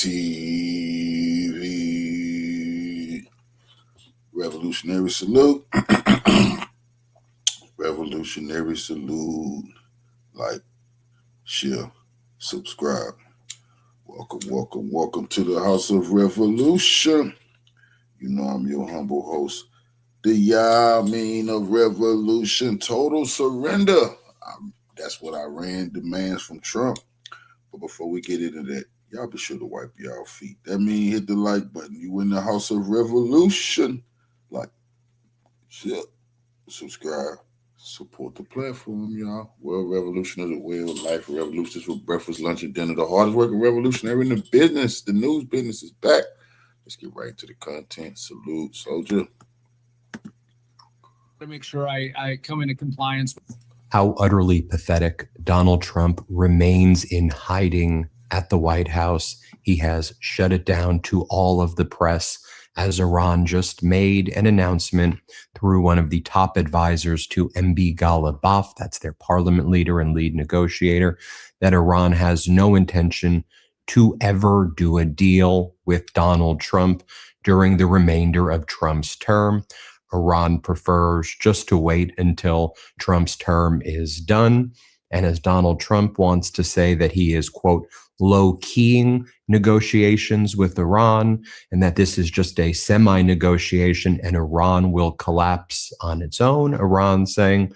WW3 Revolutionary Salute. Revolutionary Salute. Like, share, subscribe. Welcome to the House of Revolution. You know I'm your humble host, the Yamin of Revolution, total surrender. That's what Iran demands from Trump. But before we get into that, y'all be sure to wipe y'all feet. That means hit the like button. You in the House of Revolution. Like, share, subscribe, support the platform, y'all. World revolution is a way of life. Revolutions for breakfast, lunch, and dinner. The hardest working revolutionary in the business. The news business is back. Let's get right into the content. Salute, soldier. To make sure I come into compliance. How utterly pathetic. Donald Trump remains in hiding at the White House. He has shut it down to all of the press, as Iran just made an announcement through one of the top advisors to MB Ghalibaf, that's their parliament leader and lead negotiator, that Iran has no intention to ever do a deal with Donald Trump during the remainder of Trump's term. Iran prefers just to wait until Trump's term is done. And as Donald Trump wants to say that he is, quote, low-keying negotiations with Iran, and that this is just a semi-negotiation and Iran will collapse on its own. Iran saying,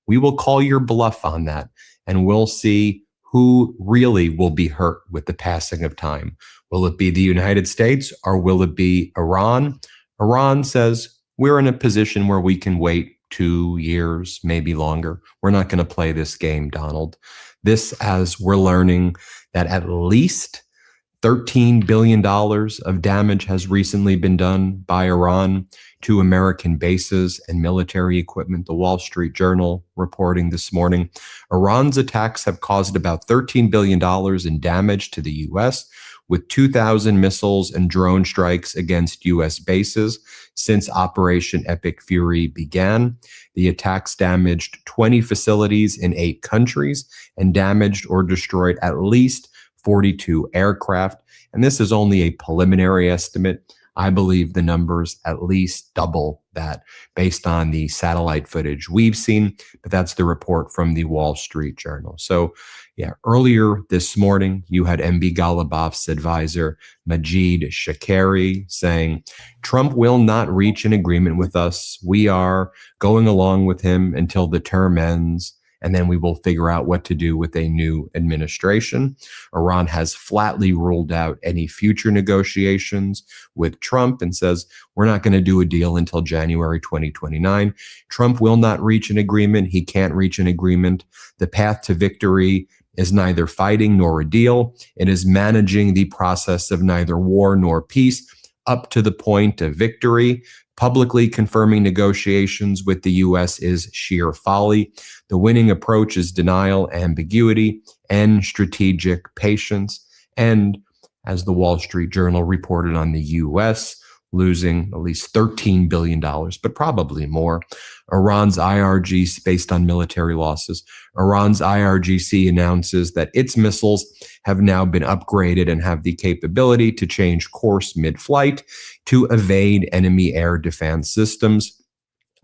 we will call your bluff on that, and we'll see who really will be hurt with the passing of time. Will it be the United States or will it be Iran? Iran says, we're in a position where we can wait 2 years, maybe longer. We're not going to play this game, Donald. This, as we're learning that at least $13 billion of damage has recently been done by Iran to American bases and military equipment. The Wall Street Journal reporting this morning, Iran's attacks have caused about $13 billion in damage to the U.S., with 2,000 missiles and drone strikes against U.S. bases since Operation Epic Fury began. The attacks damaged 20 facilities in 8 countries and damaged or destroyed at least 42 aircraft. And this is only a preliminary estimate. I believe the numbers at least double that based on the satellite footage we've seen, but that's the report from the Wall Street Journal. So yeah, earlier this morning, you had MB Ghalibaf's advisor, Majid Shakari, saying, Trump will not reach an agreement with us. We are going along with him until the term ends, and then we will figure out what to do with a new administration. Iran has flatly ruled out any future negotiations with Trump and says, we're not going to do a deal until January 2029. Trump will not reach an agreement. He can't reach an agreement. The path to victory is neither fighting nor a deal. It is managing the process of neither war nor peace up to the point of victory. Publicly confirming negotiations with the U.S. is sheer folly. The winning approach is denial, ambiguity, and strategic patience. And as the Wall Street Journal reported on the U.S., losing at least $13 billion, but probably more. Iran's IRGC, based on military losses, Iran's IRGC announces that its missiles have now been upgraded and have the capability to change course mid-flight to evade enemy air defense systems.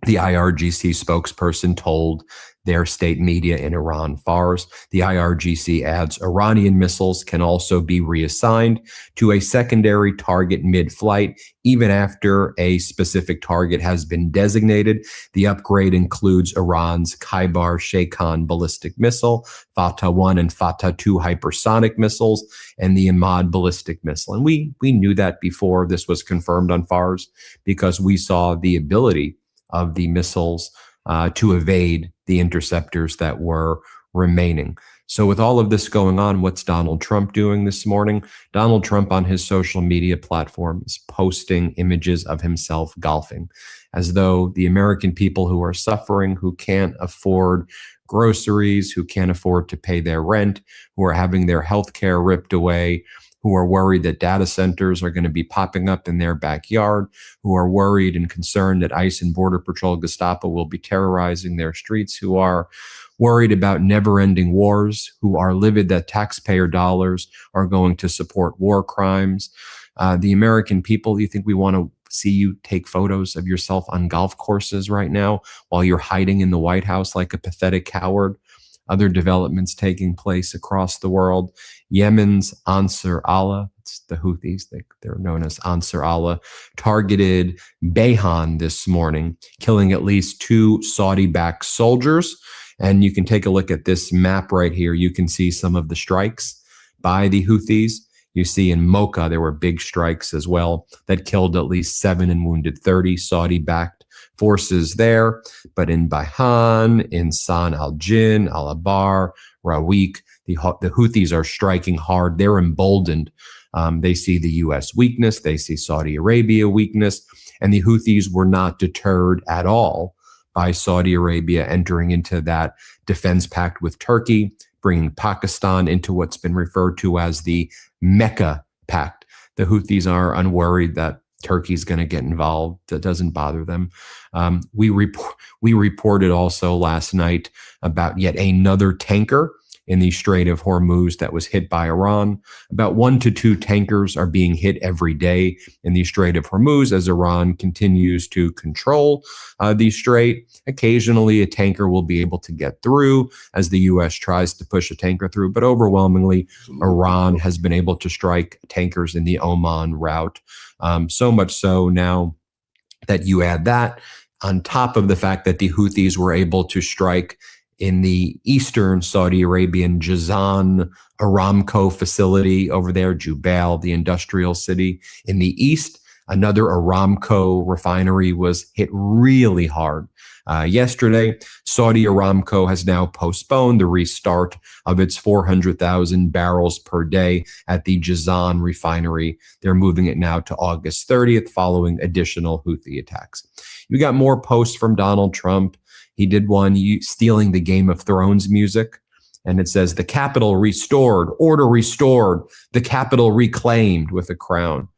The IRGC spokesperson told their state media in Iran, Fars. The IRGC adds Iranian missiles can also be reassigned to a secondary target mid-flight, even after a specific target has been designated. The upgrade includes Iran's Khaibar Sheikhan ballistic missile, Fatah 1 and Fatah 2 hypersonic missiles, and the Ahmad ballistic missile. And we knew that before this was confirmed on Fars because we saw the ability of the missiles to evade the interceptors that were remaining. So with all of this going on, what's Donald Trump doing this morning? Donald Trump on his social media platform is posting images of himself golfing, as though the American people who are suffering, who can't afford groceries, who can't afford to pay their rent, who are having their health care ripped away, who are worried that data centers are going to be popping up in their backyard, who are worried and concerned that ICE and Border Patrol Gestapo will be terrorizing their streets, who are worried about never-ending wars, who are livid that taxpayer dollars are going to support war crimes. The American people, you think we want to see you take photos of yourself on golf courses right now while you're hiding in the White House like a pathetic coward? Other developments taking place across the world. Yemen's Ansar Allah, it's the Houthis, they're known as Ansar Allah, targeted Bayhan this morning, killing at least 2 Saudi-backed soldiers. And you can take a look at this map right here. You can see some of the strikes by the Houthis. You see in Mocha, there were big strikes as well that killed at least 7 and wounded 30 Saudi-backed forces there. But in Bayhan, in San al-Jin, Al-Abar, Rawiq, the Houthis are striking hard. They're emboldened. They see the U.S. weakness. They see Saudi Arabia weakness. And the Houthis were not deterred at all by Saudi Arabia entering into that defense pact with Turkey, bringing Pakistan into what's been referred to as the Mecca Pact. The Houthis are unworried that Turkey's going to get involved. That doesn't bother them. We reported also last night about yet another tanker in the Strait of Hormuz that was hit by Iran. About 1 to 2 tankers are being hit every day in the Strait of Hormuz as Iran continues to control the strait. Occasionally, a tanker will be able to get through as the U.S. tries to push a tanker through, but overwhelmingly, Iran has been able to strike tankers in the Oman route. So much so now that you add that on top of the fact that the Houthis were able to strike in the eastern Saudi Arabian Jazan Aramco facility over there, Jubail, the industrial city. In the east, another Aramco refinery was hit really hard. Yesterday, Saudi Aramco has now postponed the restart of its 400,000 barrels per day at the Jazan refinery. They're moving it now to August 30th following additional Houthi attacks. We got more posts from Donald Trump. He did one stealing the Game of Thrones music, and it says, "The Capitol restored, order restored, the Capitol reclaimed," with a crown.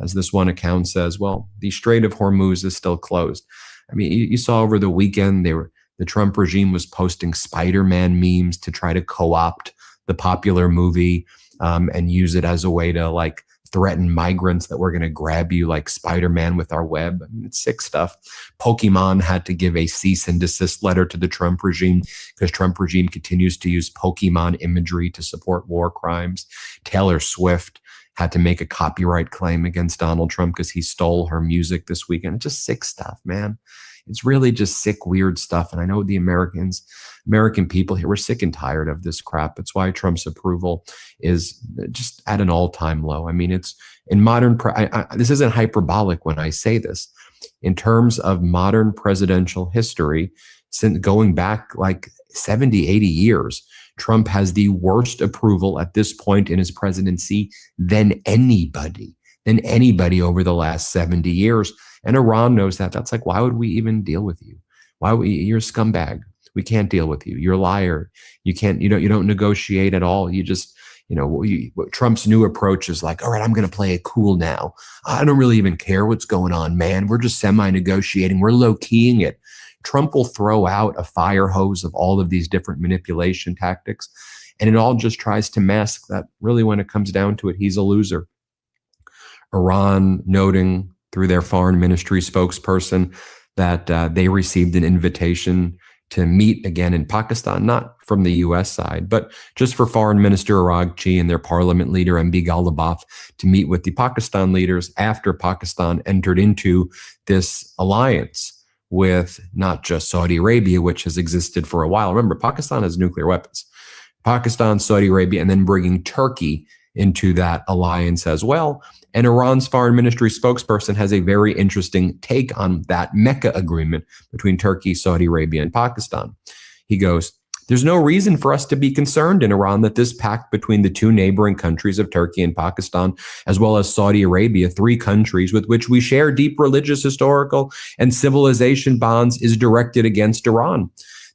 As this one account says, well, the Strait of Hormuz is still closed. I mean, you saw over the weekend, the Trump regime was posting Spider-Man memes to try to co-opt the popular movie and use it as a way to like threaten migrants that we're going to grab you like Spider-Man with our web. I mean, it's sick stuff. Pokemon had to give a cease and desist letter to the Trump regime because Trump regime continues to use Pokemon imagery to support war crimes. Taylor Swift had to make a copyright claim against Donald Trump because he stole her music this weekend. It's just sick stuff, man. It's really just sick, weird stuff. And I know the American people here, we're sick and tired of this crap. It's why Trump's approval is just at an all-time low. I mean, it's in modern, this isn't hyperbolic when I say this. In terms of modern presidential history, since going back like 70, 80 years, Trump has the worst approval at this point in his presidency than anybody over the last 70 years. And Iran knows that. That's like, why would we even deal with you? You're a scumbag. We can't deal with you. You're a liar. You don't negotiate at all. You just, Trump's new approach is like, all right, I'm going to play it cool now. I don't really even care what's going on, man. We're just semi-negotiating. We're low-keying it. Trump will throw out a fire hose of all of these different manipulation tactics. And it all just tries to mask that really when it comes down to it, he's a loser. Iran noting through their foreign ministry spokesperson that they received an invitation to meet again in Pakistan, not from the U.S. side, but just for Foreign Minister Araghchi and their parliament leader, MB Ghalibaf, to meet with the Pakistan leaders after Pakistan entered into this alliance with not just Saudi Arabia, which has existed for a while. Remember, Pakistan has nuclear weapons. Pakistan, Saudi Arabia, and then bringing Turkey into that alliance as well. And Iran's foreign ministry spokesperson has a very interesting take on that Mecca agreement between Turkey, Saudi Arabia, and Pakistan. He goes, "There's no reason for us to be concerned in Iran that this pact between the two neighboring countries of Turkey and Pakistan, as well as Saudi Arabia, 3 countries with which we share deep religious, historical, and civilization bonds, is directed against Iran.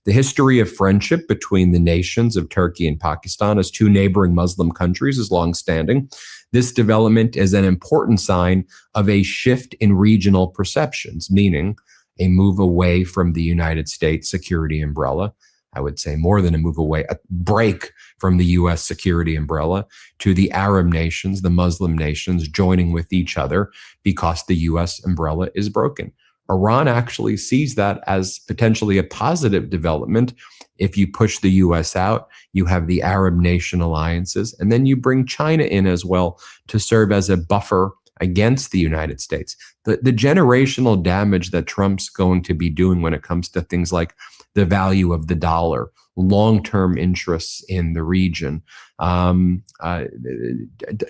The history of friendship between the nations of Turkey and Pakistan as 2 neighboring Muslim countries is longstanding. This development is an important sign of a shift in regional perceptions, meaning a move away from the United States security umbrella." I would say more than a move away, a break from the U.S. security umbrella to the Arab nations, the Muslim nations joining with each other because the U.S. umbrella is broken. Iran actually sees that as potentially a positive development. If you push the U.S. out, you have the Arab nation alliances, and then you bring China in as well to serve as a buffer against the United States. The generational damage that Trump's going to be doing when it comes to things like the value of the dollar, long-term interests in the region.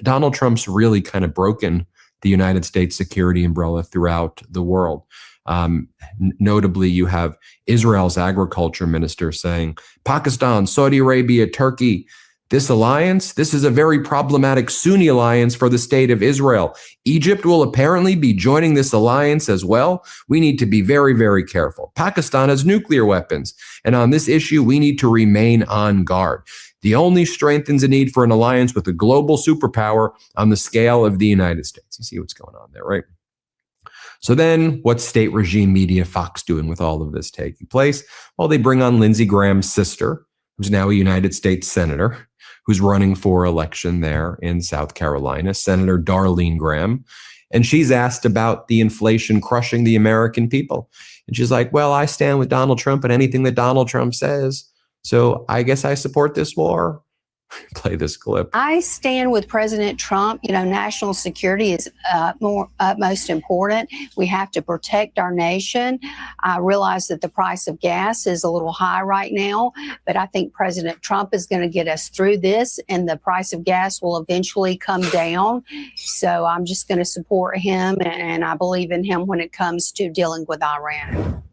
Donald Trump's really kind of broken the United States security umbrella throughout the world. Notably, you have Israel's agriculture minister saying, Pakistan, Saudi Arabia, Turkey, this alliance, this is a very problematic Sunni alliance for the state of Israel. Egypt will apparently be joining this alliance as well. We need to be very, very careful. Pakistan has nuclear weapons, and on this issue, we need to remain on guard. The only strengthens the need for an alliance with a global superpower on the scale of the United States. You see what's going on there, right? So then what's state regime media Fox doing with all of this taking place? Well, they bring on Lindsey Graham's sister, who's now a United States senator, who's running for election there in South Carolina, Senator Darlene Graham. And she's asked about the inflation crushing the American people. And she's like, well, I stand with Donald Trump and anything that Donald Trump says. So I guess I support this war. Play this clip. I stand with President Trump. You know, national security is most important. We have to protect our nation. I realize that the price of gas is a little high right now, but I think President Trump is going to get us through this, and the price of gas will eventually come down. So I'm just going to support him, and I believe in him when it comes to dealing with Iran.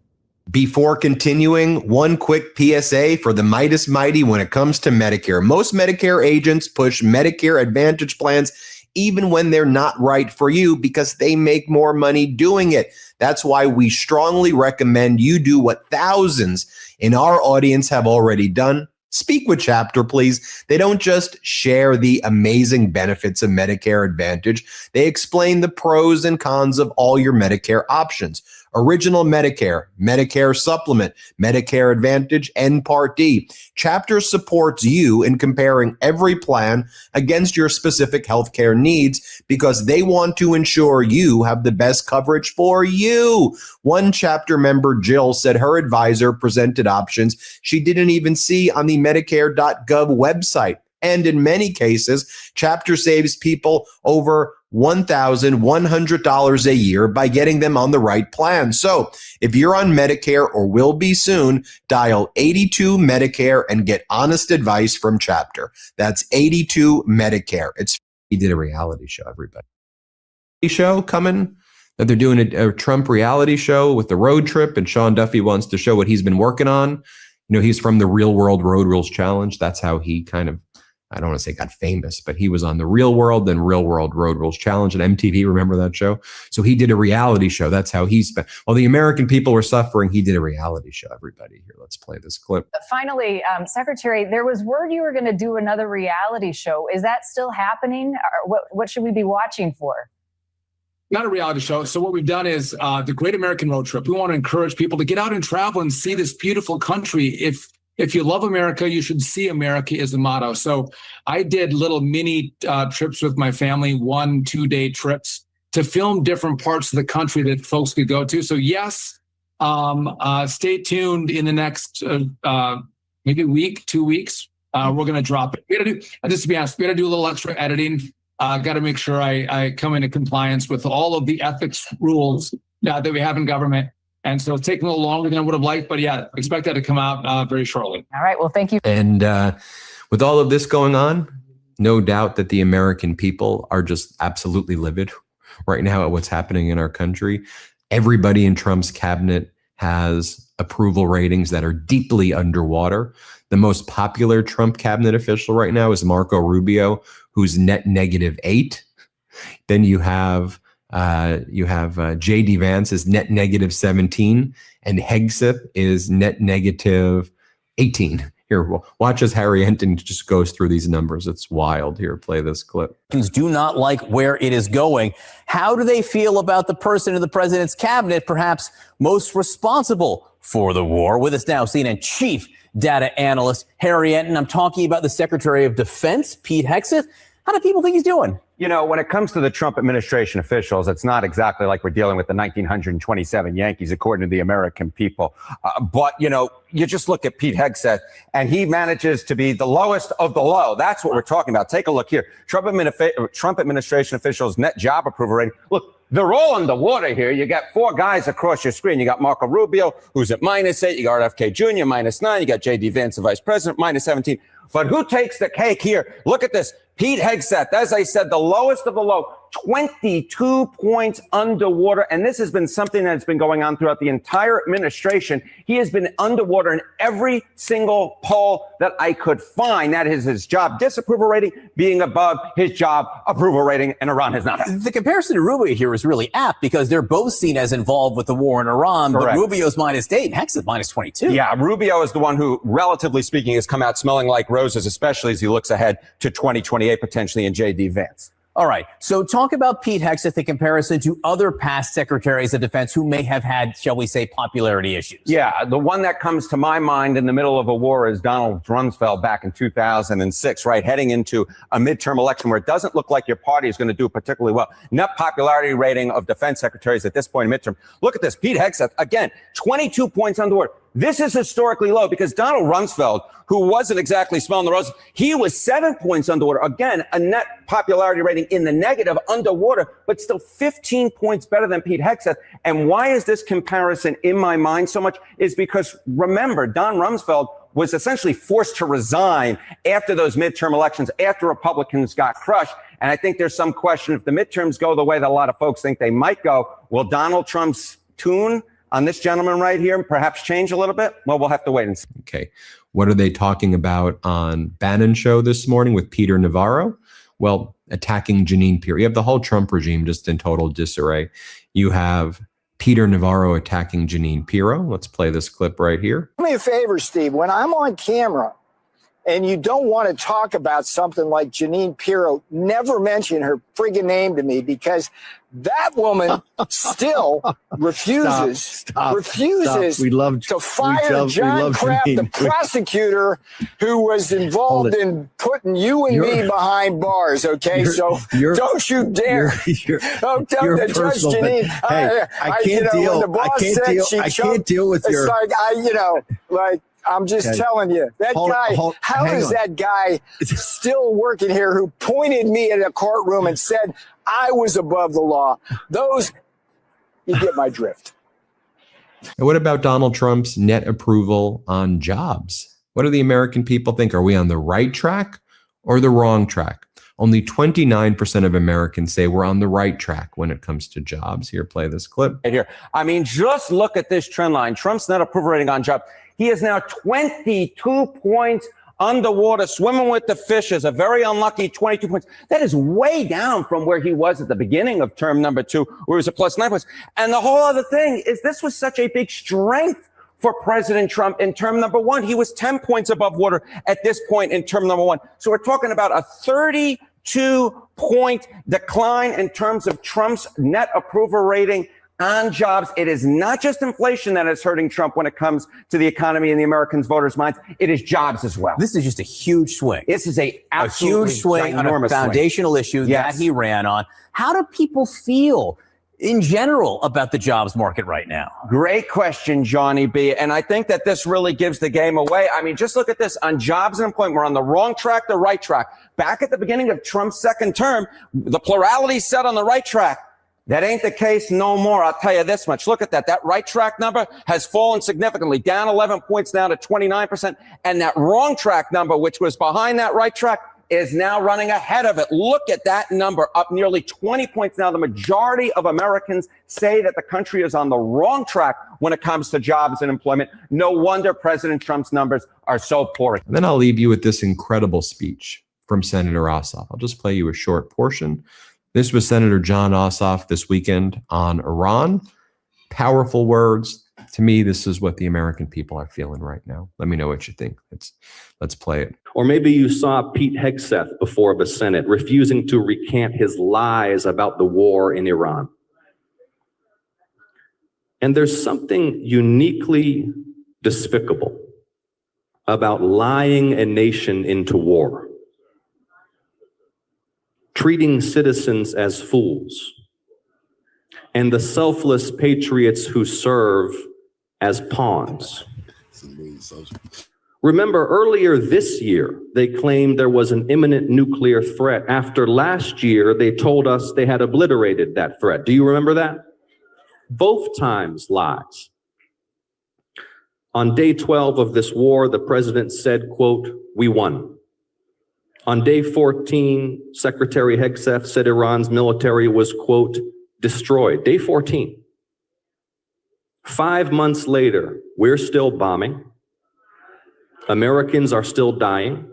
Before continuing, one quick PSA for the Midas Mighty when it comes to Medicare. Most Medicare agents push Medicare Advantage plans even when they're not right for you because they make more money doing it. That's why we strongly recommend you do what thousands in our audience have already done. Speak with Chapter, please. They don't just share the amazing benefits of Medicare Advantage. They explain the pros and cons of all your Medicare options. Original Medicare, Medicare Supplement, Medicare Advantage, and Part D. Chapter supports you in comparing every plan against your specific healthcare needs because they want to ensure you have the best coverage for you. One Chapter member, Jill, said her advisor presented options she didn't even see on the Medicare.gov website. And in many cases, Chapter saves people over $1,100 a year by getting them on the right plan. So if you're on Medicare or will be soon, dial 82 Medicare and get honest advice from Chapter. That's 82 Medicare. He did a reality show, everybody. Show coming that they're doing a Trump reality show with the road trip, and Sean Duffy wants to show what he's been working on. You know, he's from the Real World Road Rules Challenge. That's how he kind of, I don't want to say got famous, but he was on the Real World, then Real World Road Rules Challenge and MTV. Remember that show? So he did a reality show. That's how he spent. While the American people were suffering, he did a reality show. Everybody here, let's play this clip. Finally, Secretary, there was word you were going to do another reality show. Is that still happening? Or what should we be watching for? Not a reality show. So what we've done is the Great American Road Trip. We want to encourage people to get out and travel and see this beautiful country. If you love America, you should see America is the motto. So I did little mini trips with my family, 1-2 day trips to film different parts of the country that folks could go to. So yes, stay tuned in the next maybe week, 2 weeks. We're going to drop it. We got to do, just to be honest, we got to do a little extra editing. Got to make sure I come into compliance with all of the ethics rules that we have in government. And so it's taking a little longer than I would have liked, but yeah, expect that to come out very shortly. All right, well, thank you. And with all of this going on, no doubt that the American people are just absolutely livid right now at what's happening in our country. Everybody in Trump's cabinet has approval ratings that are deeply underwater. The most popular Trump cabinet official right now is Marco Rubio, who's net -8. Then you have J.D. Vance is net -17, and Hegseth is net -18. Here, watch as Harry Enten just goes through these numbers. It's wild. Here, play this clip. Do not like where it is going. How do they feel about the person in the president's cabinet, perhaps most responsible for the war. With us now, CNN chief data analyst Harry Enton. I'm talking about the Secretary of Defense, Pete Hegseth. How do people think he's doing? You know, when it comes to the Trump administration officials, it's not exactly like we're dealing with the 1927 Yankees, according to the American people. But, you know, you just look at Pete Hegseth, and he manages to be the lowest of the low. That's what we're talking about. Take a look here. Trump administration officials' net job approval rating. Look, they're all underwater here. You got four guys across your screen. You got Marco Rubio, who's at -8. You got RFK Jr., -9. You got J.D. Vance, the vice president, -17. But who takes the cake here? Look at this. Pete Hegseth, as I said, the lowest of the low, 22 points underwater. And this has been something that's been going on throughout the entire administration. He has been underwater in every single poll that I could find. That is his job disapproval rating being above his job approval rating, and Iran has not. The comparison to Rubio here is really apt because they're both seen as involved with the war in Iran, Correct. But Rubio's -8 and Hegseth -22. Yeah, Rubio is the one who, relatively speaking, has come out smelling like roses, especially as he looks ahead to 2028, potentially in J.D. Vance. All right. So talk about Pete Hegseth in comparison to other past secretaries of defense who may have had, shall we say, popularity issues. Yeah, the one that comes to my mind in the middle of a war is Donald Rumsfeld back in 2006, right? Heading into a midterm election where it doesn't look like your party is going to do particularly well. Net popularity rating of defense secretaries at this point in midterm. Look at this. Pete Hegseth, again, 22 points underwater. This is historically low because Donald Rumsfeld, who wasn't exactly smelling the roses, he was 7 points underwater. Again, a net popularity rating in the negative underwater, but still 15 points better than Pete Hegseth. And why is this comparison in my mind so much? Is because, remember, Don Rumsfeld was essentially forced to resign after those midterm elections, after Republicans got crushed. And I think there's some question if the midterms go the way that a lot of folks think they might go, will Donald Trump's tune on this gentleman right here perhaps change a little bit? Well, we'll have to wait and see. Okay. What are they talking about on Bannon's show this morning with Peter Navarro? Well, attacking Jeanine Pirro. You have the whole Trump regime just in total disarray. You have Peter Navarro attacking Jeanine Pirro. Let's play this clip right here. Do me a favor, Steve. When I'm on camera and you don't want to talk about something like Jeanine Pirro, never mention her friggin' name to me, because that woman still refuses Stop. to fire John Kraft, the prosecutor who was involved in putting you and me behind bars. Okay, so don't you dare! Don't tell the Judge Jeanine. Hey, I can't deal with your. It's like I'm just telling you, that guy, how is that guy still working here who pointed me in a courtroom and said I was above the law? You get my drift. And what about Donald Trump's net approval on jobs? What do the American people think? Are we on the right track or the wrong track? Only 29% of Americans say we're on the right track when it comes to jobs. Here, play this clip. Right here. I mean, just look at this trend line. Trump's net approval rating on jobs. He is now 22 points underwater, swimming with the fishes, a very unlucky 22 points. That is way down from where he was at the beginning of term number 2, where he was at +9 points. And the whole other thing is this was such a big strength for President Trump in term number 1. He was 10 points above water at this point in term number 1. So we're talking about a 32-point decline in terms of Trump's net approval rating on jobs. It is not just inflation that is hurting Trump when it comes to the economy and the Americans' voters' minds. It is jobs as well. This is just a huge swing. This is a huge swing on a foundational issue that he ran on. How do people feel in general about the jobs market right now? Great question, Johnny B. And I think that this really gives the game away. I mean, just look at this. On jobs and employment, we're on the wrong track, the right track. Back at the beginning of Trump's second term, the plurality set on the right track. That ain't the case no more. I'll tell you this much. Look at that. That right track number has fallen significantly, down 11 points now to 29%. And that wrong track number, which was behind that right track, is now running ahead of it. Look at that number, up nearly 20 points now. The majority of Americans say that the country is on the wrong track when it comes to jobs and employment. No wonder President Trump's numbers are so poor. And then I'll leave you with this incredible speech from Senator Ossoff. I'll just play you a short portion. This was Senator John Ossoff this weekend on Iran. Powerful words. To me, this is what the American people are feeling right now. Let me know what you think. Let's play it. Or maybe you saw Pete Hegseth before the Senate refusing to recant his lies about the war in Iran. And there's something uniquely despicable about lying a nation into war, treating citizens as fools, and the selfless patriots who serve as pawns. Remember, earlier this year, they claimed there was an imminent nuclear threat after last year they told us they had obliterated that threat. Do you remember that? Both times lies. On day 12 of this war, the president said, quote, "We won." On day 14, Secretary Hegseth said Iran's military was, quote, "destroyed." Day 14. 5 months later, we're still bombing. Americans are still dying.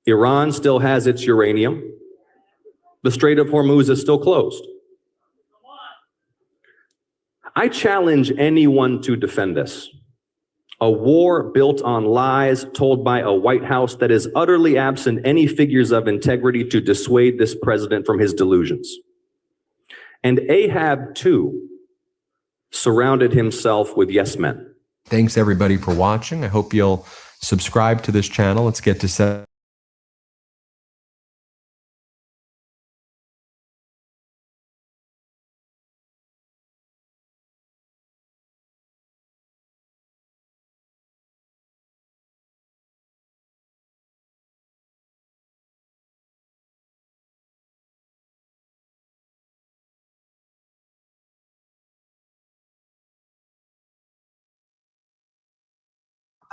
Iran still has its uranium. The Strait of Hormuz is still closed. I challenge anyone to defend this. A war built on lies told by a White House that is utterly absent any figures of integrity to dissuade this president from his delusions. And Ahab, too, surrounded himself with yes men. Thanks, everybody, for watching. I hope you'll subscribe to this channel. Let's get to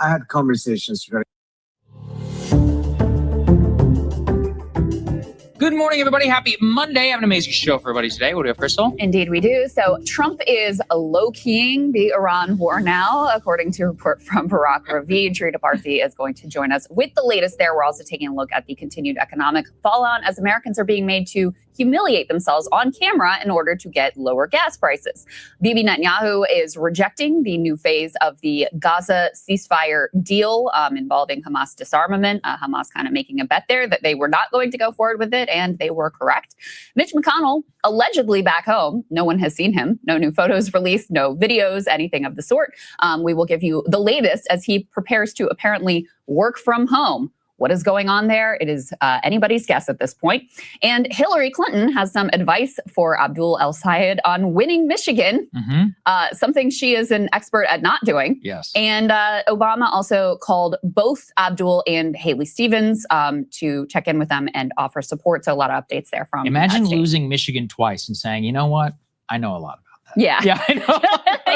I had conversations very. Good morning, everybody. Happy Monday. I have an amazing show for everybody today. What do we have, Crystal? Indeed, we do. So Trump is low-keying the Iran war now, according to a report from Barack Ravid. Trita Parsi is going to join us with the latest there. We're also taking a look at the continued economic fallout as Americans are being made to humiliate themselves on camera in order to get lower gas prices. Bibi Netanyahu is rejecting the new phase of the Gaza ceasefire deal involving Hamas disarmament. Hamas kind of making a bet there that they were not going to go forward with it, and they were correct. Mitch McConnell, allegedly back home. No one has seen him. No new photos released, no videos, anything of the sort. We will give you the latest as he prepares to apparently work from home. What is going on there? It is anybody's guess at this point. And Hillary Clinton has some advice for Abdul El-Sayed on winning Michigan, something she is an expert at not doing. Yes. And Obama also called both Abdul and Haley Stevens to check in with them and offer support. So a lot of updates there from Imagine losing Michigan twice and saying, you know what? I know a lot about that. Yeah. Yeah, I know.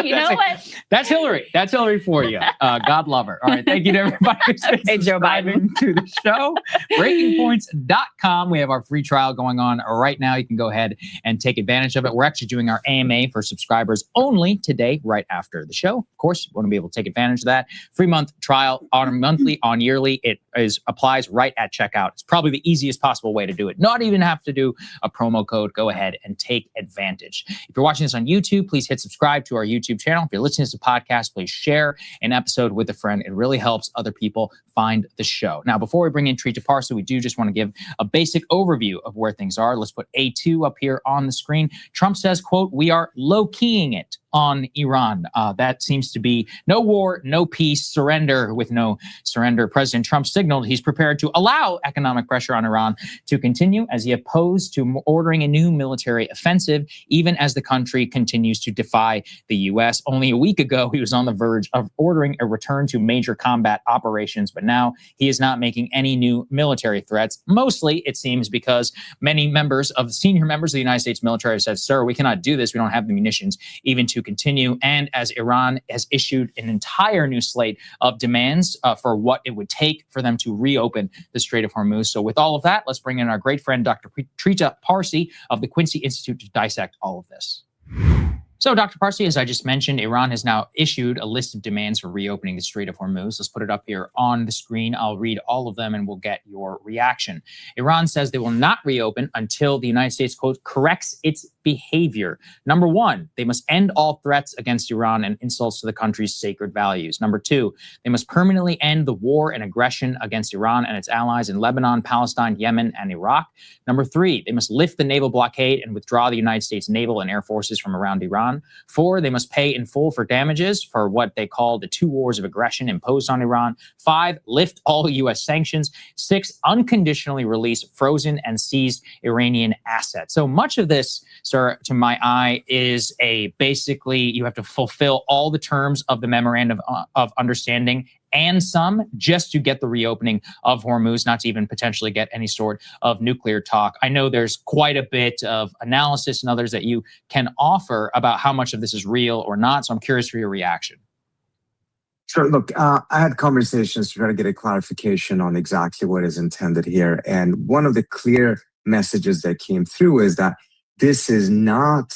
You know what? That's Hillary. That's Hillary for you. God love her. All right. Thank you to everybody who's Hey, Joe subscribing to the show. BreakingPoints.com. We have our free trial going on right now. You can go ahead and take advantage of it. We're actually doing our AMA for subscribers only today, right after the show. Of course, you want to be able to take advantage of that. Free month trial on monthly, on yearly. It applies right at checkout. It's probably the easiest possible way to do it. Not even have to do a promo code. Go ahead and take advantage. If you're watching this on YouTube, please hit subscribe to our YouTube channel. If you're listening to the podcast, please share an episode with a friend. It really helps other people find the show. Now, before we bring in Trita Parsi, we do just want to give a basic overview of where things are. Let's put A2 up here on the screen. Trump says, quote, "We are low-keying it on Iran." That seems to be no war, no peace, surrender with no surrender. President Trump signaled he's prepared to allow economic pressure on Iran to continue as he opposed to ordering a new military offensive, even as the country continues to defy the U.S. Only a week ago, he was on the verge of ordering a return to major combat operations, but now he is not making any new military threats. Mostly, it seems, because many senior members of the United States military have said, "Sir, we cannot do this. We don't have the munitions even to continue." And as Iran has issued an entire new slate of demands for what it would take for them to reopen the Strait of Hormuz. So with all of that, let's bring in our great friend, Dr. Trita Parsi of the Quincy Institute to dissect all of this. So, Dr. Parsi, as I just mentioned, Iran has now issued a list of demands for reopening the Strait of Hormuz. Let's put it up here on the screen. I'll read all of them and we'll get your reaction. Iran says they will not reopen until the United States, quote, corrects its behavior. Number one, they must end all threats against Iran and insults to the country's sacred values. Number two, they must permanently end the war and aggression against Iran and its allies in Lebanon, Palestine, Yemen, and Iraq. Number three, they must lift the naval blockade and withdraw the United States naval and air forces from around Iran. Four, they must pay in full for damages for what they call the 2 wars of aggression imposed on Iran. Five, lift all U.S. sanctions. Six, unconditionally release frozen and seized Iranian assets. So much of this, sir, to my eye, is basically you have to fulfill all the terms of the memorandum of understanding and some just to get the reopening of Hormuz, not to even potentially get any sort of nuclear talk. I know there's quite a bit of analysis and others that you can offer about how much of this is real or not. So I'm curious for your reaction. Sure. Look, I had conversations to try to get a clarification on exactly what is intended here. And one of the clear messages that came through is that this is not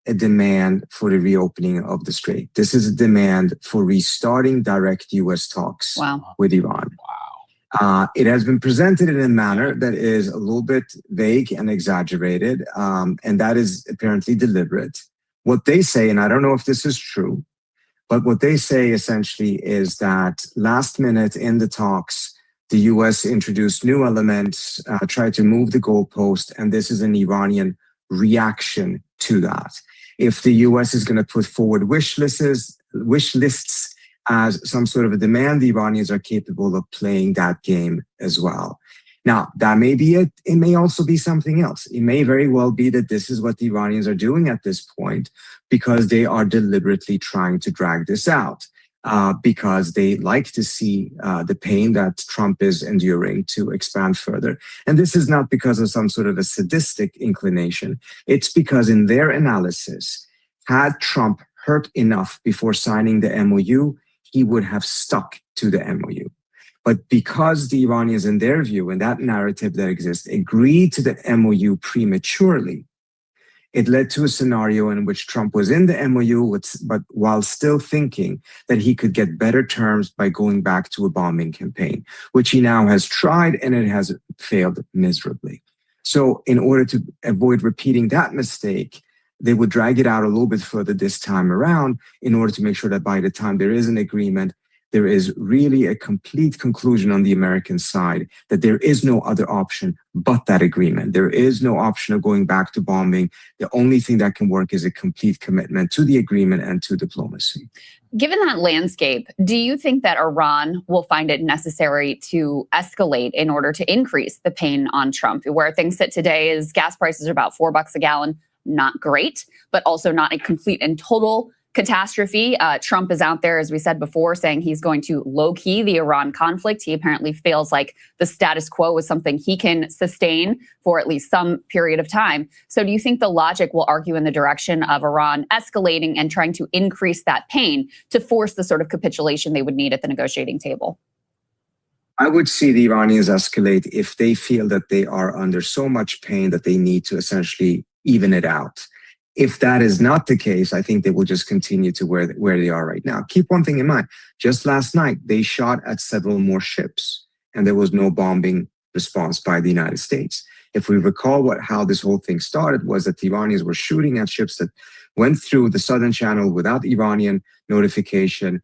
a demand for the reopening of the strait. This is a demand for restarting direct U.S. talks with Iran. It has been presented in a manner that is a little bit vague and exaggerated, and that is apparently deliberate. What they say, and I don't know if this is true, but what they say essentially is that last minute in the talks, the U.S. introduced new elements, tried to move the goalpost, and this is an Iranian reaction to that. If the U.S. is going to put forward wish lists as some sort of a demand, the Iranians are capable of playing that game as well. Now, that may be it. It may also be something else. It may very well be that this is what the Iranians are doing at this point because they are deliberately trying to drag this out. Because they like to see the pain that Trump is enduring to expand further. And this is not because of some sort of a sadistic inclination. It's because in their analysis, had Trump hurt enough before signing the MOU, he would have stuck to the MOU. But because the Iranians, in their view, in that narrative that exists, agreed to the MOU prematurely, it led to a scenario in which Trump was in the MOU, but while still thinking that he could get better terms by going back to a bombing campaign, which he now has tried and it has failed miserably. So in order to avoid repeating that mistake, they would drag it out a little bit further this time around in order to make sure that by the time there is an agreement, there is really a complete conclusion on the American side that there is no other option but that agreement. There is no option of going back to bombing. The only thing that can work is a complete commitment to the agreement and to diplomacy. Given that landscape, do you think that Iran will find it necessary to escalate in order to increase the pain on Trump? Where things sit today is gas prices are about $4 a gallon. Not great, but also not a complete and total catastrophe. Trump is out there, as we said before, saying he's going to low-key the Iran conflict. He apparently feels like the status quo is something he can sustain for at least some period of time. So do you think the logic will argue in the direction of Iran escalating and trying to increase that pain to force the sort of capitulation they would need at the negotiating table? I would see the Iranians escalate if they feel that they are under so much pain that they need to essentially even it out. If that is not the case, I think they will just continue to where they are right now. Keep one thing in mind. Just last night, they shot at several more ships, and there was no bombing response by the United States. If we recall how this whole thing started, was that the Iranians were shooting at ships that went through the Southern Channel without Iranian notification,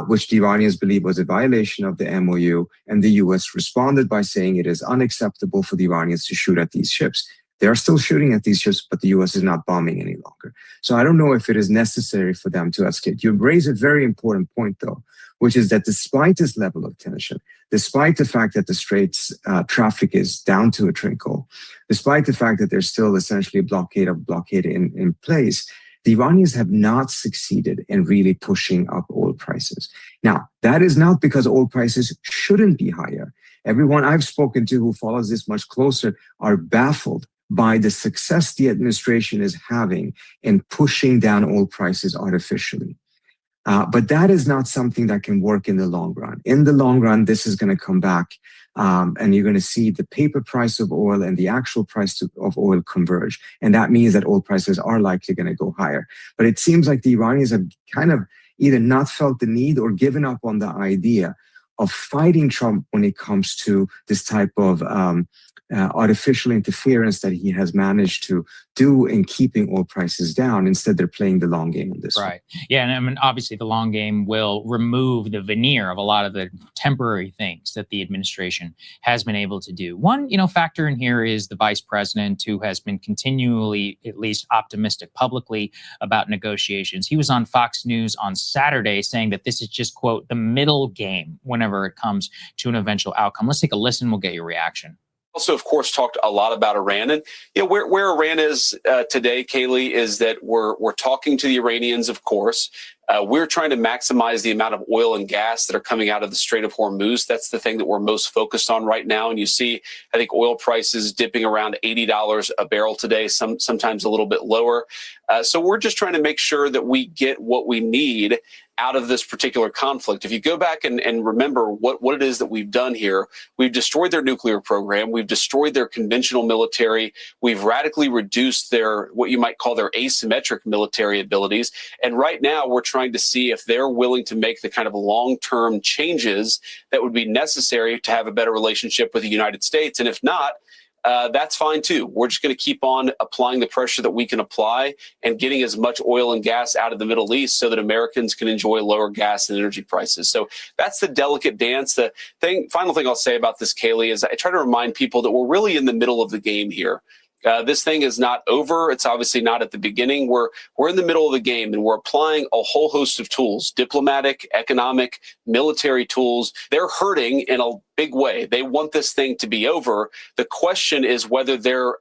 which the Iranians believe was a violation of the MOU, and the U.S. responded by saying it is unacceptable for the Iranians to shoot at these ships. They are still shooting at these ships, but the U.S. is not bombing any longer. So I don't know if it is necessary for them to escalate. You raise a very important point, though, which is that despite this level of tension, despite the fact that the Strait's traffic is down to a trickle, despite the fact that there's still essentially a blockade in place, the Iranians have not succeeded in really pushing up oil prices. Now, that is not because oil prices shouldn't be higher. Everyone I've spoken to who follows this much closer are baffled by the success the administration is having in pushing down oil prices artificially. But that is not something that can work in the long run. In the long run, this is going to come back, and you're going to see the paper price of oil and the actual price of oil converge. And that means that oil prices are likely going to go higher. But it seems like the Iranians have kind of either not felt the need or given up on the idea of fighting Trump when it comes to this type of artificial interference that he has managed to do in keeping oil prices down. Instead, they're playing the long game on this. Right. Yeah. And I mean, obviously, the long game will remove the veneer of a lot of the temporary things that the administration has been able to do. One, factor in here is the vice president, who has been continually, at least optimistic publicly about negotiations. He was on Fox News on Saturday saying that this is just, quote, the middle game whenever it comes to an eventual outcome. Let's take a listen. We'll get your reaction. Also, of course, talked a lot about Iran, and where Iran is today, Kaylee, is that we're talking to the Iranians. Of course, we're trying to maximize the amount of oil and gas that are coming out of the Strait of Hormuz. That's the thing that we're most focused on right now. And you see, I think oil prices dipping around $80 a barrel today, sometimes a little bit lower. So we're just trying to make sure that we get what we need out of this particular conflict. If you go back and remember what it is that we've done here, we've destroyed their nuclear program, we've destroyed their conventional military, we've radically reduced their, what you might call their asymmetric military abilities. And right now we're trying to see if they're willing to make the kind of long-term changes that would be necessary to have a better relationship with the United States. And if not, that's fine too. We're just going to keep on applying the pressure that we can apply and getting as much oil and gas out of the Middle East so that Americans can enjoy lower gas and energy prices. So that's the delicate dance. The final thing I'll say about this, Kaylee, is I try to remind people that we're really in the middle of the game here. This thing is not over. It's obviously not at the beginning. We're in the middle of the game, and we're applying a whole host of tools, diplomatic, economic, military tools. They're hurting in a big way. They want this thing to be over. The question is whether their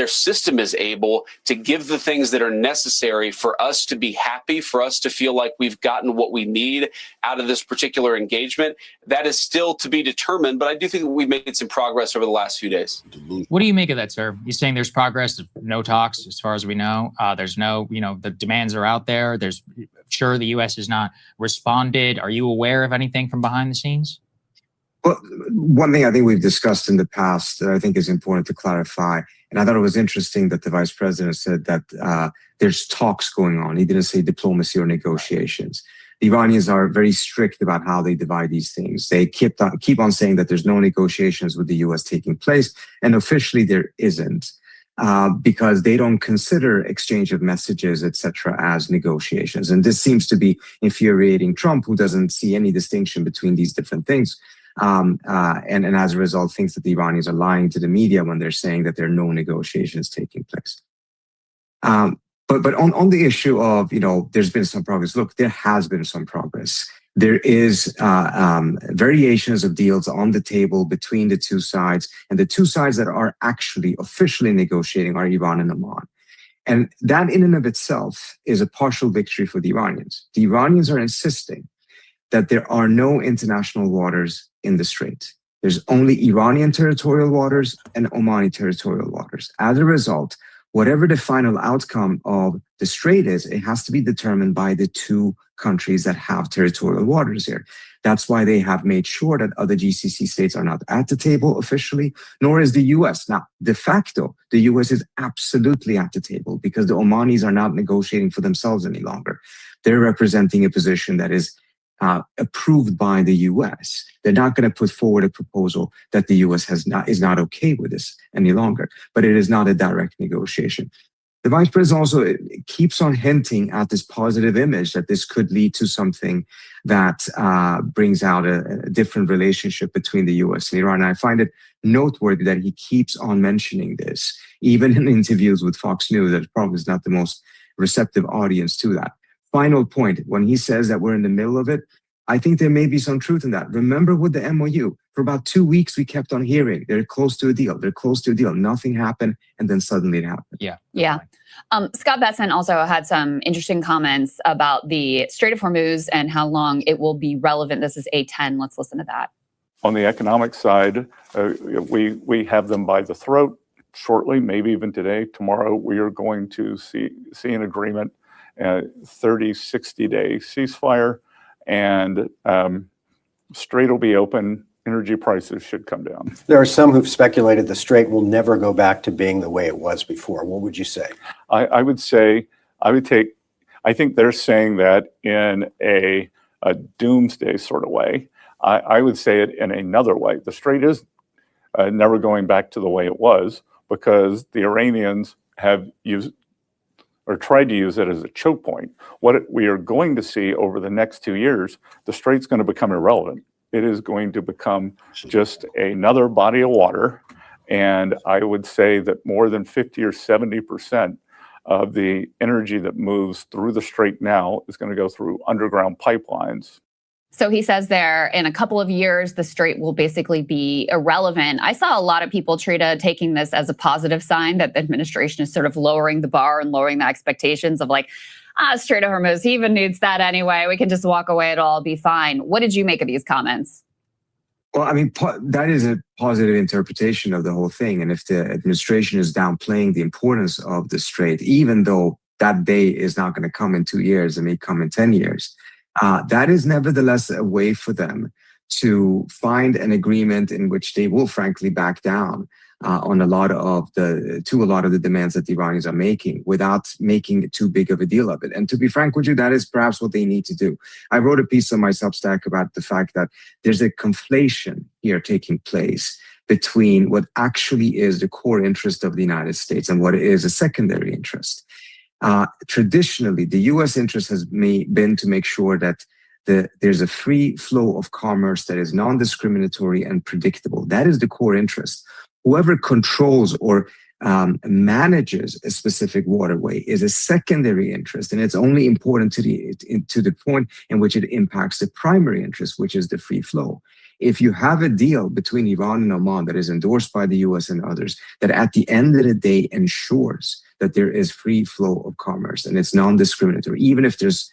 system is able to give the things that are necessary for us to be happy, for us to feel like we've gotten what we need out of this particular engagement. That is still to be determined, but I do think we've made some progress over the last few days. What do you make of that, sir? You're saying there's progress, no talks, as far as we know. There's no, the demands are out there. Sure, the U.S. has not responded. Are you aware of anything from behind the scenes? Well, one thing I think we've discussed in the past that I think is important to clarify, and I thought it was interesting that the vice president said that there's talks going on. He didn't say diplomacy or negotiations. The Iranians are very strict about how they divide these things. They keep on saying that there's no negotiations with the U.S. taking place, and officially there isn't, because they don't consider exchange of messages, etc., as negotiations. And this seems to be infuriating Trump, who doesn't see any distinction between these different things. And as a result, thinks that the Iranians are lying to the media when they're saying that there are no negotiations taking place. But on the issue of, there's been some progress. Look, there has been some progress. There is variations of deals on the table between the two sides, and the two sides that are actually officially negotiating are Iran and Oman. And that in and of itself is a partial victory for the Iranians. The Iranians are insisting that there are no international waters in the Strait. There's only Iranian territorial waters and Omani territorial waters. As a result, whatever the final outcome of the Strait is, it has to be determined by the two countries that have territorial waters here. That's why they have made sure that other GCC states are not at the table officially, nor is the US. Now, de facto, the US is absolutely at the table because the Omanis are not negotiating for themselves any longer. They're representing a position that is approved by the U.S. They're not going to put forward a proposal that the U.S. is not okay with this any longer, but it is not a direct negotiation. The vice president also keeps on hinting at this positive image that this could lead to something that brings out a different relationship between the U.S. and Iran. And I find it noteworthy that he keeps on mentioning this, even in interviews with Fox News. That probably is not the most receptive audience to that. Final point, when he says that we're in the middle of it, I think there may be some truth in that. Remember with the MOU, for about 2 weeks, we kept on hearing they're close to a deal. They're close to a deal. Nothing happened. And then suddenly it happened. Yeah. Scott Besson also had some interesting comments about the Strait of Hormuz and how long it will be relevant. This is A10. Let's listen to that. On the economic side, we have them by the throat shortly, maybe even today. Tomorrow, we are going to see an agreement, 30, 60-day ceasefire, and Strait will be open. Energy prices should come down. There are some who've speculated the Strait will never go back to being the way it was before. What would you say? I think they're saying that in a doomsday sort of way. I would say it in another way. The Strait is never going back to the way it was, because the Iranians have used or tried to use it as a choke point. What we are going to see over the next 2 years, the strait's going to become irrelevant. It is going to become just another body of water. And I would say that more than 50 or 70% of the energy that moves through the strait now is going to go through underground pipelines. So he says there, in a couple of years, the strait will basically be irrelevant. I saw a lot of people, Trita, taking this as a positive sign that the administration is sort of lowering the bar and lowering the expectations of like, Strait of Hormuz, he even needs that anyway. We can just walk away, it'll all be fine. What did you make of these comments? Well, I mean, that is a positive interpretation of the whole thing. And if the administration is downplaying the importance of the strait, even though that day is not going to come in 2 years, it may come in 10 years, that is nevertheless a way for them to find an agreement in which they will frankly back down on a lot of the demands that the Iranians are making without making too big of a deal of it. And to be frank with you, that is perhaps what they need to do. I wrote a piece on my Substack about the fact that there's a conflation here taking place between what actually is the core interest of the United States and what is a secondary interest. Traditionally, the U.S. interest has been to make sure that there's a free flow of commerce that is non-discriminatory and predictable. That is the core interest. Whoever controls or manages a specific waterway is a secondary interest, and it's only important to the point in which it impacts the primary interest, which is the free flow. If you have a deal between Iran and Oman that is endorsed by the U.S. and others, that at the end of the day ensures that there is free flow of commerce and it's non-discriminatory, even if there's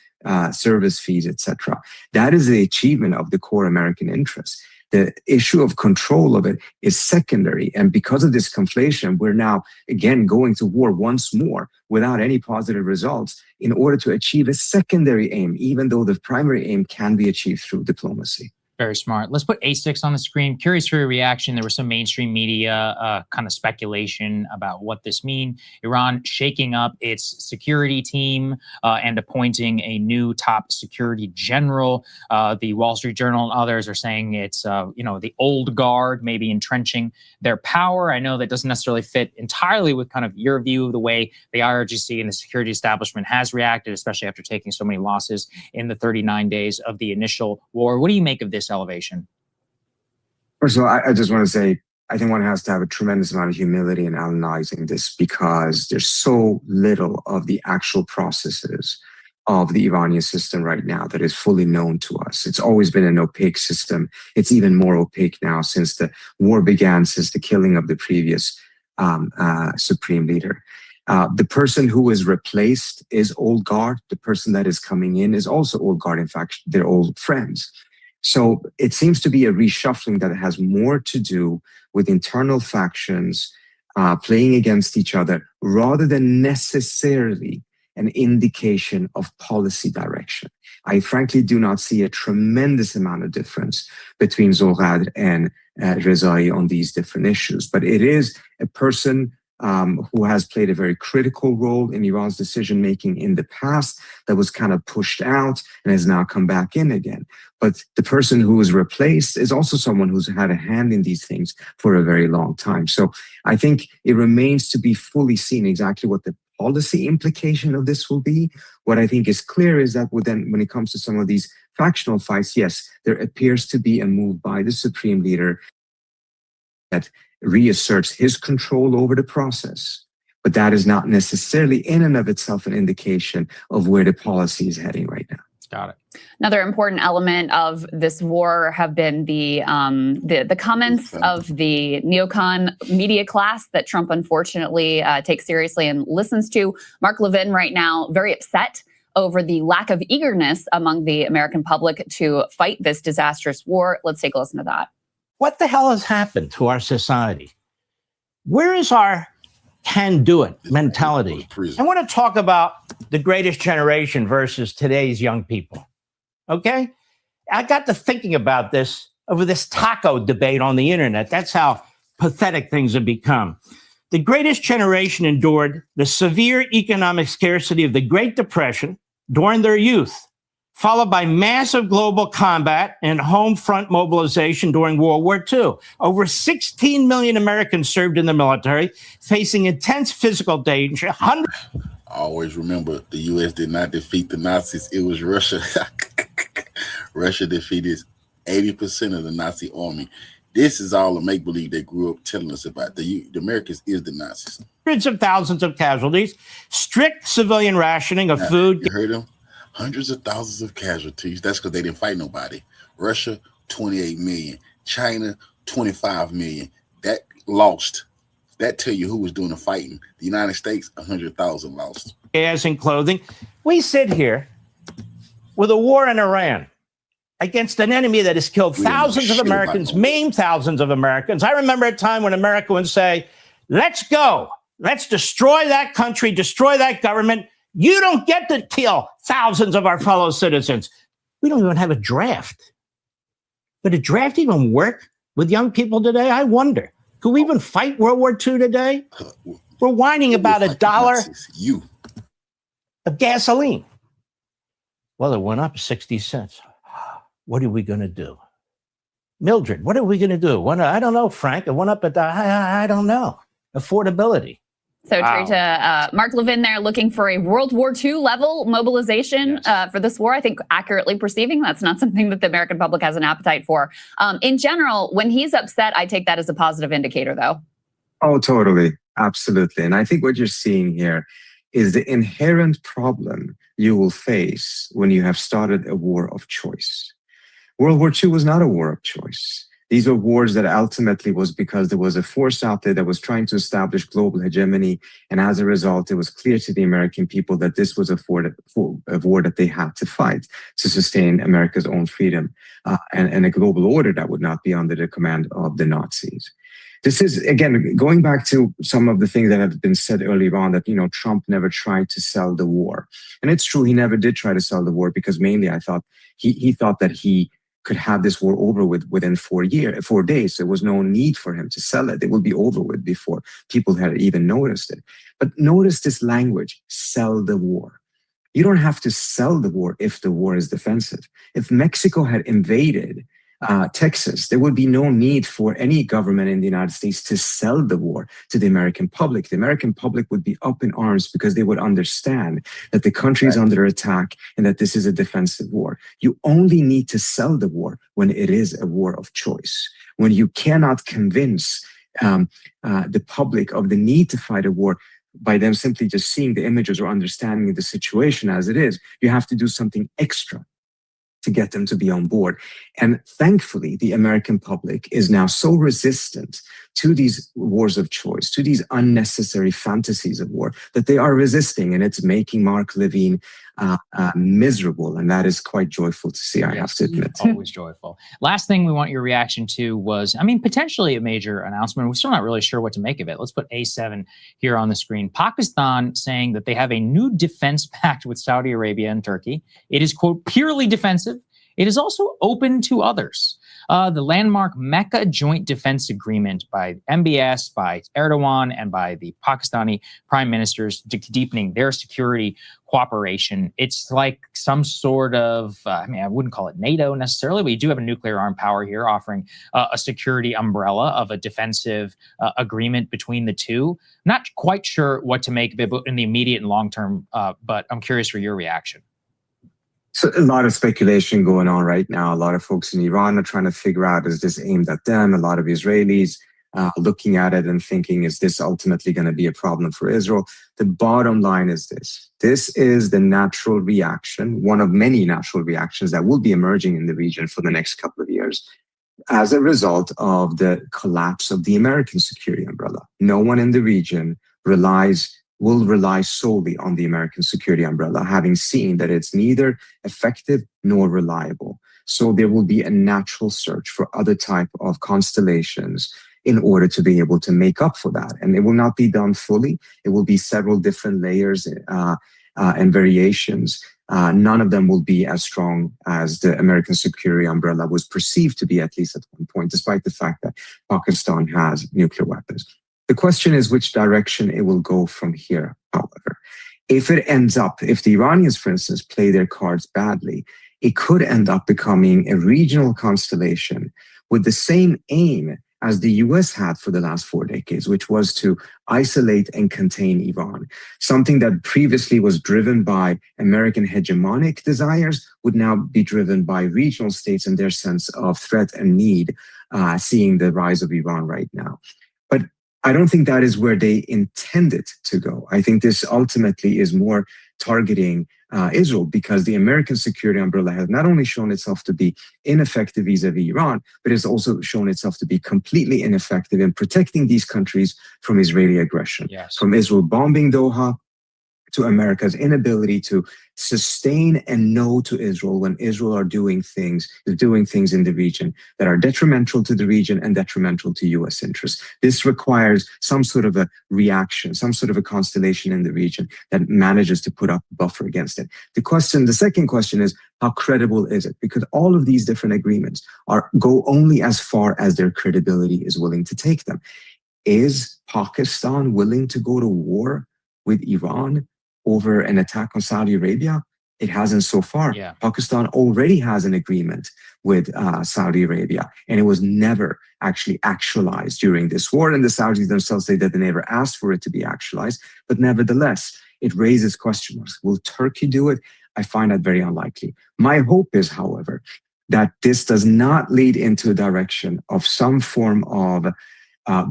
service fees, etc., that is the achievement of the core American interest. The issue of control of it is secondary. And because of this conflation, we're now, again, going to war once more without any positive results in order to achieve a secondary aim, even though the primary aim can be achieved through diplomacy. Very smart. Let's put A6 on the screen. Curious for your reaction. There was some mainstream media kind of speculation about what this means. Iran shaking up its security team and appointing a new top security general. The Wall Street Journal and others are saying it's the old guard, maybe entrenching their power. I know that doesn't necessarily fit entirely with kind of your view of the way the IRGC and the security establishment has reacted, especially after taking so many losses in the 39 days of the initial war. What do you make of this elevation? First of all, I just want to say, I think one has to have a tremendous amount of humility in analyzing this, because there's so little of the actual processes of the Iranian system right now that is fully known to us. It's always been an opaque system. It's even more opaque now since the war began, since the killing of the previous supreme leader. The person who is replaced is old guard. The person that is coming in is also old guard. In fact, they're old friends. So it seems to be a reshuffling that has more to do with internal factions playing against each other rather than necessarily an indication of policy direction. I frankly do not see a tremendous amount of difference between Zolghadr and Rezai on these different issues, but it is a person who has played a very critical role in Iran's decision-making in the past that was kind of pushed out and has now come back in again. But the person who is replaced is also someone who's had a hand in these things for a very long time. So I think it remains to be fully seen exactly what the policy implication of this will be. What I think is clear is that when it comes to some of these factional fights, yes, there appears to be a move by the supreme leader that reasserts his control over the process. But that is not necessarily in and of itself an indication of where the policy is heading right now. Got it. Another important element of this war have been the comments of the neocon media class that Trump unfortunately takes seriously and listens to. Mark Levin right now very upset over the lack of eagerness among the American public to fight this disastrous war. Let's take a listen to that. What the hell has happened to our society? Where is our can-do-it mentality? I want to talk about the greatest generation versus today's young people, okay? I got to thinking about this over this taco debate on the internet. That's how pathetic things have become. The greatest generation endured the severe economic scarcity of the Great Depression during their youth, followed by massive global combat and home front mobilization during World War II. Over 16 million Americans served in the military, facing intense physical danger. Always remember, the U.S. did not defeat the Nazis. It was Russia. Russia defeated 80% of the Nazi army. This is all a make-believe they grew up telling us about. The Americans is the Nazis. Hundreds of thousands of casualties, strict civilian rationing of food. You heard them? Hundreds of thousands of casualties. That's because they didn't fight nobody. Russia, 28 million. China, 25 million. That lost. That tell you who was doing the fighting. The United States, 100,000 lost. Gas and clothing. We sit here with a war in Iran against an enemy that has killed thousands of Americans, maimed thousands of Americans. I remember a time when America would say, let's go. Let's destroy that country, destroy that government. You don't get to kill thousands of our fellow citizens. We don't even have a draft. But a draft even work with young people today? I wonder. Could we even fight World War II today? We're whining about $1 of gasoline. Well, it went up 60 cents. What are we going to do? Mildred, what are we going to do? I don't know, Frank. It went up I don't know. Affordability. So, Trita, Mark Levin there looking for a World War II level mobilization for this war. I think accurately perceiving that's not something that the American public has an appetite for. In general, when he's upset, I take that as a positive indicator, though. Oh, totally. Absolutely. And I think what you're seeing here is the inherent problem you will face when you have started a war of choice. World War II was not a war of choice. These were wars that ultimately was because there was a force out there that was trying to establish global hegemony. And as a result, it was clear to the American people that this was a war that they had to fight to sustain America's own freedom and a global order that would not be under the command of the Nazis. This is, again, going back to some of the things that have been said earlier on that, Trump never tried to sell the war. And it's true, he never did try to sell the war because mainly I thought he thought that he could have this war over within 4 days. There was no need for him to sell it. It would be over with before people had even noticed it. But notice this language, sell the war. You don't have to sell the war if the war is defensive. If Mexico had invaded Texas, there would be no need for any government in the United States to sell the war to the American public. The American public would be up in arms because they would understand that the country is under attack and that this is a defensive war. You only need to sell the war when it is a war of choice. When you cannot convince the public of the need to fight a war by them simply just seeing the images or understanding the situation as it is, you have to do something extra to get them to be on board. And thankfully, the American public is now so resistant to these wars of choice, to these unnecessary fantasies of war, that they are resisting, and it's making Mark Levin miserable. And that is quite joyful to see, I have to admit. Always joyful. Last thing we want your reaction to was, potentially a major announcement. We're still not really sure what to make of it. Let's put A7 here on the screen. Pakistan saying that they have a new defense pact with Saudi Arabia and Turkey. It is, quote, purely defensive. It is also open to others. The landmark Mecca Joint Defense Agreement by MBS, by Erdogan, and by the Pakistani prime ministers deepening their security cooperation. It's like some sort of, I wouldn't call it NATO necessarily, but you do have a nuclear armed power here offering a security umbrella of a defensive agreement between the two. Not quite sure what to make of it in the immediate and long term, but I'm curious for your reaction. So a lot of speculation going on right now. A lot of folks in Iran are trying to figure out, is this aimed at them? A lot of Israelis looking at it and thinking, is this ultimately going to be a problem for Israel? The bottom line is this. This is the natural reaction, one of many natural reactions that will be emerging in the region for the next couple of years as a result of the collapse of the American security umbrella. No one in the region will rely solely on the American security umbrella, having seen that it's neither effective nor reliable. So there will be a natural search for other type of constellations in order to be able to make up for that. And it will not be done fully. It will be several different layers and variations. None of them will be as strong as the American security umbrella was perceived to be, at least at one point, despite the fact that Pakistan has nuclear weapons. The question is which direction it will go from here, however. If it ends up, if the Iranians, for instance, play their cards badly, it could end up becoming a regional constellation with the same aim as the US had for the last 4 decades, which was to isolate and contain Iran. Something that previously was driven by American hegemonic desires would now be driven by regional states and their sense of threat and need, seeing the rise of Iran right now. But I don't think that is where they intended to go. I think this ultimately is more targeting Israel, because the American security umbrella has not only shown itself to be ineffective vis-a-vis Iran, but it's also shown itself to be completely ineffective in protecting these countries from Israeli aggression. Yes. From Israel bombing Doha to America's inability to sustain and no to Israel when Israel is doing things in the region that are detrimental to the region and detrimental to U.S. interests. This requires some sort of a reaction, some sort of a constellation in the region that manages to put up a buffer against it. The second question is, how credible is it? Because all of these different agreements go only as far as their credibility is willing to take them. Is Pakistan willing to go to war with Iran over an attack on Saudi Arabia? It hasn't so far. Yeah. Pakistan already has an agreement with Saudi Arabia, and it was never actually actualized during this war. And the Saudis themselves say that they never asked for it to be actualized. But nevertheless, it raises question marks. Will Turkey do it? I find that very unlikely. My hope is, however, that this does not lead into a direction of some form of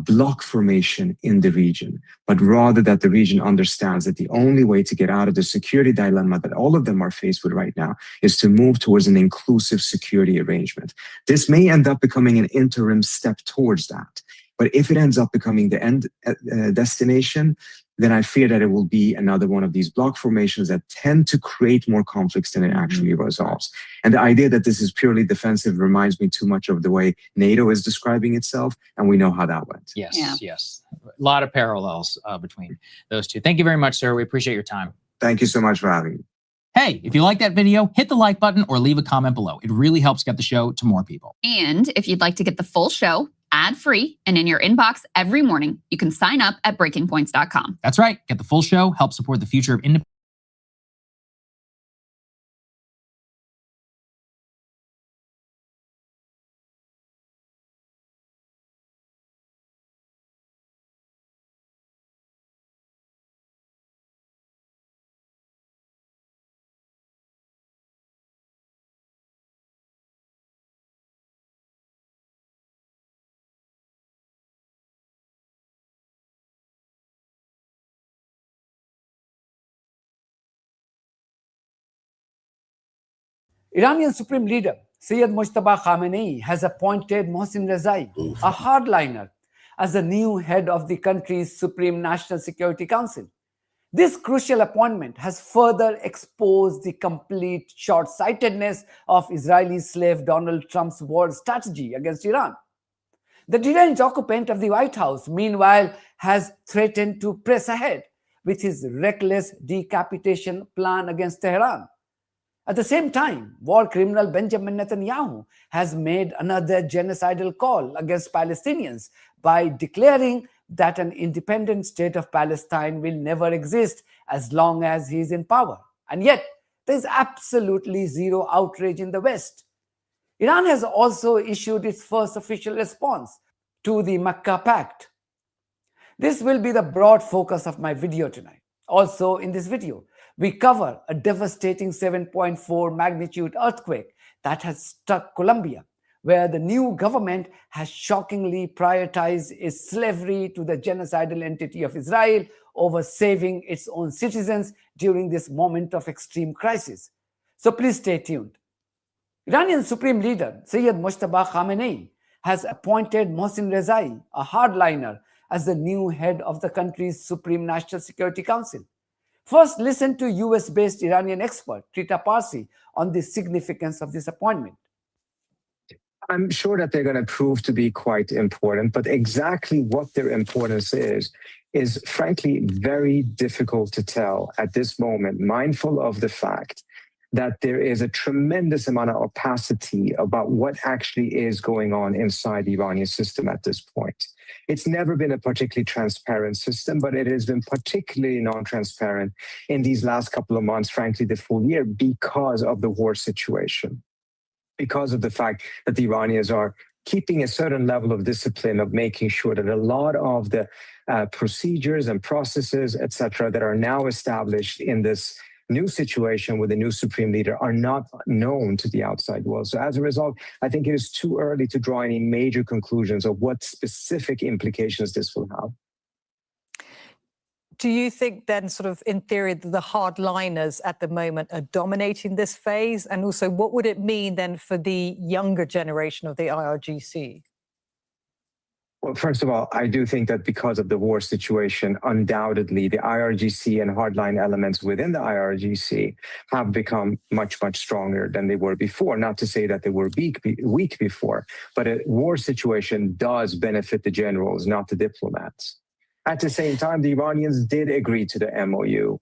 bloc formation in the region, but rather that the region understands that the only way to get out of the security dilemma that all of them are faced with right now is to move towards an inclusive security arrangement. This may end up becoming an interim step towards that. But if it ends up becoming the end destination, then I fear that it will be another one of these bloc formations that tend to create more conflicts than it actually resolves. And the idea that this is purely defensive reminds me too much of the way NATO is describing itself, and we know how that went. Yes, yes. A lot of parallels between those two. Thank you very much, sir. We appreciate your time. Thank you so much for having me. Hey, if you like that video, hit the like button or leave a comment below. It really helps get the show to more people. And if you'd like to get the full show ad-free and in your inbox every morning, you can sign up at breakingpoints.com. That's right. Get the full show, help support the future of independent. Iranian Supreme Leader Sayyid Mujtaba Khamenei has appointed Mohsen Rezai, a hardliner, as the new head of the country's Supreme National Security Council. This crucial appointment has further exposed the complete short-sightedness of Israeli slave Donald Trump's war strategy against Iran. The deranged occupant of the White House, meanwhile, has threatened to press ahead with his reckless decapitation plan against Tehran. At the same time, war criminal Benjamin Netanyahu has made another genocidal call against Palestinians by declaring that an independent state of Palestine will never exist as long as he is in power. And yet, there is absolutely zero outrage in the West. Iran has also issued its first official response to the Makkah Pact. This will be the broad focus of my video tonight. Also, in this video, we cover a devastating 7.4 magnitude earthquake that has struck Colombia, where the new government has shockingly prioritized its slavery to the genocidal entity of Israel over saving its own citizens during this moment of extreme crisis. So please stay tuned. Iranian Supreme Leader Sayyid Mujtaba Khamenei has appointed Mohsen Rezai, a hardliner, as the new head of the country's Supreme National Security Council. First, listen to US-based Iranian expert Trita Parsi on the significance of this appointment. I'm sure that they're going to prove to be quite important, but exactly what their importance is frankly very difficult to tell at this moment, mindful of the fact that there is a tremendous amount of opacity about what actually is going on inside the Iranian system at this point. It's never been a particularly transparent system, but it has been particularly non-transparent in these last couple of months, frankly, the full year, because of the war situation, because of the fact that the Iranians are keeping a certain level of discipline of making sure that a lot of the procedures and processes, et cetera, that are now established in this new situation with the new supreme leader are not known to the outside world. So as a result, I think it is too early to draw any major conclusions of what specific implications this will have. Do you think then, sort of in theory, the hardliners at the moment are dominating this phase? And also, what would it mean then for the younger generation of the IRGC? Well, first of all, I do think that because of the war situation, undoubtedly, the IRGC and hardline elements within the IRGC have become much, much stronger than they were before. Not to say that they were weak before, but a war situation does benefit the generals, not the diplomats. At the same time, the Iranians did agree to the MOU.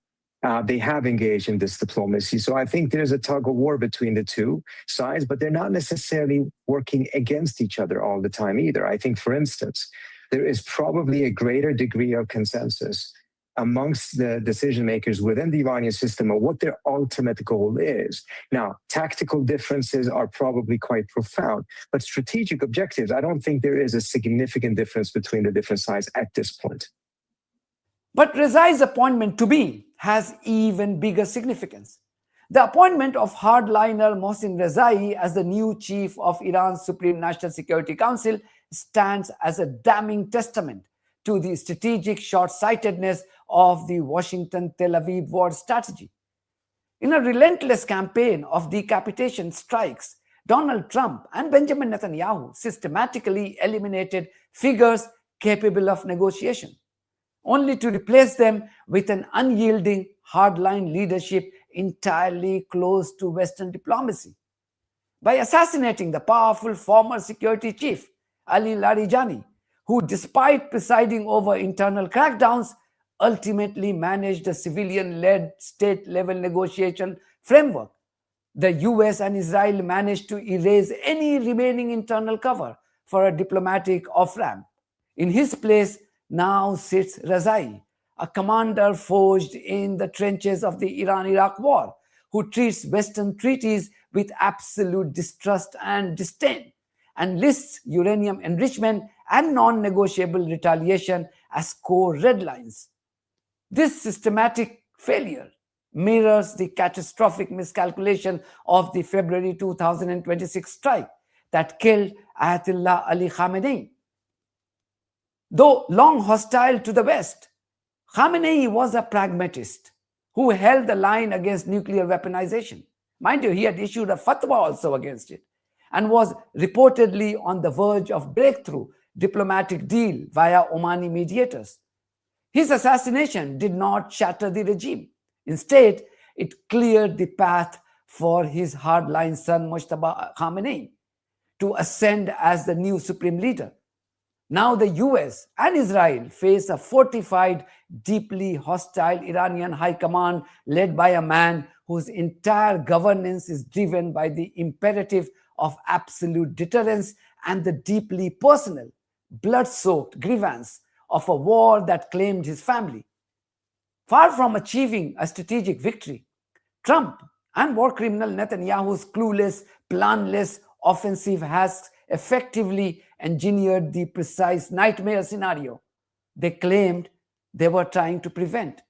They have engaged in this diplomacy. So I think there's a tug of war between the two sides, but they're not necessarily working against each other all the time either. I think, for instance, there is probably a greater degree of consensus amongst the decision makers within the Iranian system of what their ultimate goal is. Now, tactical differences are probably quite profound, but strategic objectives, I don't think there is a significant difference between the different sides at this point. But Rezai's appointment to me has even bigger significance. The appointment of hardliner Mohsen Rezai as the new chief of Iran's Supreme National Security Council stands as a damning testament to the strategic short-sightedness of the Washington-Tel Aviv war strategy. In a relentless campaign of decapitation strikes, Donald Trump and Benjamin Netanyahu systematically eliminated figures capable of negotiation, only to replace them with an unyielding, hardline leadership entirely closed to Western diplomacy. By assassinating the powerful former security chief, Ali Larijani, who, despite presiding over internal crackdowns, ultimately managed a civilian-led state-level negotiation framework, the US and Israel managed to erase any remaining internal cover for a diplomatic off-ramp. In his place now sits Rezai, a commander forged in the trenches of the Iran-Iraq war, who treats Western treaties with absolute distrust and disdain, and lists uranium enrichment and non-negotiable retaliation as core red lines. This systematic failure mirrors the catastrophic miscalculation of the February 2026 strike that killed Ayatollah Ali Khamenei. Though long hostile to the West, Khamenei was a pragmatist who held the line against nuclear weaponization. Mind you, he had issued a fatwa also against it and was reportedly on the verge of breakthrough diplomatic deal via Omani mediators. His assassination did not shatter the regime. Instead, it cleared the path for his hardline son Mojtaba Khamenei to ascend as the new supreme leader. Now the US and Israel face a fortified, deeply hostile Iranian high command led by a man whose entire governance is driven by the imperative of absolute deterrence and the deeply personal, blood-soaked grievance of a war that claimed his family. Far from achieving a strategic victory, Trump and war criminal Netanyahu's clueless, planless offensive has effectively engineered the precise nightmare scenario they claimed they were trying to prevent.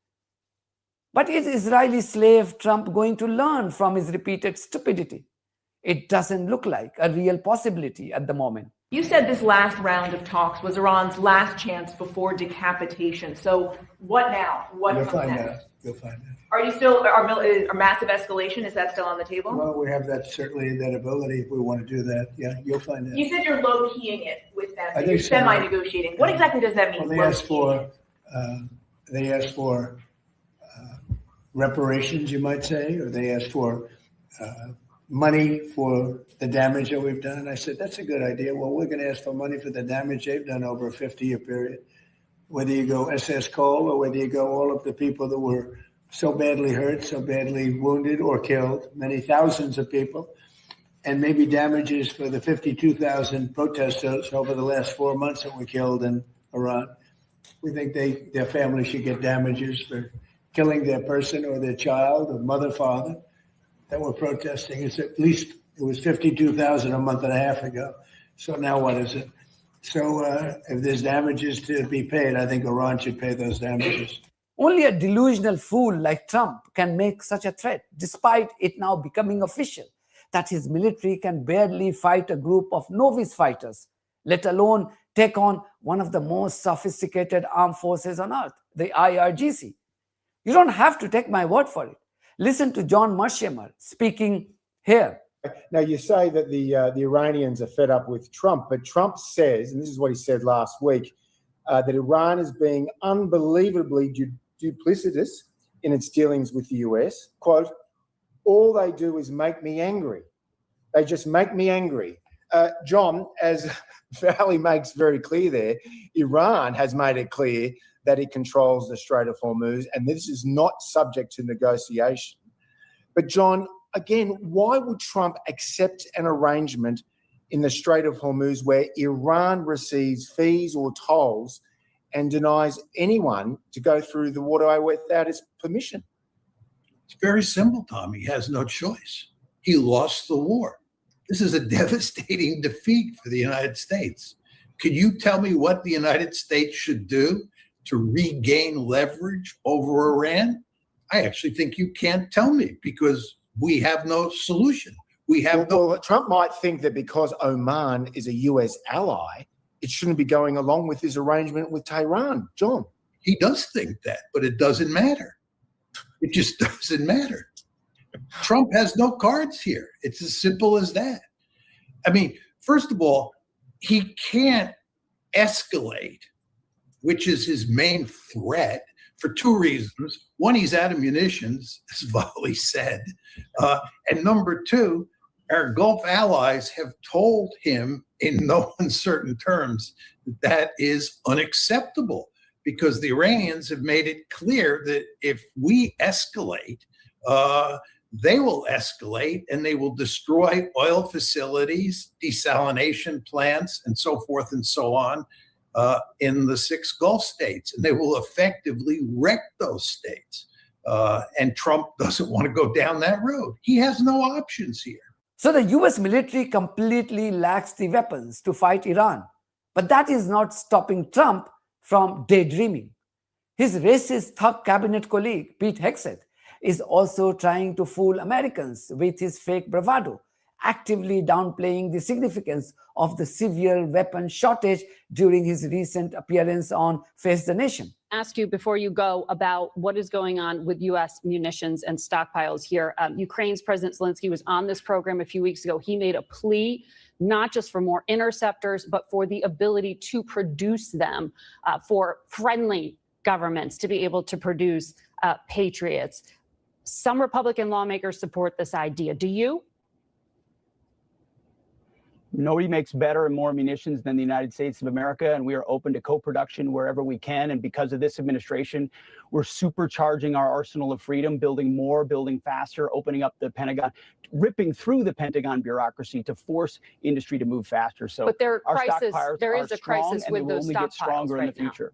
But is Israeli slave Trump going to learn from his repeated stupidity? It doesn't look like a real possibility at the moment. You said this last round of talks was Iran's last chance before decapitation. So what now? What You'll comes find next? out. You'll find out. Are you still, are massive escalation, is that still on the table? Well, we have that certainly that ability if we want to do that. Yeah, you'll find out. You said you're low-keying it with them, I so you're think so. semi-negotiating. What exactly does that mean? Well, they asked for reparations, you might say, or they asked for money for the damage that we've done. I said, that's a good idea. Well, we're going to ask for money for the damage they've done over a 50-year period. Whether you go SS Cole or whether you go all of the people that were so badly hurt, so badly wounded or killed, many thousands of people, and maybe damages for the 52,000 protesters over the last 4 months that were killed in Iran. We think their family should get damages for killing their person or their child or mother, father that were protesting. It's at least, it was 52,000 a month and a half ago. So now what is it? So if there's damages to be paid, I think Iran should pay those damages. Only a delusional fool like Trump can make such a threat, despite it now becoming official that his military can barely fight a group of novice fighters, let alone take on one of the most sophisticated armed forces on earth, the IRGC. You don't have to take my word for it. Listen to John Mearsheimer speaking here. Now, you say that the Iranians are fed up with Trump, but Trump says, and this is what he said last week, that Iran is being unbelievably duplicitous in its dealings with the US. Quote, all they do is make me angry. They just make me angry. John, as Valley makes very clear there, Iran has made it clear that it controls the Strait of Hormuz, and this is not subject to negotiation. But John, again, why would Trump accept an arrangement in the Strait of Hormuz where Iran receives fees or tolls and denies anyone to go through the waterway without its permission? It's very simple, Tom. He has no choice. He lost the war. This is a devastating defeat for the United States. Could you tell me what the United States should do to regain leverage over Iran? I actually think you can't tell me because we have no solution. We have well, Trump might think that because Oman is a US ally, it shouldn't be going along with this arrangement with Tehran. John. He does think that, but it doesn't matter. It just doesn't matter. Trump has no cards here. It's as simple as that. I mean, first of all, he can't escalate, which is his main threat, for two reasons. One, he's out of munitions, as Volley said. And number two, our Gulf allies have told him in no uncertain terms that is unacceptable, because the Iranians have made it clear that if we escalate, they will escalate and they will destroy oil facilities, desalination plants, and so forth and so on in the 6 Gulf states. And they will effectively wreck those states. And Trump doesn't want to go down that road. He has no options here. So the US military completely lacks the weapons to fight Iran. But that is not stopping Trump from daydreaming. His racist thug cabinet colleague, Pete Hegseth, is also trying to fool Americans with his fake bravado, actively downplaying the significance of the severe weapon shortage during his recent appearance on Face the Nation. Ask you before you go about what is going on with U.S. munitions and stockpiles here. Ukraine's President Zelensky was on this program a few weeks ago. He made a plea not just for more interceptors, but for the ability to produce them for friendly governments to be able to produce patriots. Some Republican lawmakers support this idea. Do you? Nobody makes better and more munitions than the United States of America, and we are open to co-production wherever we can. And because of this administration, we're supercharging our arsenal of freedom, building more, building faster, opening up the Pentagon, ripping through the Pentagon bureaucracy to force industry to move faster. So, but there our there is a crisis with those stockpiles right right in the future.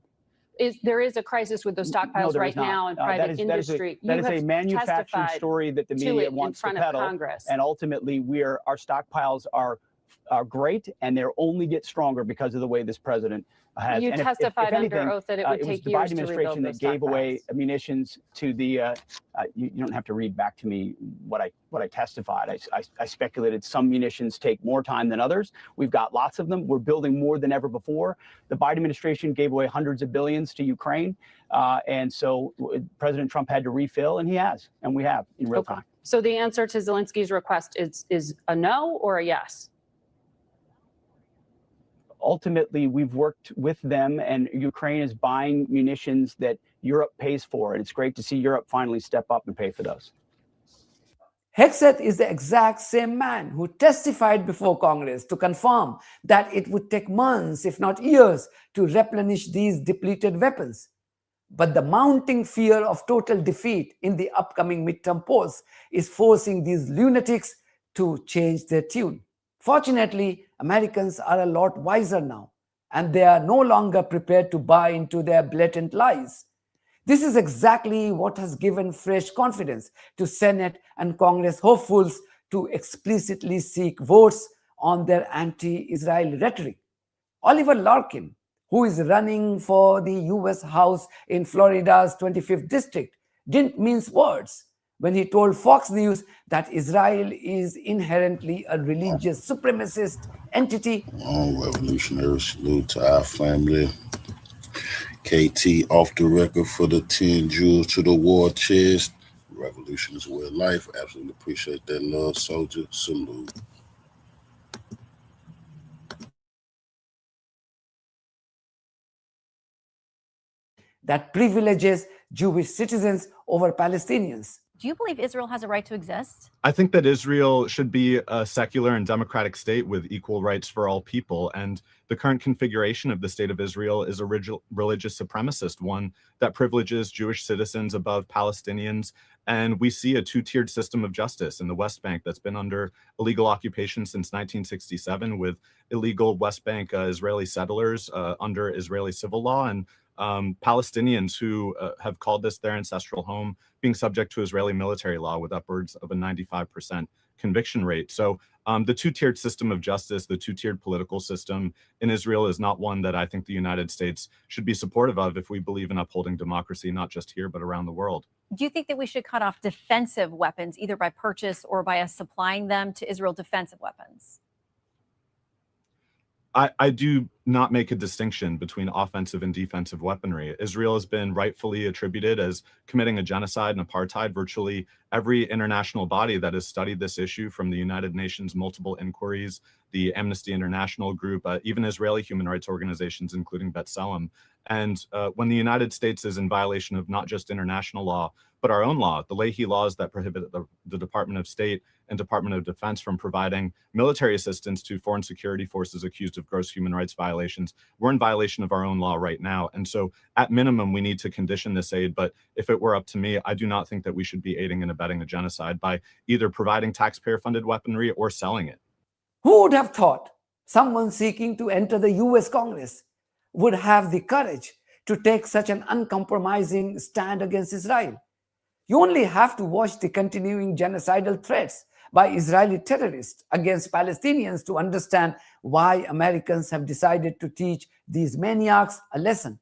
There is a crisis with those stockpiles right now in private industry. That is a manufactured story that the media wants to peddle. And ultimately, our stockpiles are great, and they'll only get stronger because of the way this president has. You testified under oath that it would take years to rebuild those stockpiles. It was the Biden administration that gave away munitions to the. You don't have to read back to me what I testified. I speculated some munitions take more time than others. We've got lots of them. We're building more than ever before. The Biden administration gave away hundreds of billions to Ukraine, and so President Trump had to refill, and he has, and we have in real time. So the answer to Zelensky's request is a no or a yes? Ultimately, we've worked with them, and Ukraine is buying munitions that Europe pays for. And it's great to see Europe finally step up and pay for those. Hegseth is the exact same man who testified before Congress to confirm that it would take months, if not years, to replenish these depleted weapons. But the mounting fear of total defeat in the upcoming midterm polls is forcing these lunatics to change their tune. Fortunately, Americans are a lot wiser now, and they are no longer prepared to buy into their blatant lies. This is exactly what has given fresh confidence to Senate and Congress hopefuls to explicitly seek votes on their anti-Israel rhetoric. Oliver Larkin, who is running for the US House in Florida's 25th district, didn't mince words when he told Fox News that Israel is inherently a religious supremacist entity. Revolutionary salute to our family. KT off the record for the 10 jewels to the war chest. Revolution is way of life. Absolutely appreciate that love, soldier. Salute. That privileges Jewish citizens over Palestinians. Do you believe Israel has a right to exist? I think that Israel should be a secular and democratic state with equal rights for all people. And the current configuration of the state of Israel is a religious supremacist one that privileges Jewish citizens above Palestinians. And we see a two-tiered system of justice in the West Bank that's been under illegal occupation since 1967 with illegal West Bank Israeli settlers under Israeli civil law and Palestinians who have called this their ancestral home being subject to Israeli military law with upwards of a 95% conviction rate. So the two-tiered system of justice, the two-tiered political system in Israel is not one that I think the United States should be supportive of if we believe in upholding democracy, not just here, but around the world. Do you think that we should cut off defensive weapons, either by purchase or by us supplying them to Israel defensive weapons? I do not make a distinction between offensive and defensive weaponry. Israel has been rightfully attributed as committing a genocide and apartheid. Virtually every international body that has studied this issue, from the United Nations multiple inquiries, the Amnesty International group, even Israeli human rights organizations, including B'Tselem. And when the United States is in violation of not just international law, but our own law, the Leahy laws that prohibit the Department of State and Department of Defense from providing military assistance to foreign security forces accused of gross human rights violations, we're in violation of our own law right now. And so at minimum, we need to condition this aid. But if it were up to me, I do not think that we should be aiding and abetting a genocide by either providing taxpayer-funded weaponry or selling it. Who would have thought someone seeking to enter the US Congress would have the courage to take such an uncompromising stand against Israel? You only have to watch the continuing genocidal threats by Israeli terrorists against Palestinians to understand why Americans have decided to teach these maniacs a lesson.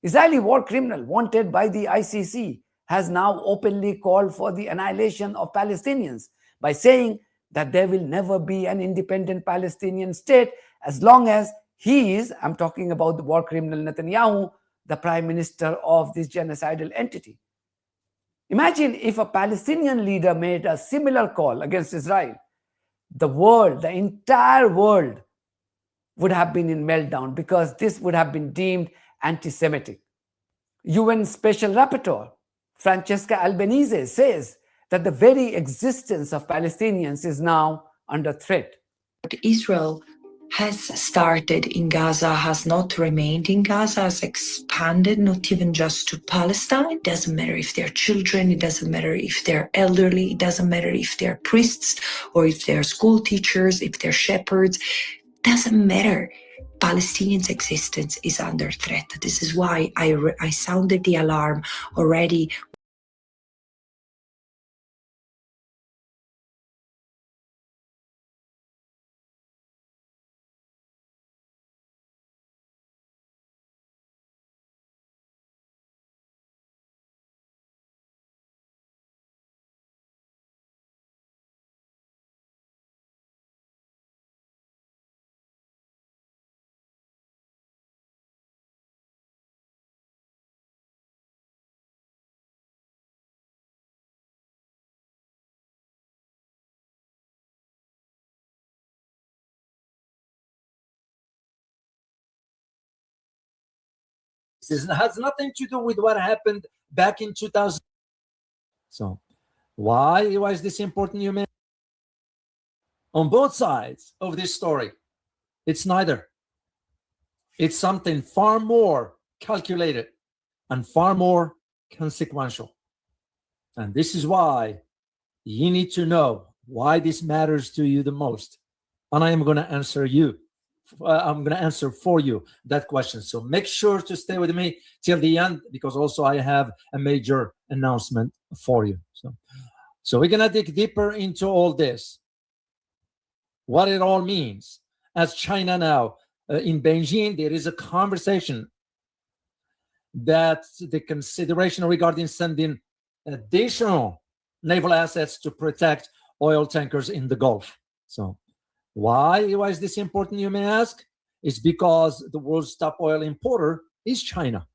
Israeli war criminal wanted by the ICC has now openly called for the annihilation of Palestinians by saying that there will never be an independent Palestinian state as long as he is, I'm talking about the war criminal Netanyahu, the prime minister of this genocidal entity. Imagine if a Palestinian leader made a similar call against Israel. The world, the entire world, would have been in meltdown because this would have been deemed anti-Semitic. UN Special Rapporteur Francesca Albanese says that the very existence of Palestinians is now under threat. Israel has started in Gaza, has not remained in Gaza, has expanded, not even just to Palestine. It doesn't matter if they're children, it doesn't matter if they're elderly, it doesn't matter if they're priests or if they're school teachers, if they're shepherds. It doesn't matter. Palestinians' existence is under threat. This is why I sounded the alarm already. This has nothing to do with what happened back in 2000. So why is this important, you mean? On both sides of this story, it's neither. It's something far more calculated and far more consequential. And this is why you need to know why this matters to you the most. And I am going to answer you. I'm going to answer for you that question. So make sure to stay with me till the end, because also I have a major announcement for you. So we're going to dig deeper into all this, what it all means. As China now, in Beijing, there is a conversation that the consideration regarding sending additional naval assets to protect oil tankers in the Gulf. So why is this important, you may ask? It's because the world's top oil importer is China.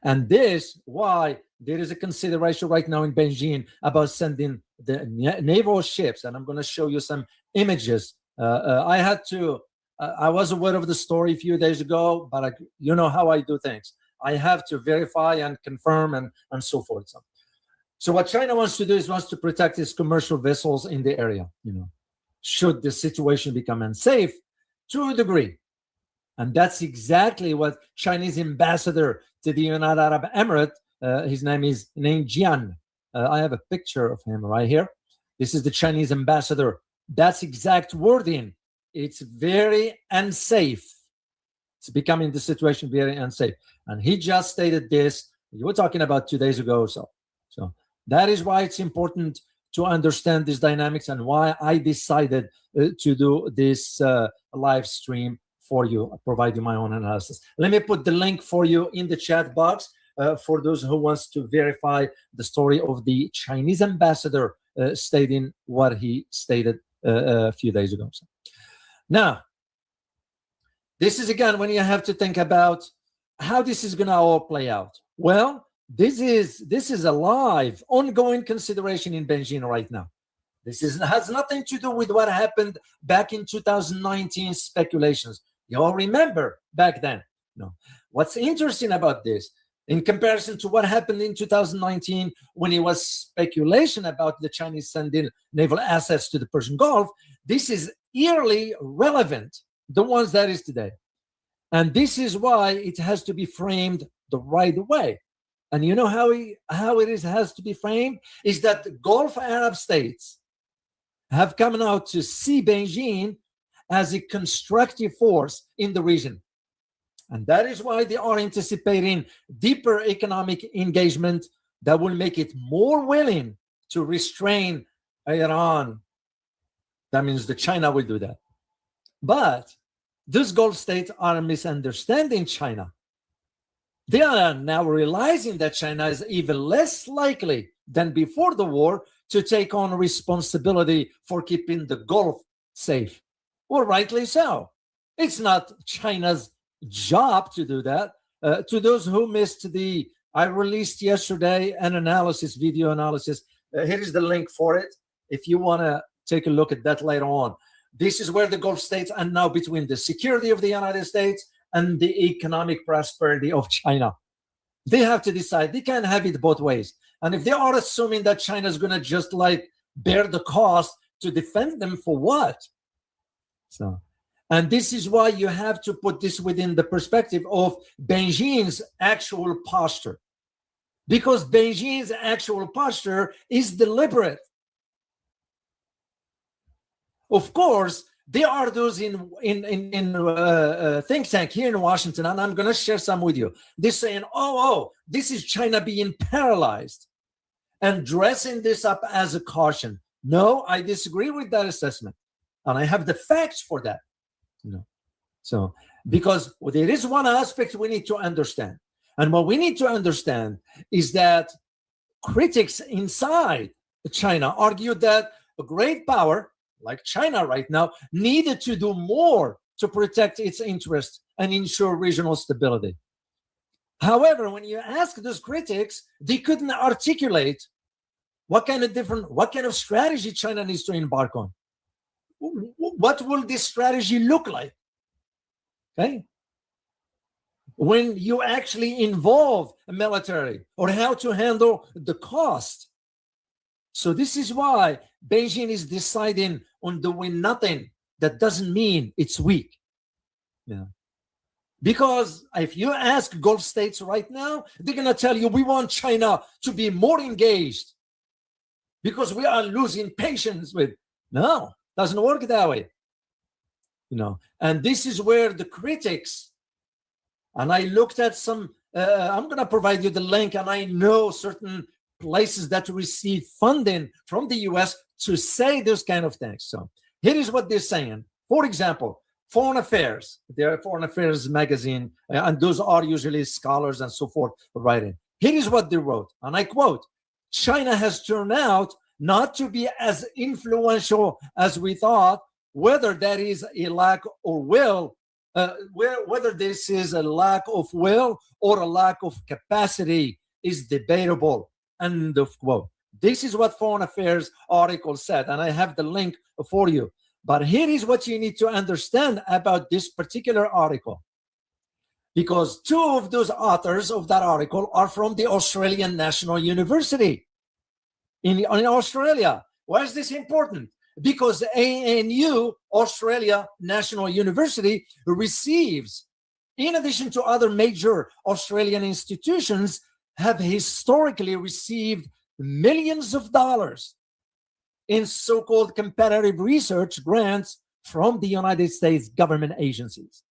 And this, why there is a consideration right now in Beijing about sending the naval ships. And I'm going to show you some images. I was aware of the story a few days ago, but you know how I do things. I have to verify and confirm and so forth. So what China wants to do is wants to protect its commercial vessels in the area, should the situation become unsafe to a degree. And that's exactly what Chinese ambassador to the United Arab Emirates, his name is Ning Jian. I have a picture of him right here. This is the Chinese ambassador. That's exact wording. It's very unsafe. It's becoming the situation very unsafe. And he just stated this. You were talking about 2 days ago or so. So that is why it's important to understand these dynamics and why I decided to do this live stream for you. I provide you my own analysis. Let me put the link for you in the chat box for those who wants to verify the story of the Chinese ambassador stating what he stated a few days ago. So, now, this is again when you have to think about how this is going to all play out. Well, this is a live, ongoing consideration in Beijing right now. This has nothing to do with what happened back in 2019 speculations. You all remember back then. No. What's interesting about this, in comparison to what happened in 2019 when it was speculation about the Chinese sending naval assets to the Persian Gulf, this is eerily relevant, the ones that is today. And this is why it has to be framed the right way. And you know how it has to be framed? Is that the Gulf Arab states have come out to see Beijing as a constructive force in the region. And that is why they are anticipating deeper economic engagement that will make it more willing to restrain Iran. That means that China will do that. But these Gulf states are misunderstanding China. They are now realizing that China is even less likely than before the war to take on responsibility for keeping the Gulf safe. Well, rightly so. It's not China's job to do that. To those who missed I released yesterday an analysis, video analysis. Here is the link for it. If you want to take a look at that later on. This is where the Gulf states are now between the security of the United States and the economic prosperity of China. They have to decide. They can't have it both ways. And if they are assuming that China is going to just bear the cost to defend them, for what? So, and this is why you have to put this within the perspective of Beijing's actual posture. Because Beijing's actual posture is deliberate. Of course, there are those in think tank here in Washington, and I'm going to share some with you. They're saying, oh, this is China being paralyzed and dressing this up as a caution. No, I disagree with that assessment. And I have the facts for that. So, because there is one aspect we need to understand. And what we need to understand is that critics inside China argue that a great power like China right now needed to do more to protect its interests and ensure regional stability. However, when you ask those critics, they couldn't articulate what kind of strategy China needs to embark on. What will this strategy look like? Okay. When you actually involve a military, or how to handle the cost. So this is why Beijing is deciding on doing nothing. That doesn't mean it's weak. Yeah. Because if you ask Gulf states right now, they're going to tell you, we want China to be more engaged because we are losing patience with. No, doesn't work that way. And this is where the critics, and I looked at some, I'm going to provide you the link, and I know certain places that receive funding from the US to say those kind of things. So here is what they're saying. For example, Foreign Affairs, their Foreign Affairs magazine, and those are usually scholars and so forth writing. Here is what they wrote, and I quote, China has turned out not to be as influential as we thought, whether that is a lack of will, whether this is a lack of will or a lack of capacity is debatable. End of quote. This is what Foreign Affairs article said, and I have the link for you. But here is what you need to understand about this particular article. Because two of those authors of that article are from the Australian National University in Australia. Why is this important? Because ANU, Australia National University, receives, in addition to other major Australian institutions, have historically received millions of dollars in so-called competitive research grants from the United States government agencies.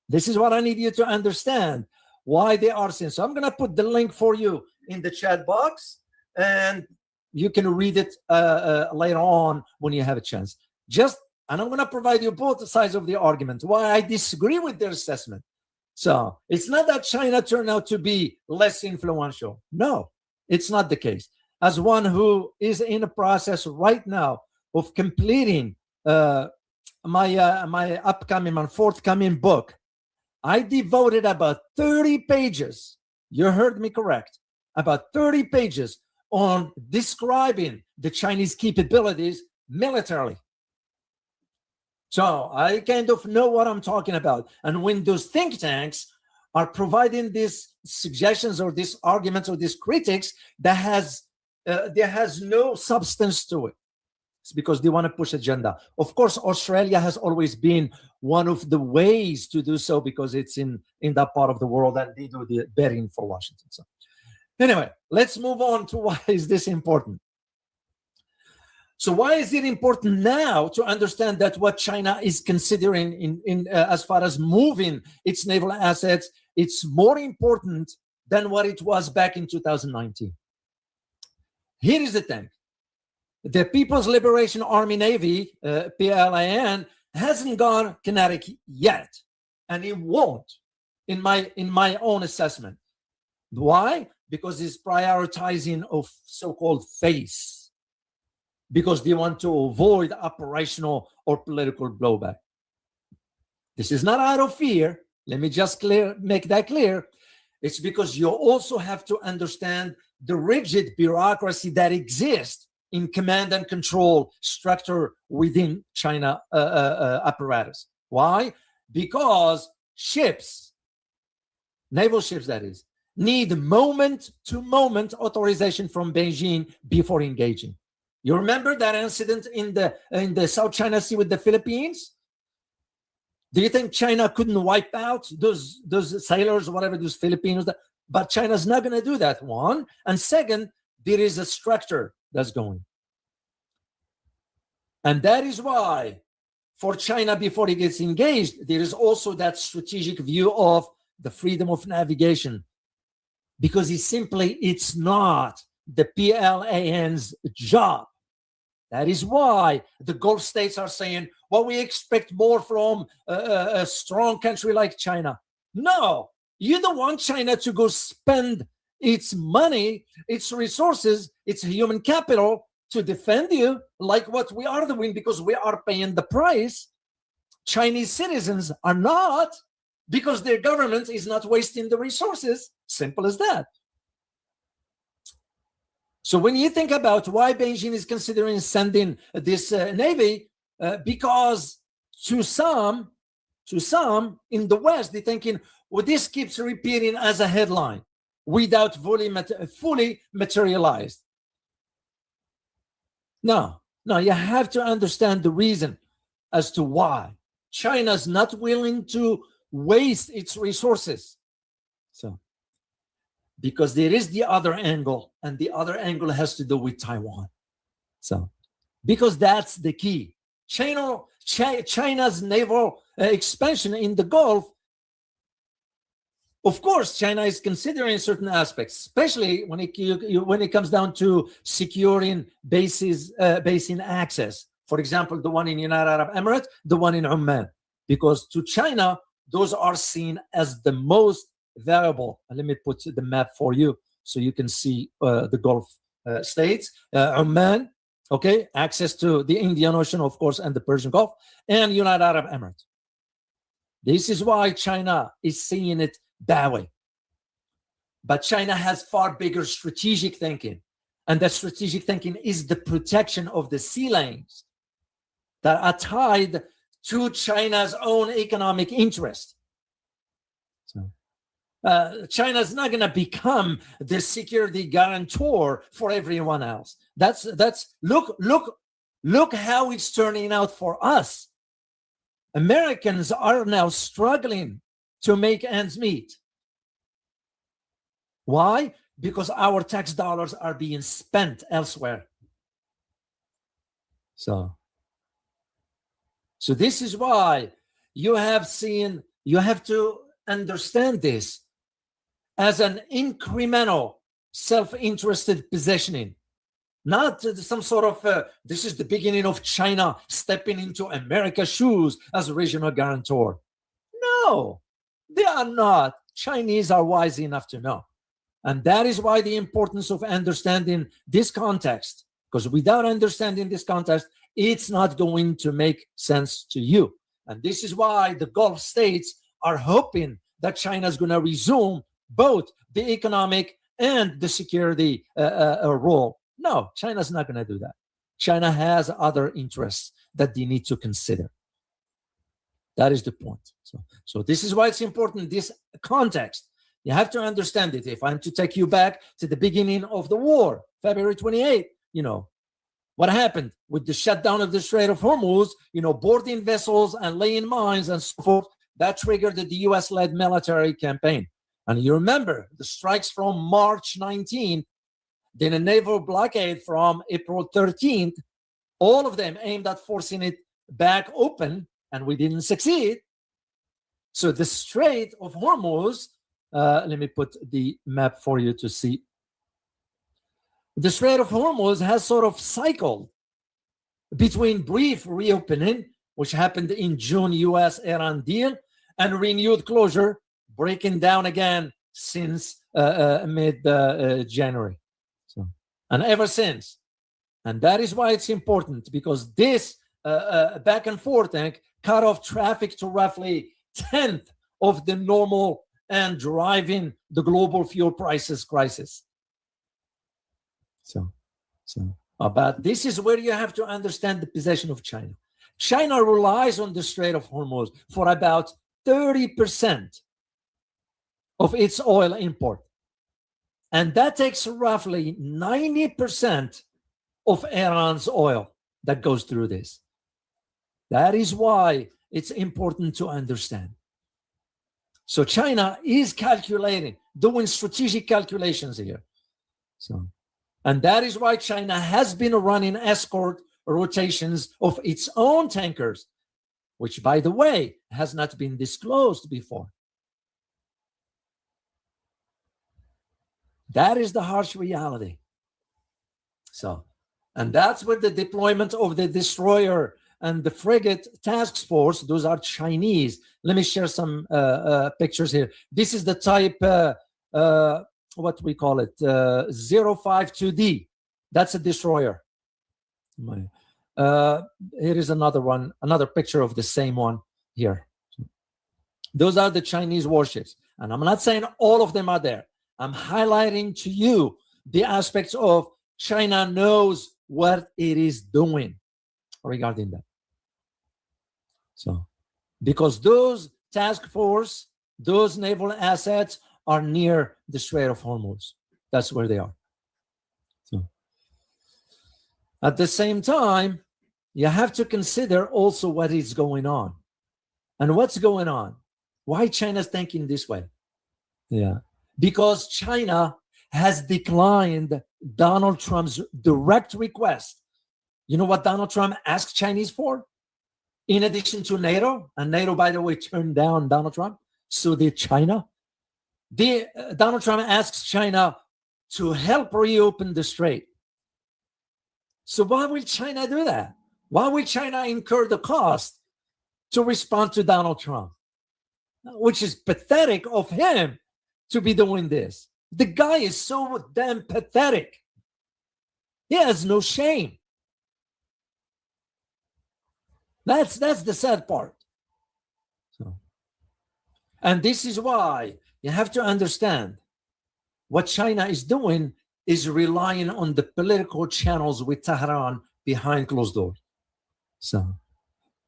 This is what I need you to understand, why they are saying. So I'm going to put the link for you in the chat box, and you can read it later on when you have a chance. And I'm going to provide you both sides of the argument, why I disagree with their assessment. So it's not that China turned out to be less influential. No, it's not the case. As one who is in a process right now of completing my forthcoming book, I devoted about 30 pages, you heard me correct, about 30 pages on describing the Chinese capabilities militarily. So I kind of know what I'm talking about. And when those think tanks are providing these suggestions or these arguments or these critics, there has no substance to it. It's because they want to push agenda. Of course, Australia has always been one of the ways to do so because it's in that part of the world and they do the betting for Washington. So anyway, let's move on to why is this important. So why is it important now to understand that what China is considering in as far as moving its naval assets, it's more important than what it was back in 2019. Here is the thing. The People's Liberation Army Navy, PLAN, hasn't gone kinetic yet, and it won't, in my own assessment. Why? Because it's prioritizing of so-called face, because they want to avoid operational or political blowback. This is not out of fear. Let me just make that clear. It's because you also have to understand the rigid bureaucracy that exists in command and control structure within China apparatus. Why? Because ships, naval ships that is, need moment-to-moment authorization from Beijing before engaging. You remember that incident in the South China Sea with the Philippines? Do you think China couldn't wipe out those sailors or whatever, those Filipinos? But China's not going to do that, one. And second, there is a structure that's going. And that is why for China, before it gets engaged, there is also that strategic view of the freedom of navigation. Because it's not the PLAN's job. That is why the Gulf states are saying, well, we expect more from a strong country like China. No, you don't want China to go spend its money, its resources, its human capital to defend you like what we are doing because we are paying the price. Chinese citizens are not, because their government is not wasting the resources. Simple as that. So when you think about why Beijing is considering sending this navy, because to some in the West, they're thinking, well, this keeps repeating as a headline without fully materialized. No, you have to understand the reason as to why China's not willing to waste its resources. So, because there is the other angle, and the other angle has to do with Taiwan. So, because that's the key. China's naval expansion in the Gulf, of course, China is considering certain aspects, especially when it comes down to securing basin access. For example, the one in United Arab Emirates, the one in Oman, because to China, those are seen as the most valuable. And let me put the map for you so you can see the Gulf states. Oman, okay, access to the Indian Ocean, of course, and the Persian Gulf, and United Arab Emirates. This is why China is seeing it that way. But China has far bigger strategic thinking. And that strategic thinking is the protection of the sea lanes that are tied to China's own economic interest. So, China's not going to become the security guarantor for everyone else. Look how it's turning out for us. Americans are now struggling to make ends meet. Why? Because our tax dollars are being spent elsewhere. So this is why you have to understand this as an incremental, self-interested positioning, not some sort of, this is the beginning of China stepping into America's shoes as a regional guarantor. No, they are not. Chinese are wise enough to know. And that is why the importance of understanding this context, because without understanding this context, it's not going to make sense to you. And this is why the Gulf states are hoping that China is going to resume both the economic and the security role. No, China's not going to do that. China has other interests that they need to consider. That is the point. So this is why it's important, this context. You have to understand it. If I'm to take you back to the beginning of the war, February 28th, what happened with the shutdown of the Strait of Hormuz, boarding vessels and laying mines and so forth, that triggered the US-led military campaign. And you remember the strikes from March 19th, then a naval blockade from April 13th, all of them aimed at forcing it back open, and we didn't succeed. So the Strait of Hormuz, let me put the map for you to see. The Strait of Hormuz has sort of cycled between brief reopening, which happened in June, US-Iran deal, and renewed closure, breaking down again since mid-January. And ever since. And that is why it's important, because this back and forth cut off traffic to roughly 1/10 of the normal and driving the global fuel prices crisis. But this is where you have to understand the position of China. China relies on the Strait of Hormuz for about 30% of its oil import. And that takes roughly 90% of Iran's oil that goes through this. That is why it's important to understand. So China is calculating, doing strategic calculations here. And that is why China has been running escort rotations of its own tankers, which, by the way, has not been disclosed before. That is the harsh reality. And that's where the deployment of the destroyer and the frigate task force, those are Chinese. Let me share some pictures here. This is the type, what we call it, 052D. That's a destroyer. Here is another one, another picture of the same one here. Those are the Chinese warships. And I'm not saying all of them are there. I'm highlighting to you the aspects of China knows what it is doing regarding that. Because those task force, those naval assets are near the Strait of Hormuz. That's where they are. At the same time, you have to consider also what is going on. And what's going on? Why China's thinking this way? Yeah, because China has declined Donald Trump's direct request. You know what Donald Trump asked Chinese for? In addition to NATO, and NATO, by the way, turned down Donald Trump, so did China. Donald Trump asks China to help reopen the strait. So why will China do that? Why will China incur the cost to respond to Donald Trump? Which is pathetic of him to be doing this. The guy is so damn pathetic. He has no shame. That's the sad part. And this is why you have to understand what China is doing is relying on the political channels with Tehran behind closed doors. So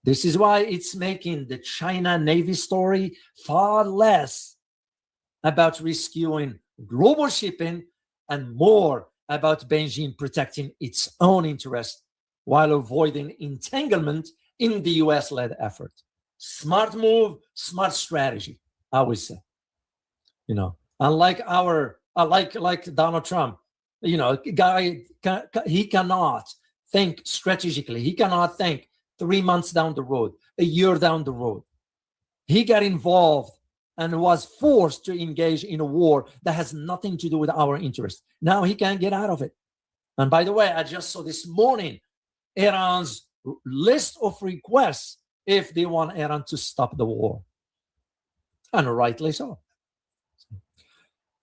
this is why it's making the China Navy story far less about rescuing global shipping and more about Beijing protecting its own interests while avoiding entanglement in the US-led effort. Smart move, smart strategy, I would say. You know, unlike like Donald Trump, you know, guy, he cannot think strategically. He cannot think 3 months down the road, a year down the road. He got involved and was forced to engage in a war that has nothing to do with our interests. Now he can't get out of it. And by the way, I just saw this morning Iran's list of requests if they want Iran to stop the war. And rightly so.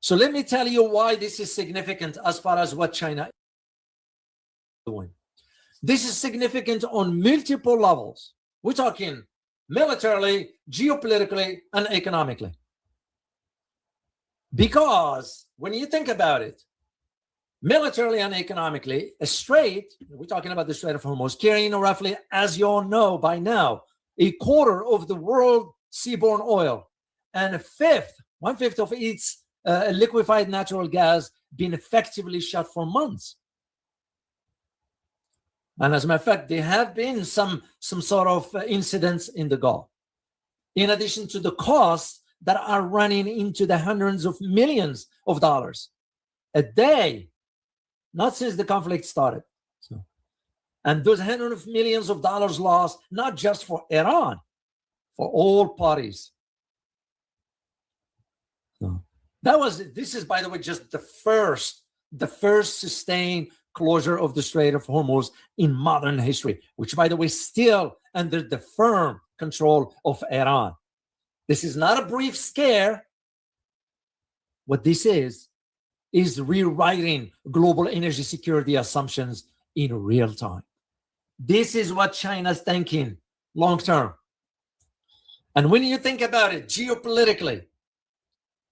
So let me tell you why this is significant as far as what China is doing. This is significant on multiple levels. We're talking militarily, geopolitically, and economically. Because when you think about it, militarily and economically, a strait, we're talking about the Strait of Hormuz, carrying roughly, as you all know by now, a quarter of the world seaborne oil, and one-fifth of its liquefied natural gas being effectively shut for months. And as a matter of fact, there have been some sort of incidents in the Gulf. In addition to the costs that are running into the hundreds of millions of dollars a day, not since the conflict started. So, and those hundreds of millions of dollars lost, not just for Iran, for all parties. So, this is, by the way, just the first sustained closure of the Strait of Hormuz in modern history, which, by the way, still under the firm control of Iran. This is not a brief scare. What this is rewriting global energy security assumptions in real time. This is what China's thinking long term. And when you think about it geopolitically,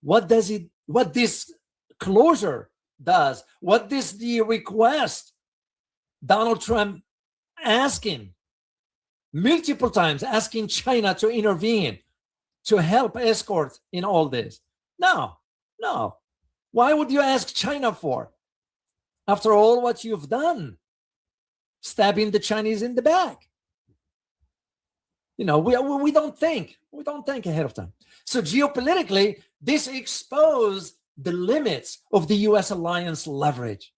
what this closure does, what the request Donald Trump asking multiple times, asking China to intervene, to help escort in all this. No. Why would you ask China for? After all what you've done, stabbing the Chinese in the back. You know, we don't think ahead of time. So geopolitically, this exposed the limits of the US alliance leverage.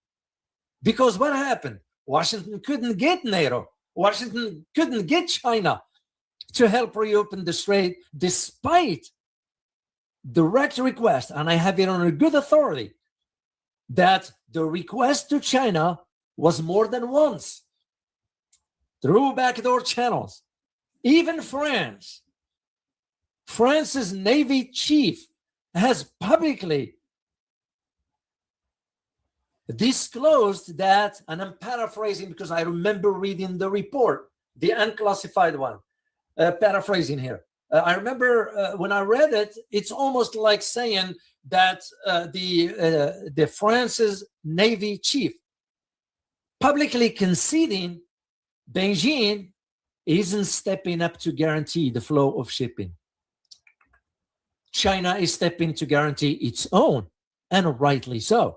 Because what happened? Washington couldn't get NATO. Washington couldn't get China to help reopen the strait despite direct request, and I have it on a good authority, that the request to China was more than once through backdoor channels. Even France's Navy chief has publicly disclosed that, and I'm paraphrasing because I remember reading the report, the unclassified one, paraphrasing here. I remember when I read it, it's almost like saying that the France's Navy chief publicly conceding Beijing isn't stepping up to guarantee the flow of shipping. China is stepping to guarantee its own, and rightly so.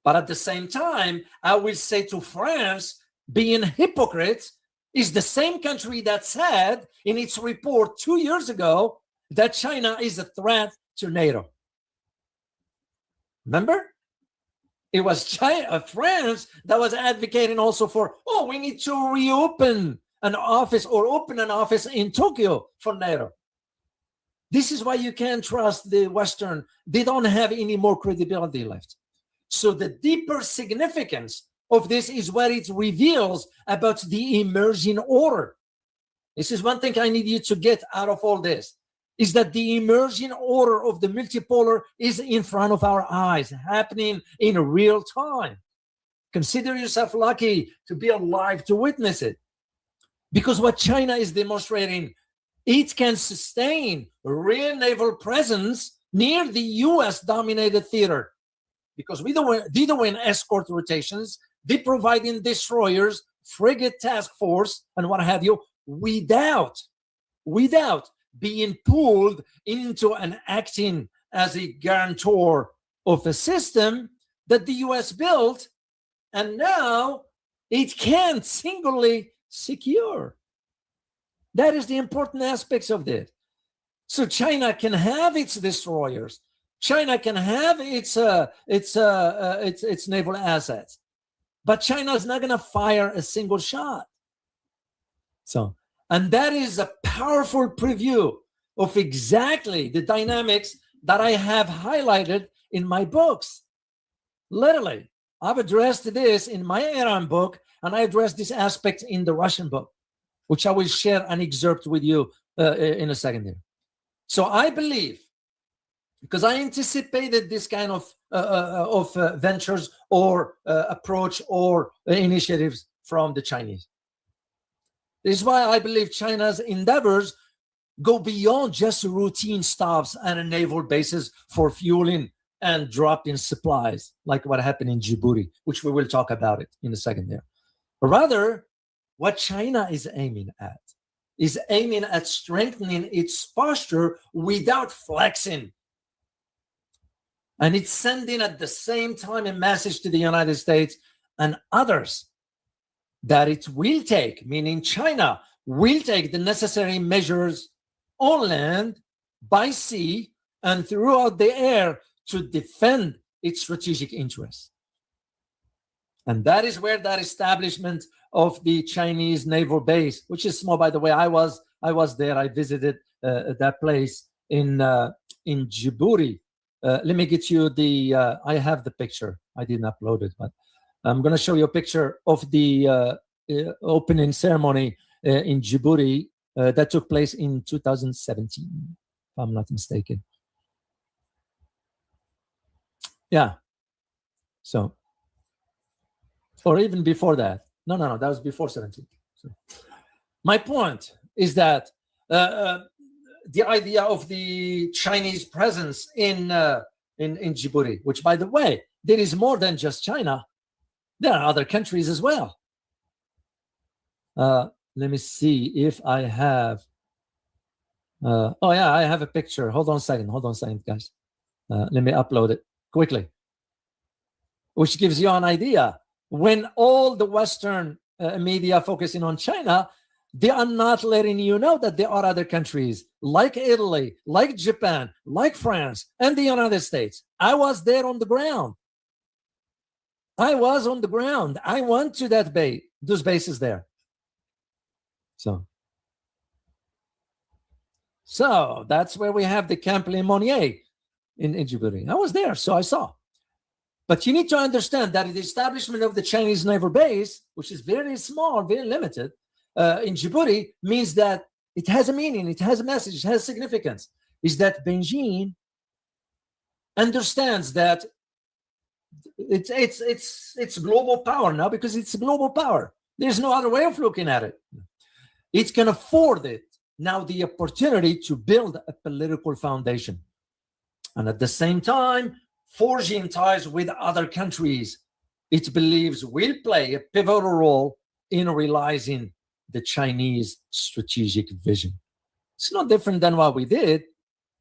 But at the same time, I will say to France, being hypocrites, is the same country that said in its report 2 years ago that China is a threat to NATO. Remember? It was China, France that was advocating also for, oh, we need to reopen an office or open an office in Tokyo for NATO. This is why you can't trust the Western. They don't have any more credibility left. So the deeper significance of this is what it reveals about the emerging order. This is one thing I need you to get out of all this, is that the emerging order of the multipolar is in front of our eyes, happening in real time. Consider yourself lucky to be alive to witness it. Because what China is demonstrating, it can sustain real naval presence near the US-dominated theater. Because they don't win escort rotations, they provide in destroyers, frigate task force, and what have you, without being pulled into and acting as a guarantor of a system that the US built, and now it can't singly secure. That is the important aspects of this. So China can have its destroyers. China can have its naval assets, but China is not going to fire a single shot. So, and that is a powerful preview of exactly the dynamics that I have highlighted in my books. Literally, I've addressed this in my Iran book, and I addressed this aspect in the Russian book, which I will share an excerpt with you in a second here. So I believe, because I anticipated this kind of ventures or approach or initiatives from the Chinese. This is why I believe China's endeavors go beyond just routine stops and naval bases for fueling and dropping supplies, like what happened in Djibouti, which we will talk about it in a second there. But rather, what China is aiming at strengthening its posture without flexing. And it's sending at the same time a message to the United States and others that it will take, meaning China will take the necessary measures on land, by sea, and throughout the air to defend its strategic interests. And that is where that establishment of the Chinese naval base, which is small, by the way, I was there, I visited that place in Djibouti. Let me get you I have the picture. I didn't upload it, but I'm going to show you a picture of the opening ceremony in Djibouti that took place in 2017, if I'm not mistaken. Yeah. So, or even before that. No, that was before 17. So, my point is that the idea of the Chinese presence in Djibouti, which, by the way, there is more than just China. There are other countries as well. Let me see if I have. Oh yeah, I have a picture. Hold on a second, guys. Let me upload it quickly, which gives you an idea. When all the Western media focusing on China, they are not letting you know that there are other countries like Italy, like Japan, like France, and the United States. I was there on the ground. I went to that those bases there. So that's where we have the Camp Lemonnier in Djibouti. I was there, so I saw. But you need to understand that the establishment of the Chinese naval base, which is very small, very limited, in Djibouti, means that it has a meaning, it has a message, it has significance. Is that Beijing understands that it's global power now, because it's a global power. There's no other way of looking at it. It can afford it now the opportunity to build a political foundation, and at the same time forging ties with other countries it believes will play a pivotal role in realizing the Chinese strategic vision. It's no different than what we did,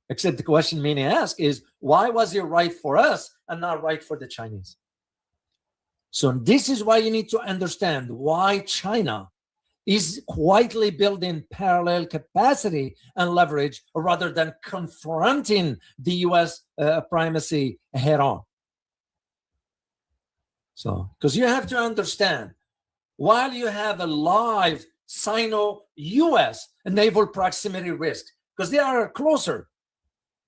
except the question many ask is, why was it right for us and not right for the Chinese? So this is why you need to understand why China is quietly building parallel capacity and leverage rather than confronting the U.S. Primacy head on. So, because you have to understand, while you have a live Sino-U.S. naval proximity risk, because they are closer,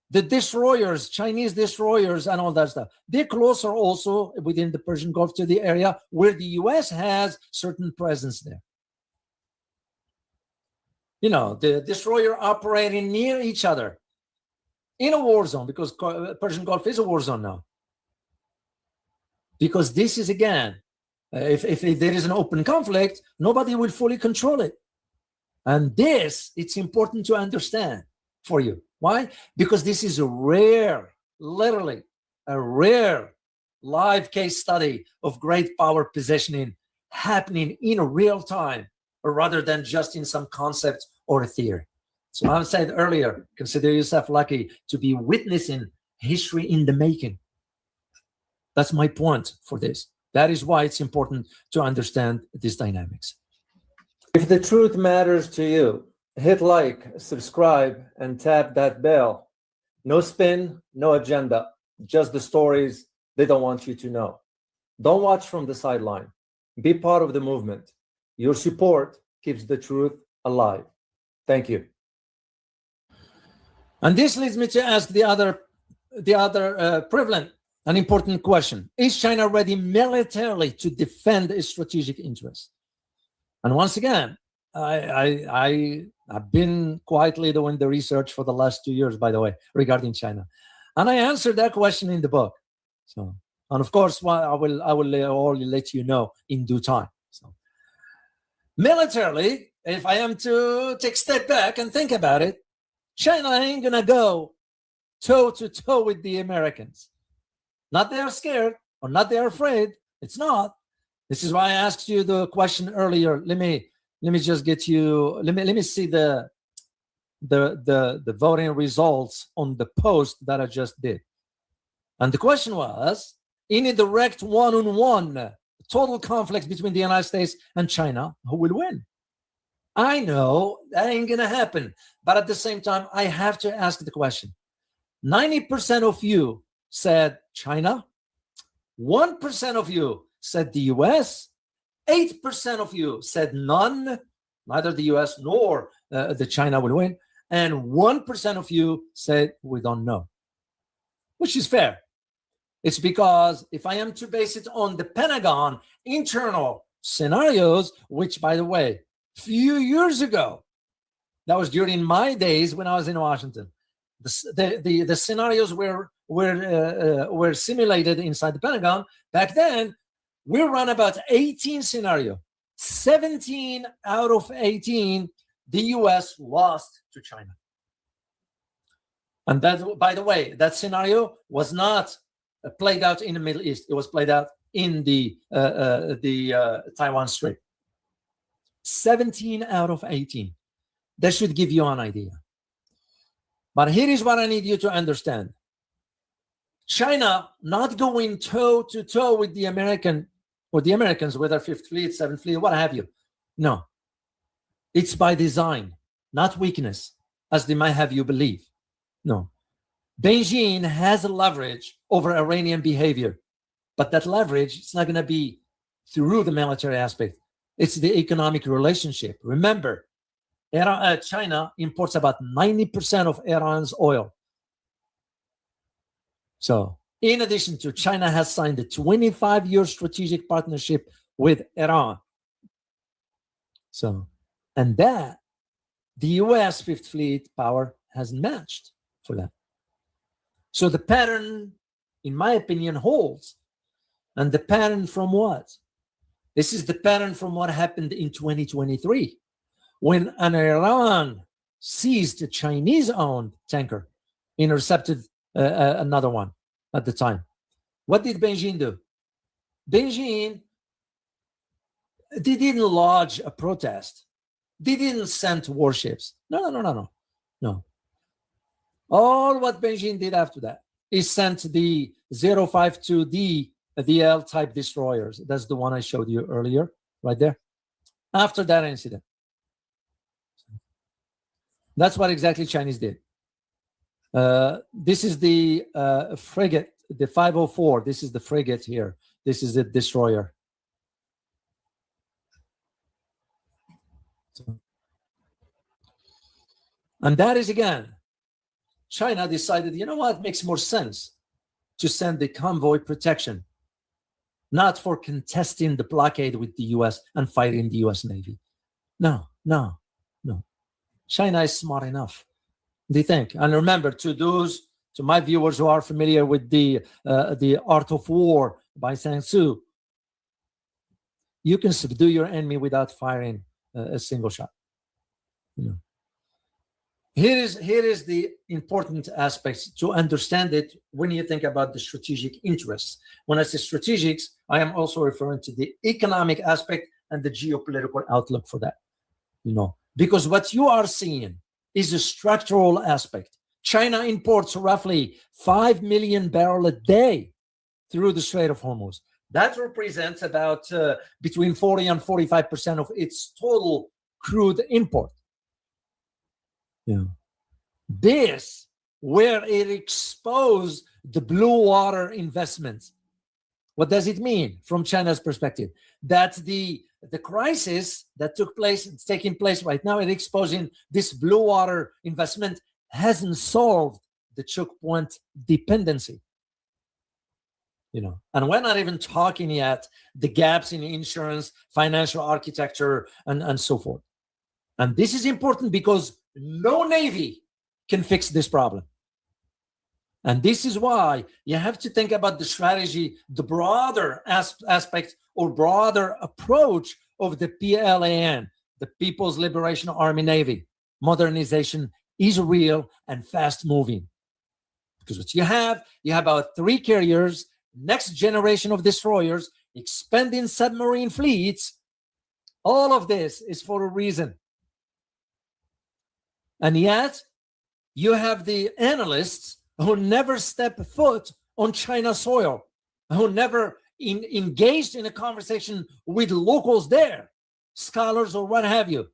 the destroyers, Chinese destroyers and all that stuff, they're closer also within the Persian Gulf to the area where the U.S. has certain presence there. You know, the destroyer operating near each other in a war zone, because Persian Gulf is a war zone now. Because this is, again, if there is an open conflict, nobody will fully control it. And this, it's important to understand for you. Why? Because this is a rare, literally a rare live case study of great power positioning happening in real time, rather than just in some concept or a theory. So I said earlier, consider yourself lucky to be witnessing history in the making. That's my point for this. That is why it's important to understand these dynamics. If the truth matters to you, hit like, subscribe, and tap that bell. No spin, no agenda, just the stories they don't want you to know. Don't watch from the sideline. Be part of the movement. Your support keeps the truth alive. Thank you. And this leads me to ask the other prevalent and important question. Is China ready militarily to defend its strategic interests? And once again, I've been quietly doing the research for the last 2 years, by the way, regarding China. And I answered that question in the book. So, and of course, I will only let you know in due time. So, militarily, if I am to take a step back and think about it, China ain't gonna go toe to toe with the Americans. Not they are scared or not they are afraid. It's not. This is why I asked you the question earlier. Let me just get you. Let me see the voting results on the post that I just did. And the question was, in a direct one-on-one total conflict between the United States and China, who will win? I know that ain't gonna happen, but at the same time, I have to ask the question. 90% of you said China, 1% of you said the US, 8% of you said none, neither the US nor the China will win, and 1% of you said we don't know, which is fair. It's because if I am to base it on the Pentagon internal scenarios, which, by the way, few years ago, that was during my days when I was in Washington, the scenarios were simulated inside the Pentagon. Back then, we ran about 18 scenarios. 17 out of 18, the US lost to China. And that, by the way, that scenario was not played out in the Middle East. It was played out in the Taiwan Strait. 17 out of 18. That should give you an idea. But here is what I need you to understand. China not going toe to toe with the Americans, whether Fifth Fleet, Seventh Fleet, what have you. No. It's by design, not weakness, as they might have you believe. No. Beijing has a leverage over Iranian behavior, but that leverage is not going to be through the military aspect. It's the economic relationship. Remember, China imports about 90% of Iran's oil. So, in addition to, China has signed a 25-year strategic partnership with Iran. So, and that the US Fifth Fleet power has matched for that. So the pattern, in my opinion, holds. And the pattern from what? This is the pattern from what happened in 2023, when an Iran seized a Chinese-owned tanker, intercepted another one at the time. What did Beijing do? Beijing, they didn't lodge a protest. They didn't send warships. No. All what Beijing did after that is sent the 052D DL type destroyers. That's the one I showed you earlier, right there. after that incident. That's what exactly Chinese did. This is the frigate, the 504. This is the frigate here. This is the destroyer. And that is, again, China decided, you know what, makes more sense to send the convoy protection, not for contesting the blockade with the US and fighting the US Navy. No. China is smart enough, they think. And remember, to my viewers who are familiar with the Art of War by Sun Tzu, you can subdue your enemy without firing a single shot. Here is the important aspects to understand it when you think about the strategic interests. When I say strategics, I am also referring to the economic aspect and the geopolitical outlook for that. Because what you are seeing is a structural aspect. China imports roughly 5 million barrels a day through the Strait of Hormuz. That represents about between 40 and 45% of its total crude import. This, where it exposed the blue water investments. What does it mean from China's perspective? That the crisis that took place, it's taking place right now, it's exposing this blue water investment hasn't solved the choke point dependency. And we're not even talking yet the gaps in insurance, financial architecture, and so forth. And this is important because no Navy can fix this problem. And this is why you have to think about the strategy, the broader aspect or broader approach of the PLAN, the People's Liberation Army Navy. Modernization is real and fast moving. Because what you have about 3 carriers, next generation of destroyers, expanding submarine fleets. All of this is for a reason. And yet, you have the analysts who never step foot on China soil, who never engaged in a conversation with locals there, scholars or what have you.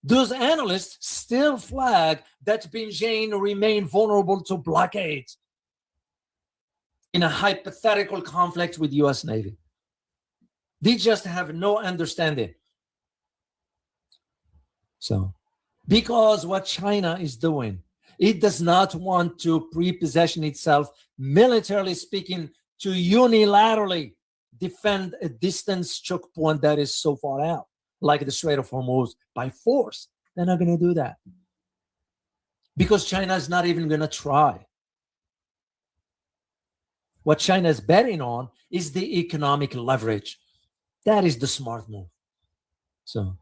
Those analysts still flag that Beijing remain vulnerable to blockades in a hypothetical conflict with US Navy. They just have no understanding. So, because what China is doing, it does not want to prepossession itself, militarily speaking, to unilaterally defend a distance choke point that is so far out, like the Strait of Hormuz, by force. They're not going to do that. Because China is not even going to try. What China is betting on is the economic leverage. That is the smart move. So,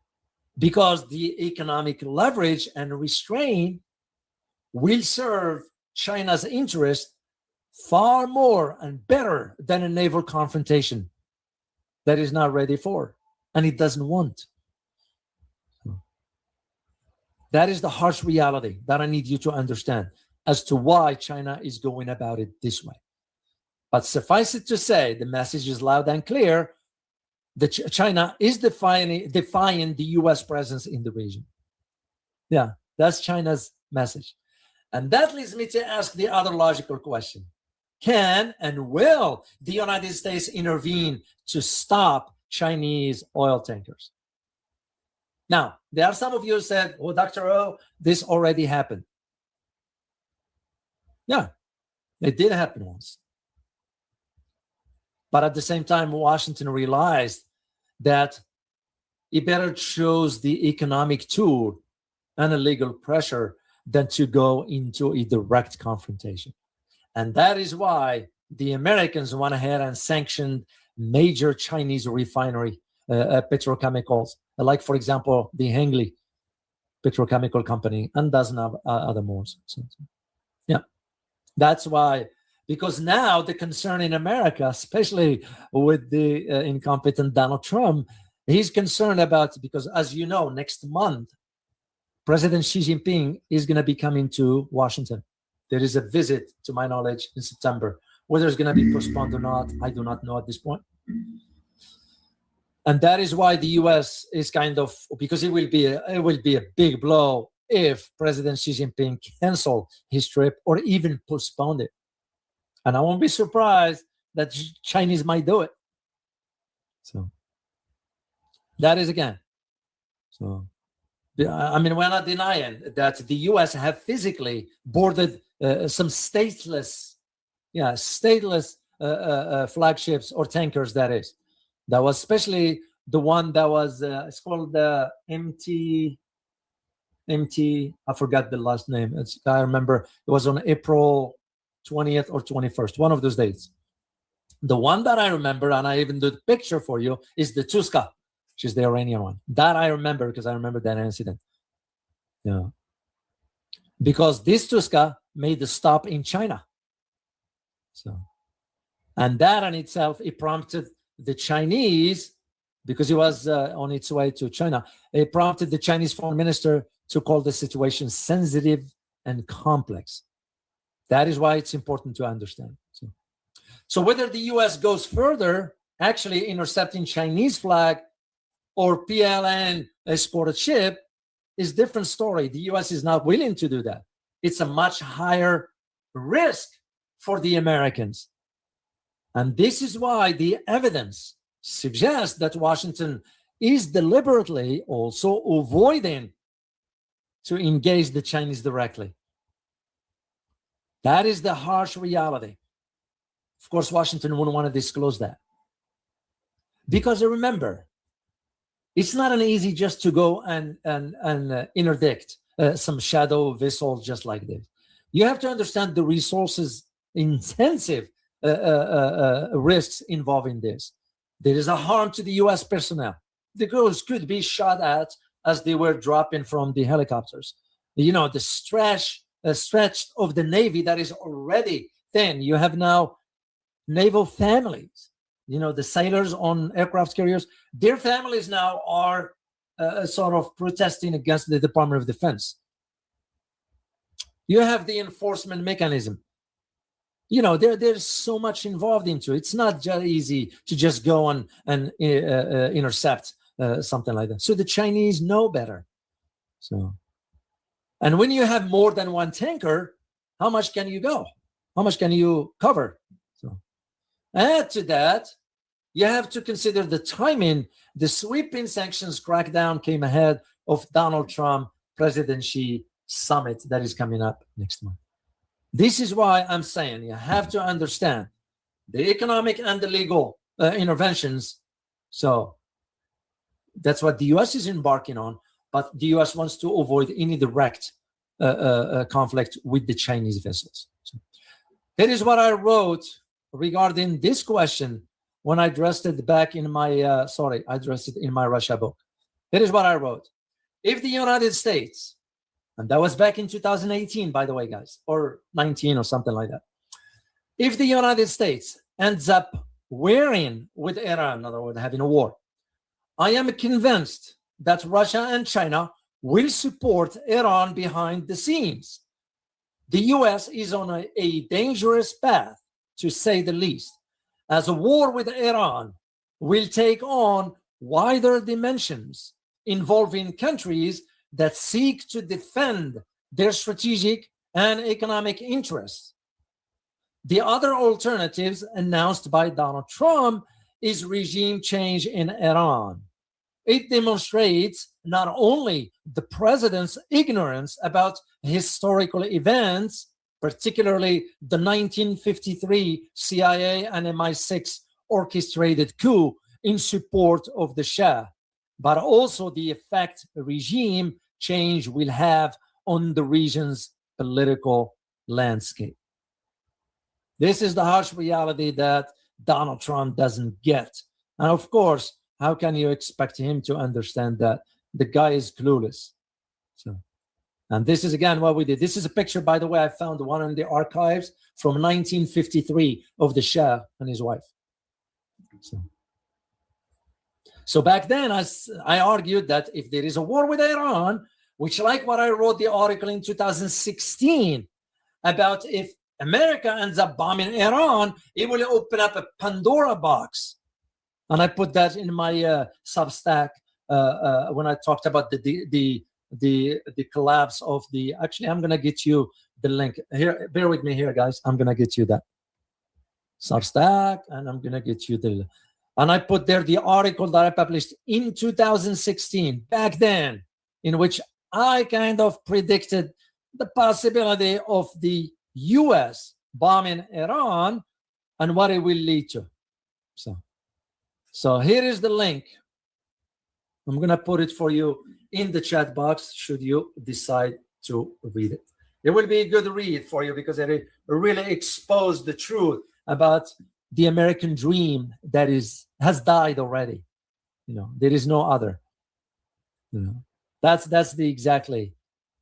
because the economic leverage and restraint will serve China's interest far more and better than a naval confrontation that is not ready for, and it doesn't want. That is the harsh reality that I need you to understand as to why China is going about it this way. But suffice it to say, the message is loud and clear that China is defying the US presence in the region. Yeah, that's China's message. And that leads me to ask the other logical question. Can and will the United States intervene to stop Chinese oil tankers? Now, there are some of you who said, oh, Dr. O, this already happened. Yeah, it did happen once. But at the same time, Washington realized that it better chose the economic tool and a legal pressure than to go into a direct confrontation. And that is why the Americans went ahead and sanctioned major Chinese refinery petrochemicals, like, for example, the Hengli Petrochemical Company and dozen of other more. So, yeah, that's why. Because now the concern in America, especially with the incompetent Donald Trump, he's concerned about, because as you know, next month, President Xi Jinping is going to be coming to Washington. There is a visit, to my knowledge, in September. Whether it's going to be postponed or not, I do not know at this point. And that is why the U.S. is kind of, because it will be a big blow if President Xi Jinping cancel his trip or even postpone it. And I won't be surprised that Chinese might do it. So that is again. So I mean, we're not denying that the U.S. have physically boarded some stateless flagships or tankers. That was especially the one that was it's called the MT. I forgot the last name. I remember it was on April 20th or 21st, one of those dates. The one that I remember, and I even did the picture for you, is the Tuska, which is the Iranian one. That I remember because I remember that incident. Yeah, because this Tuska made the stop in China. So, and that in itself, it prompted the Chinese, because it was on its way to China, it prompted the Chinese foreign minister to call the situation sensitive and complex. That is why it's important to understand. So whether the U.S. goes further, actually intercepting Chinese flag or PLN escorted ship is a different story. The U.S. is not willing to do that. It's a much higher risk for the Americans. And this is why the evidence suggests that Washington is deliberately also avoiding to engage the Chinese directly. That is the harsh reality. Of course, Washington wouldn't want to disclose that. Because remember, it's not an easy just to go and interdict some shadow vessel just like this. You have to understand the resources intensive risks involving this. There is a harm to the U.S. personnel. The girls could be shot at as they were dropping from the helicopters. You know, the stretch of the Navy that is already thin. You have now naval families, you know, the sailors on aircraft carriers, their families now are sort of protesting against the Department of Defense. You have the enforcement mechanism. You know, there's so much involved into it. It's not just easy to just go on and intercept something like that. So the Chinese know better. So, and when you have more than one tanker, how much can you go? How much can you cover? So, add to that, you have to consider the timing. The sweeping sanctions crackdown came ahead of Donald Trump, President Xi summit that is coming up next month. This is why I'm saying you have to understand the economic and the legal interventions. So that's what the U.S. is embarking on, but the U.S. wants to avoid any direct conflict with the Chinese vessels. So that is what I wrote regarding this question when I addressed it back in my, I addressed it in my Russia book. That is what I wrote. If the United States, and that was back in 2018, by the way, guys, or 19 or something like that. If the United States ends up warring with Iran, in other words, having a war, I am convinced that Russia and China will support Iran behind the scenes. The U.S. is on a dangerous path, to say the least, as a war with Iran will take on wider dimensions involving countries that seek to defend their strategic and economic interests. The other alternatives announced by Donald Trump is regime change in Iran. It demonstrates not only the president's ignorance about historical events, particularly the 1953 CIA and MI6 orchestrated coup in support of the Shah, but also the effect regime change will have on the region's political landscape. This is the harsh reality that Donald Trump doesn't get. And of course, how can you expect him to understand that? The guy is clueless. So, and this is again what we did. This is a picture, by the way, I found one in the archives from 1953 of the Shah and his wife. So back then, I argued that if there is a war with Iran, which, like what I wrote the article in 2016 about, if America ends up bombing Iran, it will open up a Pandora box And I put that in my Substack when I talked about the collapse of the. Actually, I'm gonna get you the link here. Bear with me here, guys. I'm gonna get you that Substack, and I'm gonna get you the. And I put there the article that I published in 2016, back then, in which I kind of predicted the possibility of the U.S. bombing Iran and what it will lead to. So here is the link. I'm going to put it for you in the chat box should you decide to read it. It will be a good read for you because it really exposed the truth about the American dream that has died already. There is no other. That's the exactly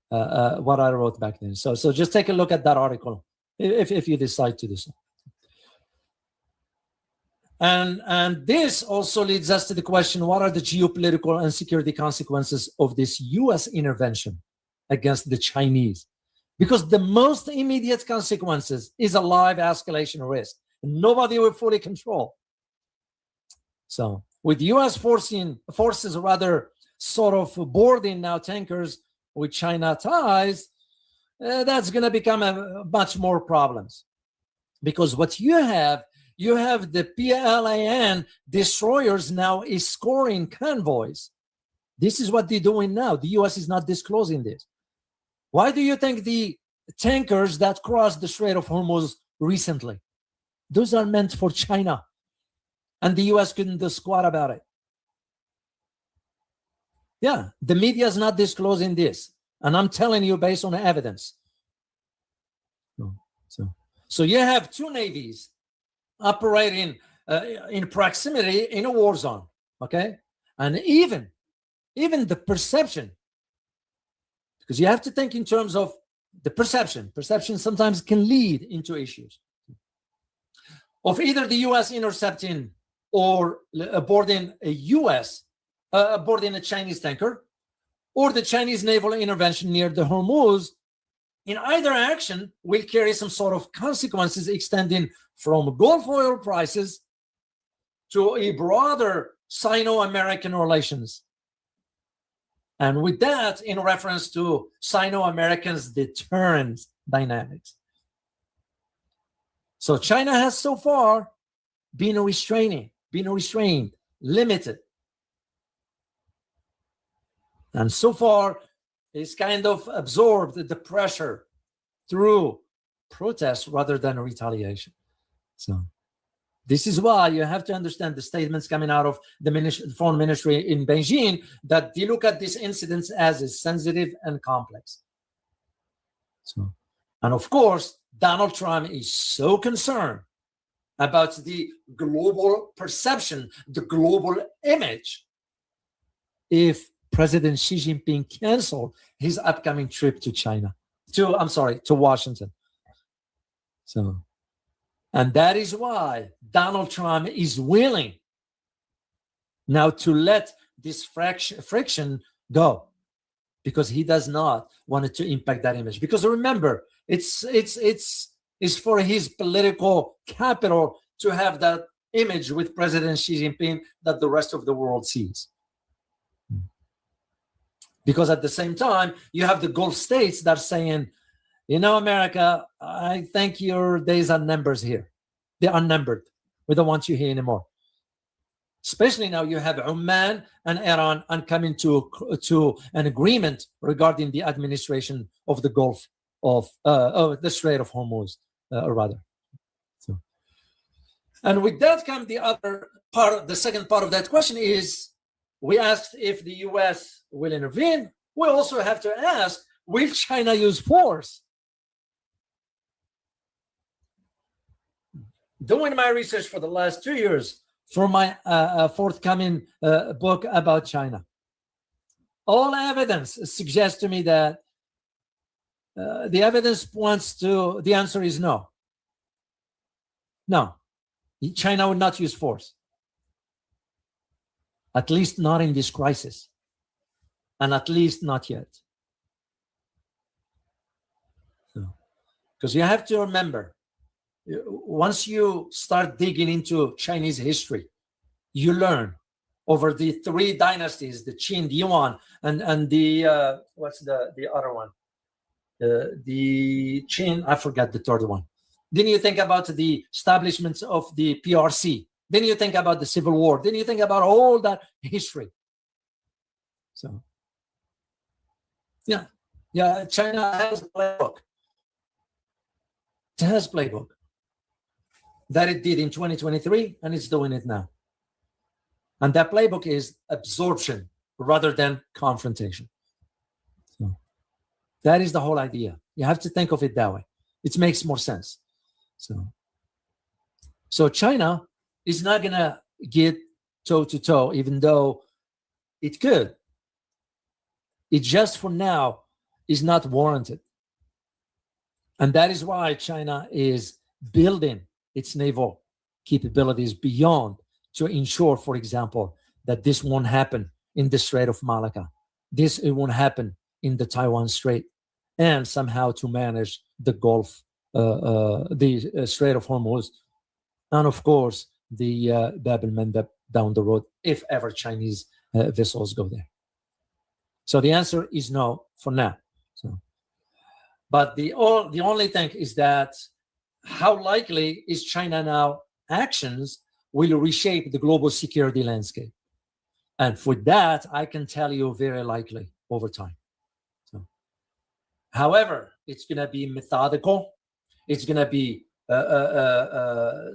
what I wrote back then. So just take a look at that article if you decide to do so. And this also leads us to the question: what are the geopolitical and security consequences of this U.S. intervention against the Chinese? Because the most immediate consequences is a live escalation risk. Nobody will fully control. So with U.S. forces rather sort of boarding now tankers with China ties, that's going to become much more problems. Because what you have the PLAN destroyers now escorting convoys. This is what they're doing now. The U.S. is not disclosing this. Why do you think the tankers that crossed the Strait of Hormuz recently, those are meant for China, and the U.S. couldn't do squat about it? Yeah, the media is not disclosing this, and I'm telling you based on evidence. So you have two navies operating in proximity in a war zone, okay? And even the perception, because you have to think in terms of the perception. Perception sometimes can lead into issues of either the U.S. intercepting or boarding a Chinese tanker, or the Chinese naval intervention near the Hormuz. In either action will carry some sort of consequences extending from Gulf oil prices to a broader Sino-American relations. And with that, in reference to Sino-Americans' deterrence dynamics. So China has so far been restrained, limited. And so far, it's kind of absorbed the pressure through protests rather than retaliation. So this is why you have to understand the statements coming out of the foreign ministry in Beijing, that they look at these incidents as sensitive and complex. So, and of course, Donald Trump is so concerned about the global perception, the global image, if President Xi Jinping canceled his upcoming trip to to Washington. So, and that is why Donald Trump is willing now to let this friction go, because he does not want it to impact that image. Because remember, it's for his political capital to have that image with President Xi Jinping that the rest of the world sees. Because at the same time, you have the Gulf states that are saying, America, I think your days are numbers here. They're unnumbered. We don't want you here anymore. Especially now you have Oman and Iran coming to an agreement regarding the administration of the Gulf of the Strait of Hormuz, rather. So, and with that comes the other part. The second part of that question is, we asked if the U.S. will intervene. We also have to ask, will China use force? Doing my research for the last 2 years for my forthcoming book about China, all evidence suggests to me that the evidence points to the answer is no. No, China would not use force. At least not in this crisis. And at least not yet. Because you have to remember, once you start digging into Chinese history, You learn over the three dynasties, the Qin, the Yuan, and the what's the other one? The Qin, I forgot the third one. Then you think about the establishments of the PRC. Then you think about the Civil War. Then you think about all that history. So, yeah, China has a playbook. It has playbook that it did in 2023, and it's doing it now. And that playbook is absorption rather than confrontation. So that is the whole idea. You have to think of it that way. It makes more sense. So China is not going to get toe-to-toe, even though it could. It just for now is not warranted. And that is why China is building its naval capabilities beyond to ensure, for example, that this won't happen in the Strait of Malacca. It won't happen in the Taiwan Strait, and somehow to manage the Gulf, the Strait of Hormuz, and of course, the Bab el-Mandeb down the road, if ever Chinese vessels go there. So the answer is no for now. But the only thing is that how likely is China now actions will reshape the global security landscape? And for that, I can tell you very likely over time. However, it's going to be methodical. It's going to be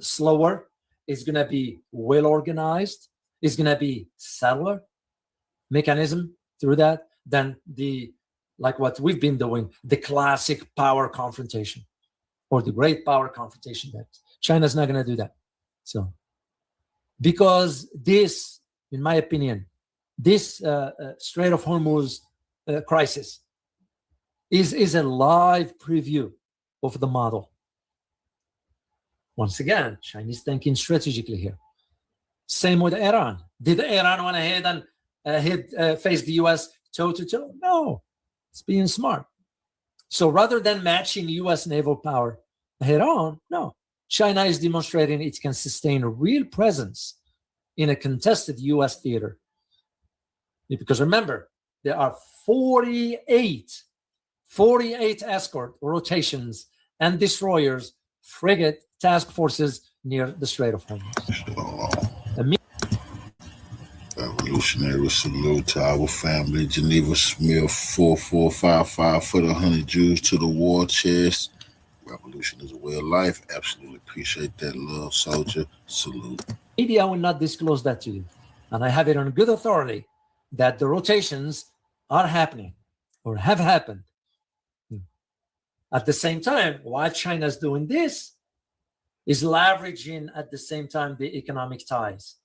slower. It's going to be well organized. It's going to be subtler mechanism through that than like what we've been doing, the classic power confrontation or the great power confrontation. That China's not going to do that. So, because this, in my opinion, this Strait of Hormuz crisis is a live preview of the model. Once again, Chinese thinking strategically here. Same with Iran. Did Iran went ahead and face the U.S. toe-to-toe? No, it's being smart. So rather than matching U.S. naval power head on, no, China is demonstrating it can sustain a real presence in a contested U.S. theater. Because remember, there are 48 escort rotations and destroyers, frigate task forces near the Strait of Hormuz. Revolutionary salute to our family. Geneva Smith 4455 for the 100 Jews to the war chest. Revolution is a way of life. Absolutely appreciate that love, soldier. Salute. Media will not disclose that to you. And I have it on good authority that the rotations are happening or have happened. At the same time, while China is doing this, is leveraging at the same time the economic ties.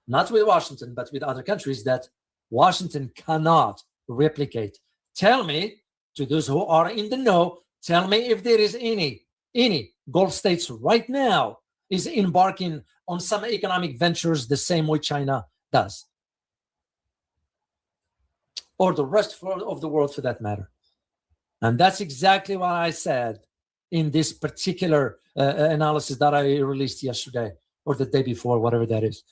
Not with Washington, but with other countries that Washington cannot replicate. Tell me, to those who are in the know, tell me if there is any Gulf states right now is embarking on some economic ventures the same way China does. Or the rest of the world for that matter. And that's exactly what I said in this particular analysis that I released yesterday or the day before, whatever that is.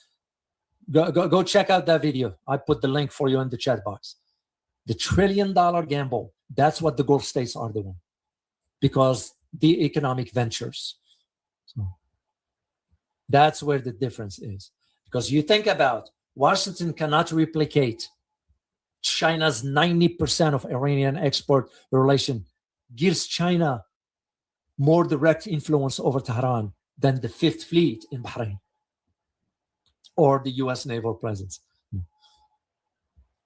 Go check out that video. I put the link for you in the chat box. The $1 trillion gamble, that's what the Gulf states are doing because the economic ventures. So that's where the difference is. Because you think about Washington cannot replicate China's 90% of Iranian export relation gives China more direct influence over Tehran than the Fifth Fleet in Bahrain or the U.S. naval presence.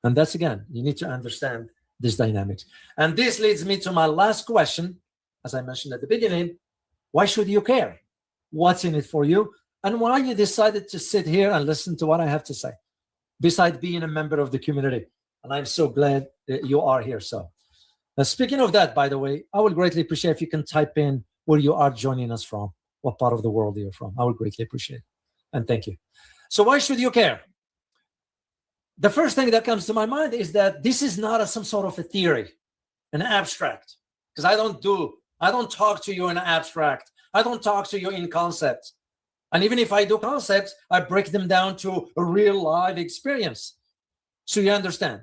And that's, again, you need to understand this dynamics. And this leads me to my last question. As I mentioned at the beginning, why should you care? What's in it for you? And why you decided to sit here and listen to what I have to say, besides being a member of the community. And I'm so glad that you are here. So speaking of that, by the way, I would greatly appreciate if you can type in where you are joining us from, what part of the world you're from. I would greatly appreciate it. And thank you. So why should you care? The first thing that comes to my mind is that this is not some sort of a theory, an abstract, because I don't talk to you in abstract. I don't talk to you in concept. And even if I do concepts, I break them down to a real live experience. So you understand.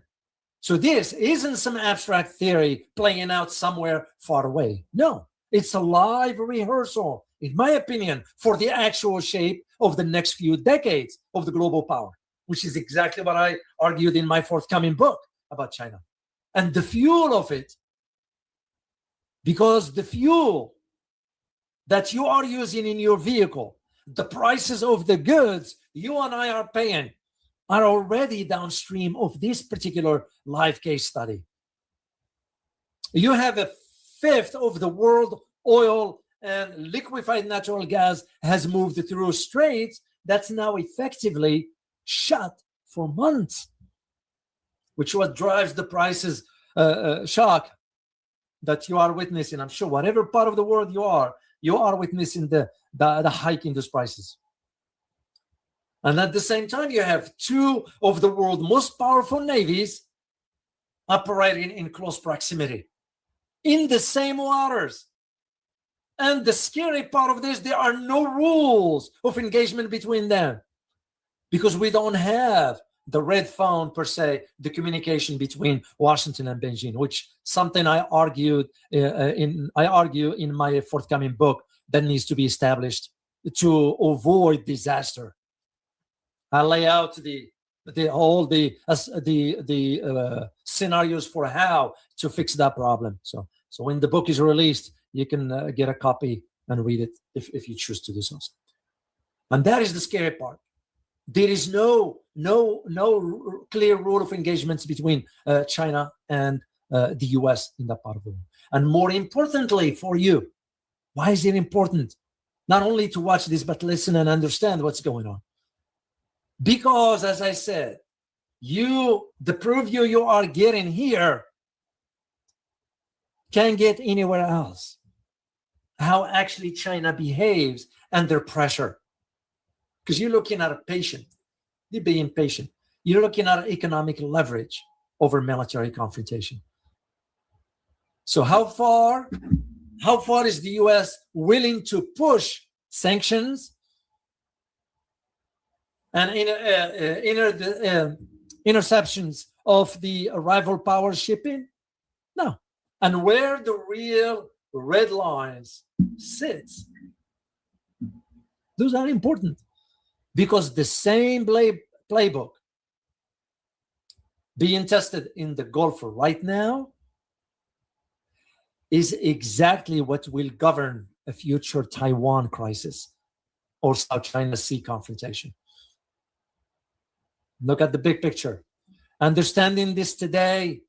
So this isn't some abstract theory playing out somewhere far away. No, it's a live rehearsal, in my opinion, for the actual shape of the next few decades of the global power, which is exactly what I argued in my forthcoming book about China. And the fuel of it, because the fuel that you are using in your vehicle, the prices of the goods you and I are paying, are already downstream of this particular live case study. You have a fifth of the world oil and liquefied natural gas has moved through straits that's now effectively shut for months, which what drives the prices shock that you are witnessing. I'm sure whatever part of the world you are witnessing the hike in those prices. And at the same time, you have two of the world's most powerful navies operating in close proximity in the same waters. And the scary part of this, there are no rules of engagement between them because we don't have the red phone per se, the communication between Washington and Beijing, which something I argue in my forthcoming book that needs to be established to avoid disaster. I lay out all the scenarios for how to fix that problem. So when the book is released, you can get a copy and read it if you choose to do so. And that is the scary part. There is no clear rule of engagements between China and the US in that part of the world. And more importantly for you, why is it important? Not only to watch this, but listen and understand what's going on. Because, as I said, the preview you are getting here can't get anywhere else. How actually China behaves under pressure. Because you're looking at a patient, you're being patient. You're looking at economic leverage over military confrontation. So how far is the US willing to push sanctions and interceptions of the rival power shipping? No. And where the real red lines sits, those are important because the same playbook being tested in the Gulf right now is exactly what will govern a future Taiwan crisis or South China Sea confrontation. Look at the big picture. Understanding this today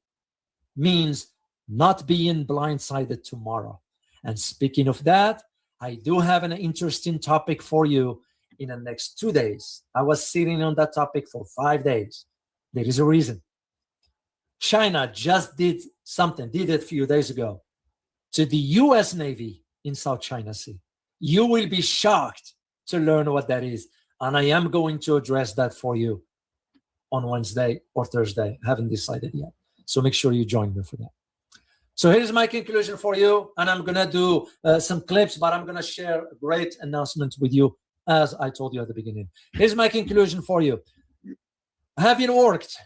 means not being blindsided tomorrow. And speaking of that, I do have an interesting topic for you in the next 2 days. I was sitting on that topic for 5 days. There is a reason. China just did it a few days ago to the US Navy in South China Sea. You will be shocked to learn what that is. And I am going to address that for you on Wednesday or Thursday. I haven't decided yet. So make sure you join me for that. So here's my conclusion for you. And I'm going to do some clips, but I'm going to share a great announcement with you as I told you at the beginning. Here's my conclusion for you. Having worked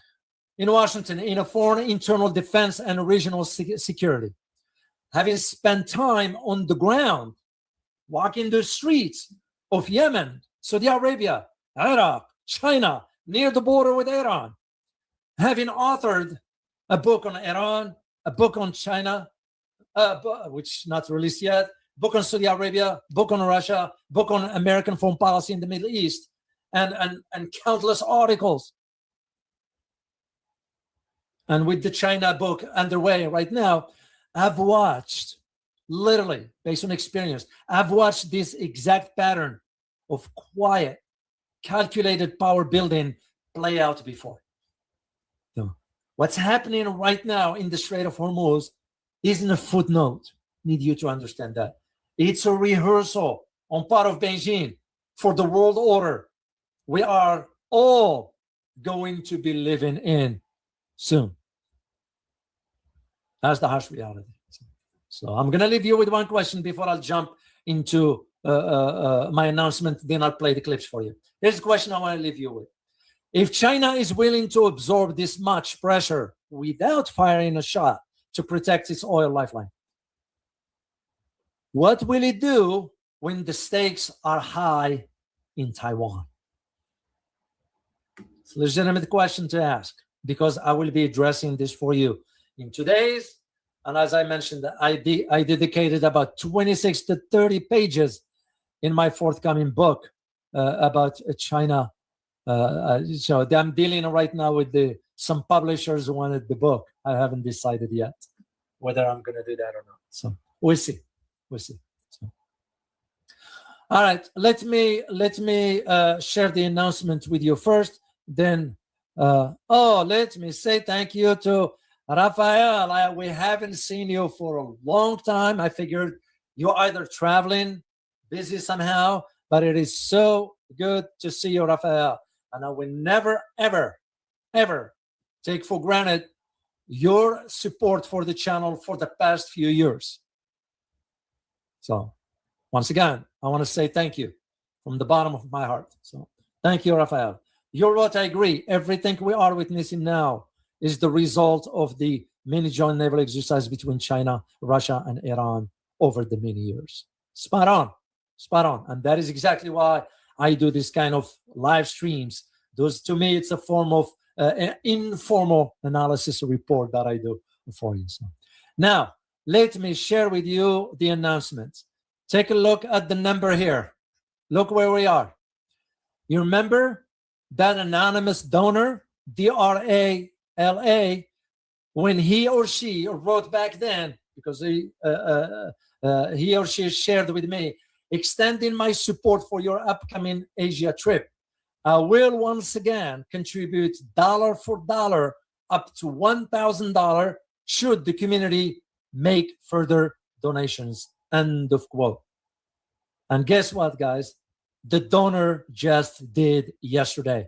in Washington in a foreign internal defense and regional security, having spent time on the ground, walking the streets of Yemen, Saudi Arabia, Iraq, China, near the border with Iran, having authored a book on Iran, a book on China, which not released yet, book on Saudi Arabia, book on Russia, book on American foreign policy in the Middle East, and countless articles. And with the China book underway right now, I've watched, literally, based on experience, I've watched this exact pattern of quiet, calculated power building play out before. So what's happening right now in the Strait of Hormuz isn't a footnote. Need you to understand that. It's a rehearsal on part of Beijing for the world order we are all going to be living in soon. That's the harsh reality. So I'm going to leave you with one question before I'll jump into my announcement, then I'll play the clips for you. Here's a question I want to leave you with. If China is willing to absorb this much pressure without firing a shot to protect its oil lifeline, what will it do when the stakes are high in Taiwan? It's a legitimate question to ask, because I will be addressing this for you in today's, and as I mentioned, I dedicated about 26 to 30 pages in my forthcoming book about China. So I'm dealing right now with some publishers who wanted the book. I haven't decided yet whether I'm going to do that or not. So we'll see. We'll see. So. All right, let me share the announcement with you first. Then, let me say thank you to Rafael. We haven't seen you for a long time. I figured you're either traveling, busy somehow, but it is so good to see you, Rafael. And I will never, ever, ever take for granted your support for the channel for the past few years. So, once again, I want to say thank you from the bottom of my heart. So, thank you, Rafael. You're right, I agree. Everything we are witnessing now is the result of the many joint naval exercises between China, Russia, and Iran over the many years. Spot on. Spot on. And that is exactly why I do this kind of live streams. Those, to me, it's a form of an informal analysis report that I do for you. So now, let me share with you the announcement. Take a look at the number here. Look where we are. You remember that anonymous donor, DRALA, when he or she wrote back then, because he or she shared with me, extending my support for your upcoming Asia trip. I will once again contribute dollar for dollar up to $1,000 should the community make further donations. End of quote. And guess what, guys? The donor just did yesterday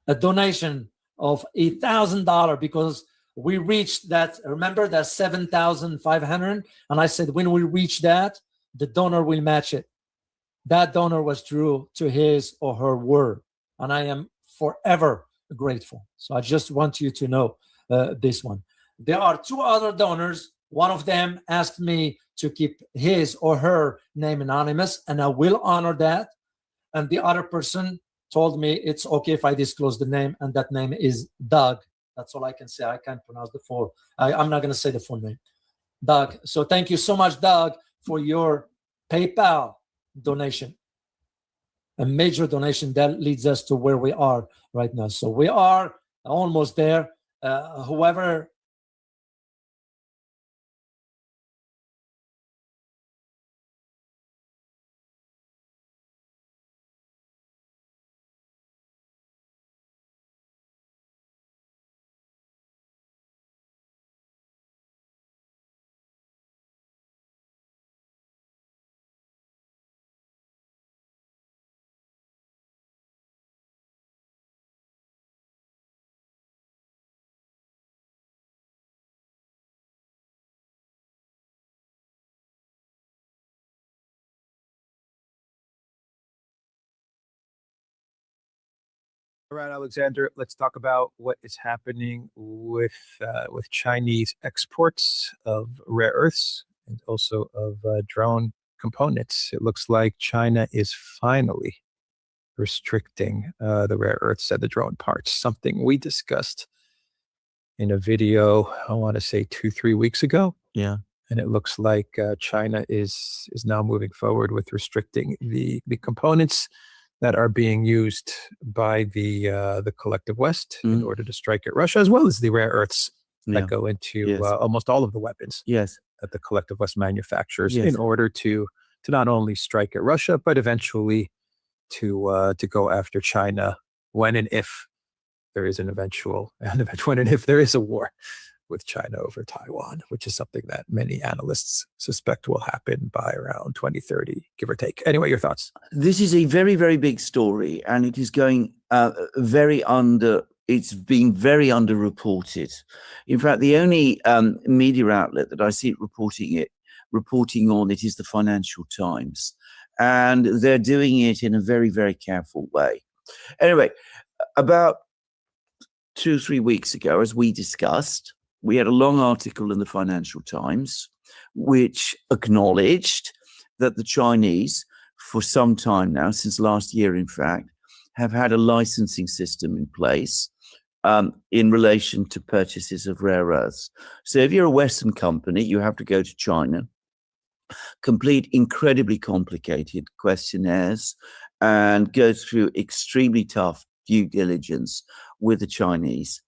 a donation of $1,000 because we reached that. Remember that 7,500, and I said when we reach that, the donor will match it. That donor was true to his or her word, and I am forever grateful. So I just want you to know this one. There are two other donors. One of them asked me to keep his or her name anonymous, and I will honor that. And the other person told me it's okay if I disclose the name, and that name is Doug. That's all I can say. I can't pronounce the full. I'm not going to say the full name. Doug. So thank you so much, Doug, for your PayPal donation. A major donation that leads us to where we are right now. So we are almost there. Whoever All right, Alexander, let's talk about what is happening with Chinese exports of rare earths and also of drone components. It looks like China is finally restricting the rare earths and the drone parts, something we discussed in a video, I want to say 2-3 weeks ago. Yeah. And it looks like China is now moving forward with restricting the components that are being used by the collective West in order to strike at Russia, as well as the rare earths that go into almost all of the weapons that the collective West manufactures in order to not only strike at Russia, but eventually to go after China when and if there is when and if there is a war with China over Taiwan, which is something that many analysts suspect will happen by around 2030, give or take. Anyway, your thoughts? This is a very, very big story, and it is going it's being very underreported. In fact, the only media outlet that I see reporting it reporting on it is the Financial Times. And they're doing it in a very, very careful way. Anyway, about 2 or 3 weeks ago, as we discussed, we had a long article in the Financial Times which acknowledged that the Chinese, for some time now, since last year, in fact, have had a licensing system in place in relation to purchases of rare earths. So if you're a Western company, you have to go to China, complete incredibly complicated questionnaires, and go through extremely tough due diligence with the Chinese.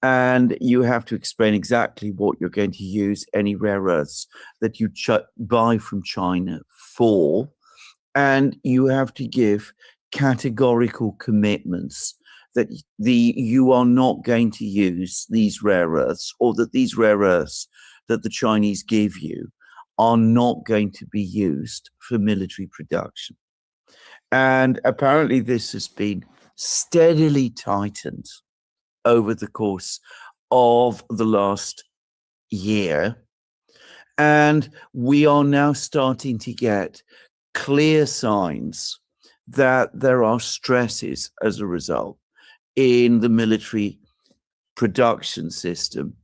And you have to explain exactly what you're going to use any rare earths that you buy from China for. And you have to give categorical commitments that you are not going to use these rare earths, or that these rare earths that the Chinese give you are not going to be used for military production. And apparently this has been steadily tightened over the course of the last year. And we are now starting to get clear signs that there are stresses as a result in the military production system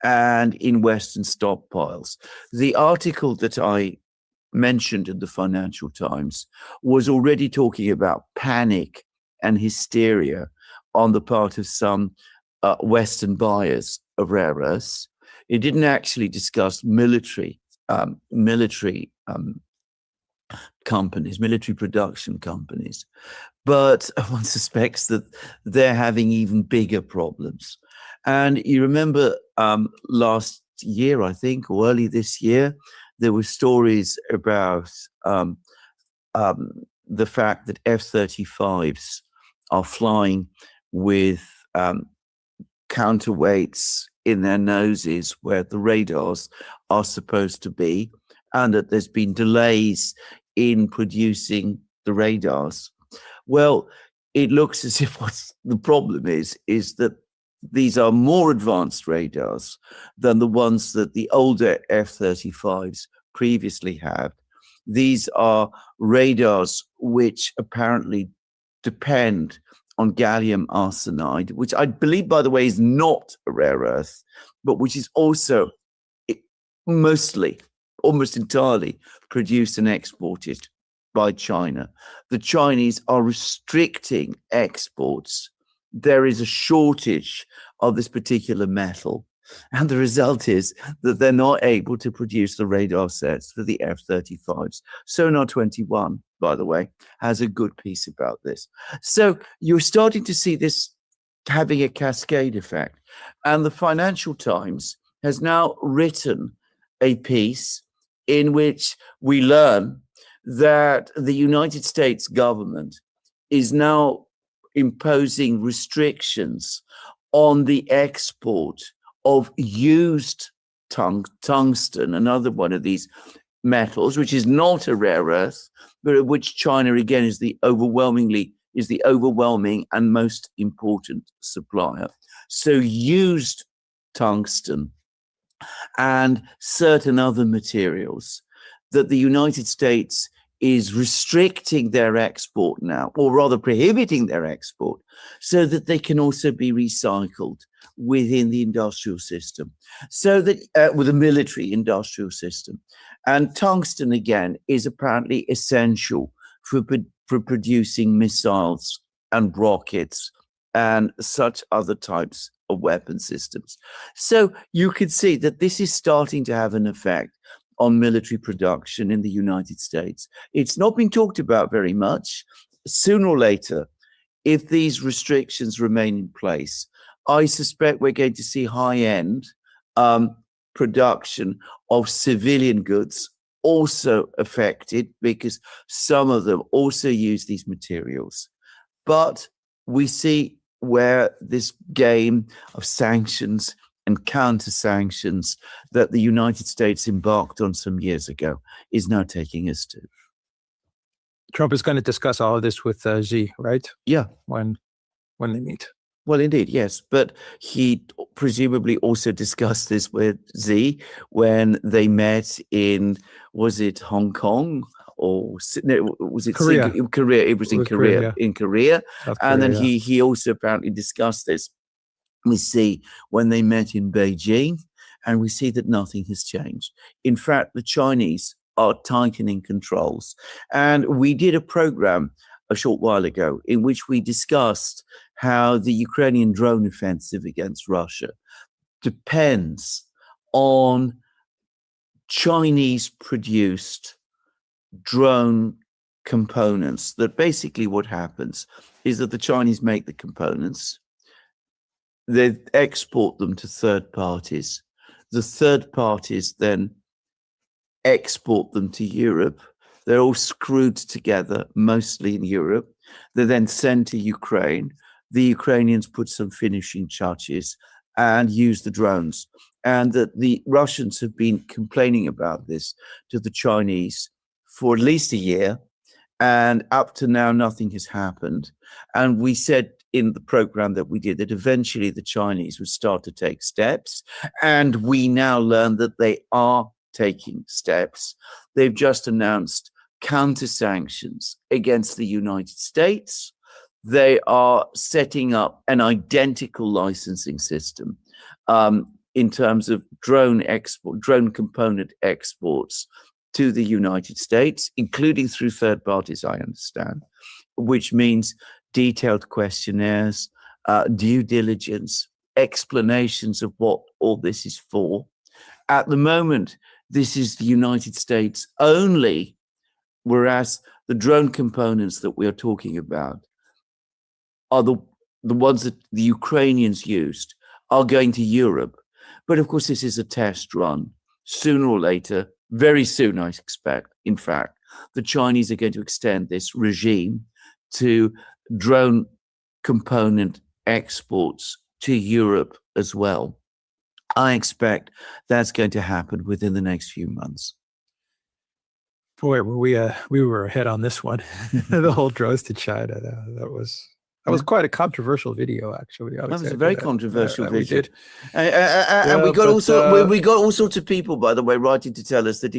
and in Western stockpiles. The article that I mentioned in the Financial Times was already talking about panic and hysteria on the part of some Western buyers of rare earths. It didn't actually discuss military companies, military production companies, but one suspects that they're having even bigger problems. And you remember last year, I think, or early this year, there were stories about the fact that F-35s are flying with counterweights in their noses where the radars are supposed to be, and that there's been delays in producing the radars. Well, it looks as if what's the problem is that these are more advanced radars than the ones that the older F-35s previously had. These are radars which apparently depend on gallium arsenide, which I believe, by the way, is not a rare earth, but which is also mostly, almost entirely produced and exported by China. The Chinese are restricting exports. There is a shortage of this particular metal. And the result is that they're not able to produce the radar sets for the F-35s. Sonar 21, by the way, has a good piece about this. So you're starting to see this having a cascade effect. And the Financial Times has now written a piece in which we learn that the United States government is now imposing restrictions on the export of used tungsten, another one of these metals, which is not a rare earth, but of which China again is the overwhelming and most important supplier. So used tungsten and certain other materials that the United States is restricting their export now, or rather prohibiting their export, so that they can also be recycled within the industrial system, so that with a military industrial system. And tungsten, again, is apparently essential for producing missiles and rockets and such other types of weapon systems. So you could see that this is starting to have an effect on military production in the United States. It's not been talked about very much. Sooner or later, if these restrictions remain in place, I suspect we're going to see high-end production of civilian goods also affected, because some of them also use these materials. But we see where this game of sanctions and counter-sanctions that the United States embarked on some years ago is now taking us to. Trump is going to discuss all of this with Xi, right? Yeah. When they meet. Well, indeed, yes. But he presumably also discussed this with Xi when they met in, was it Hong Kong? Or no, was it Korea? Korea. It was in Korea. Yeah. In Korea, South and then Korea, he also apparently discussed this. We see when they met in Beijing, and we see that nothing has changed. In fact, the Chinese are tightening controls, and we did a program a short while ago in which we discussed how the Ukrainian drone offensive against Russia depends on Chinese-produced drone components. That basically what happens is that the Chinese make the components, they export them to third parties. The third parties then export them to Europe. They're all screwed together, mostly in Europe. They're then sent to Ukraine. The Ukrainians put some finishing touches and use the drones. And that the Russians have been complaining about this to the Chinese for at least a year. And up to now, nothing has happened. And we said in the program that we did that eventually the Chinese would start to take steps. And we now learn that they are taking steps. They've just announced counter sanctions against the United States. They are setting up an identical licensing system in terms of drone component exports to the United States, including through third parties, I understand, which means detailed questionnaires, due diligence, explanations of what all this is for. At the moment, this is the United States only, whereas the drone components that we are talking about are the ones that the Ukrainians used are going to Europe. But of course, this is a test run. Sooner or later, very soon, I expect, in fact, the Chinese are going to extend this regime to drone component exports to Europe as well. I expect that's going to happen within the next few months. Boy, we were ahead on this one. The whole drones to China. That was quite a controversial video, actually. That was a very controversial video. We did, and we got all sorts of people, by the way, writing to tell us that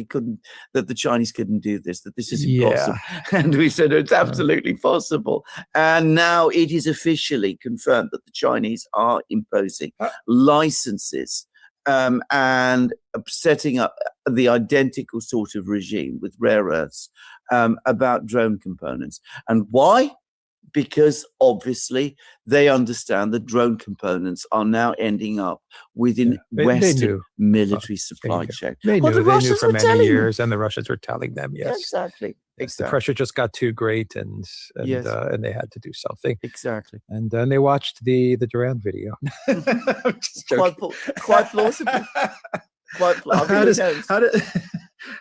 that the Chinese couldn't do this, that this is impossible. And we said it's absolutely possible. And now it is officially confirmed that the Chinese are imposing licenses and setting up the identical sort of regime with rare earths about drone components. And why? Because obviously they understand that drone components are now ending up within Western military supply chain. They knew, the they knew Russians for were many telling years, and the Russians were telling them, yes. Exactly. The pressure just got too great, and they had to do something. Exactly. And then they watched the Duran video. Quite plausible.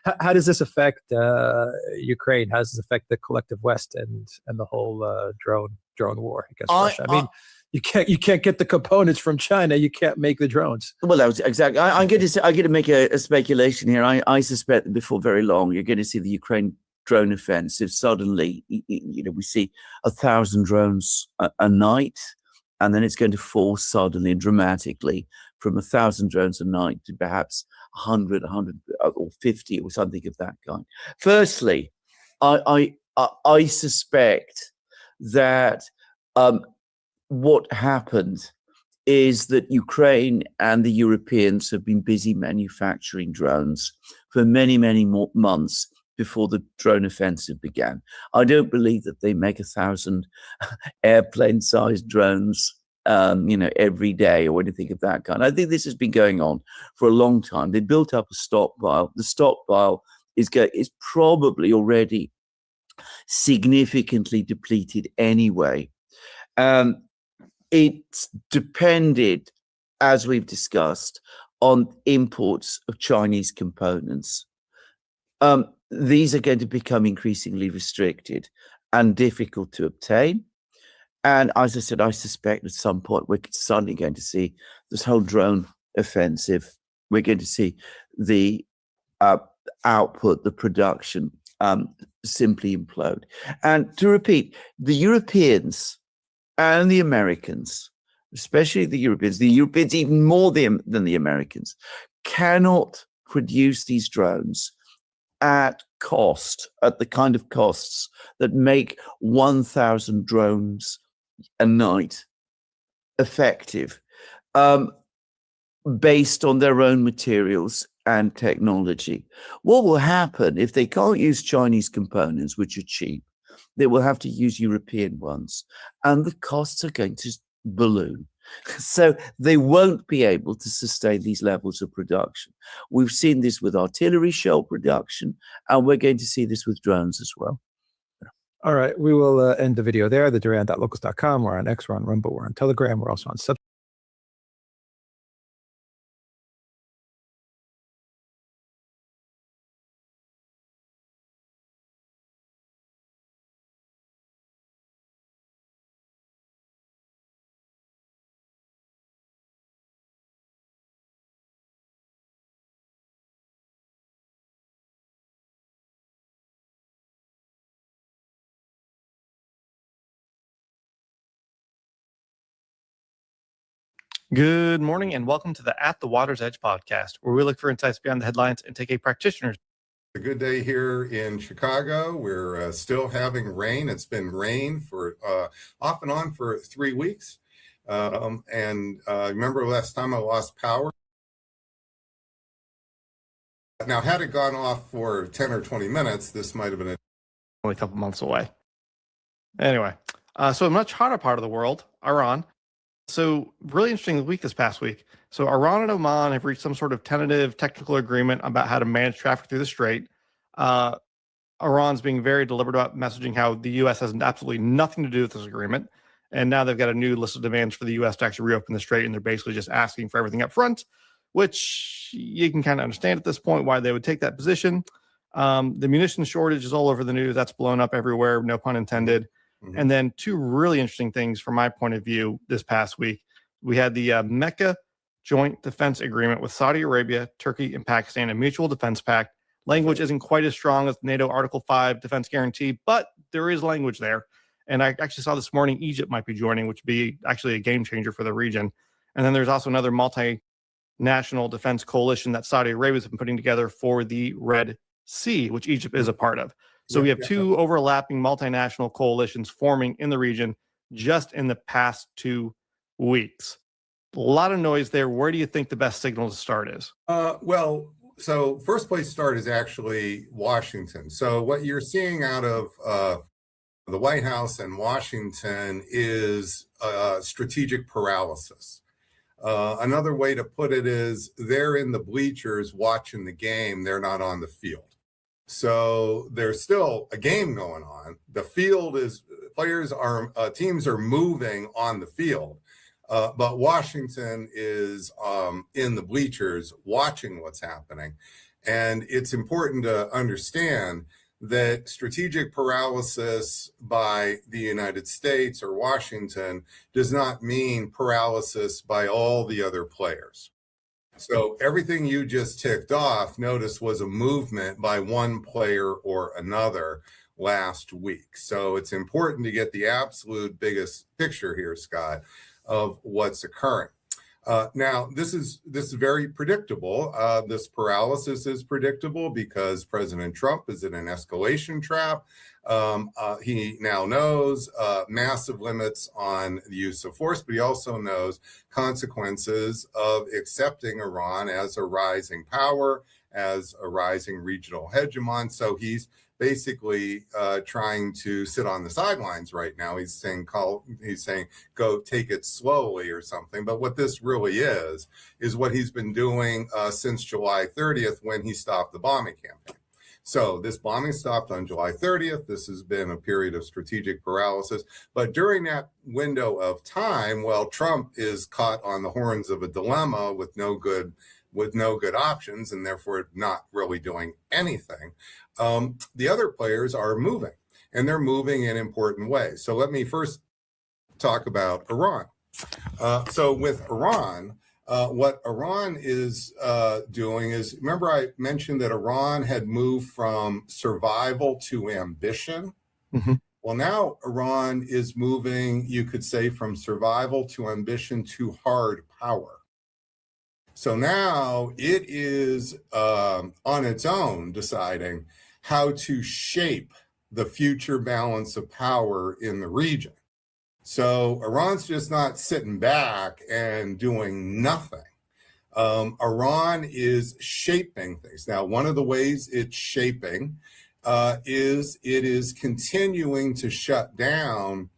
How does this affect Ukraine? How does this affect the collective West and the whole drone war against Russia? I mean, you can't get the components from China. You can't make the drones. Well, that was exactly. I'm going to make a speculation here. I suspect that before very long, you're going to see the Ukraine drone offensive. Suddenly, we see 1,000 drones a night, and then it's going to fall suddenly and dramatically from 1,000 drones a night to perhaps 100 or 50 or something of that kind. Firstly, I suspect that what happened is that Ukraine and the Europeans have been busy manufacturing drones for many, many more months before the drone offensive began. I don't believe that they make 1,000 airplane-sized drones every day or anything of that kind. I think this has been going on for a long time. They built up a stockpile. The stockpile is probably already significantly depleted anyway. It's depended, as we've discussed, on imports of Chinese components. These are going to become increasingly restricted and difficult to obtain. And as I said, I suspect at some point we're suddenly going to see this whole drone offensive. We're going to see the output, the production simply implode. And to repeat, the Europeans and the Americans especially the Europeans even more than the Americans, cannot produce these drones at the kind of costs that make 1,000 drones a night effective, based on their own materials and technology. What will happen if they can't use Chinese components, which are cheap? They will have to use European ones, and the costs are going to balloon. So they won't be able to sustain these levels of production. We've seen this with artillery shell production, and we're going to see this with drones as well. All right, we will end the video there. The Duran.locals.com. We're on X, we're on Rumble, we're on Telegram, we're also on Substack. Good morning and welcome to the At the Water's Edge podcast, where we look for insights beyond the headlines and take a practitioner's. A good day here in Chicago. We're still having rain. It's been rain for off and on for 3 weeks. Remember last time I lost power? Now, had it gone off for 10 or 20 minutes, this might have been Only a couple months away. Anyway, so a much hotter part of the world, Iran. So really interesting week this past week. So Iran and Oman have reached some sort of tentative technical agreement about how to manage traffic through the strait. Iran's being very deliberate about messaging how the U.S. has absolutely nothing to do with this agreement. And now they've got a new list of demands for the U.S. to actually reopen the strait. And they're basically just asking for everything up front, which you can kind of understand at this point why they would take that position. The munitions shortage is all over the news. That's blown up everywhere, no pun intended. Mm-hmm. And then two really interesting things from my point of view this past week. We had the Mecca Joint Defense Agreement with Saudi Arabia, Turkey, and Pakistan, a mutual defense pact. Language isn't quite as strong as NATO Article 5 defense guarantee, but there is language there. And I actually saw this morning Egypt might be joining, which would be actually a game changer for the region. And then there's also another multinational defense coalition that Saudi Arabia has been putting together for the Red Sea, which Egypt is a part of. So we have two overlapping multinational coalitions forming in the region just in the past 2 weeks. A lot of noise there. Where do you think the best signal to start is? So first place start is actually Washington. So what you're seeing out of the White House and Washington is strategic paralysis. Another way to put it is they're in the bleachers watching the game. They're not on the field. So there's still a game going on. The field is teams are moving on the field, but Washington is in the bleachers watching what's happening. And it's important to understand that strategic paralysis by the United States or Washington does not mean paralysis by all the other players. So everything you just ticked off, notice, was a movement by one player or another last week. So it's important to get the absolute biggest picture here, Scott, of what's occurring. Now, this is very predictable. This paralysis is predictable because President Trump is in an escalation trap. He now knows massive limits on the use of force, but he also knows consequences of accepting Iran as a rising power, as a rising regional hegemon. So he's basically trying to sit on the sidelines right now. He's saying, go take it slowly or something. But what this really is what he's been doing since July 30th when he stopped the bombing campaign. So this bombing stopped on July 30th. This has been a period of strategic paralysis. But during that window of time, well, Trump is caught on the horns of a dilemma with no good options, and therefore not really doing anything. The other players are moving, and they're moving in important ways. So let me first talk about Iran. So with Iran, what Iran is doing is, remember I mentioned that Iran had moved from survival to ambition? Mm-hmm. Well, now Iran is moving, you could say, from survival to ambition to hard power. So now it is on its own deciding how to shape the future balance of power in the region. So Iran's just not sitting back and doing nothing. Iran is shaping things. Now, one of the ways it's shaping is it is continuing to shut down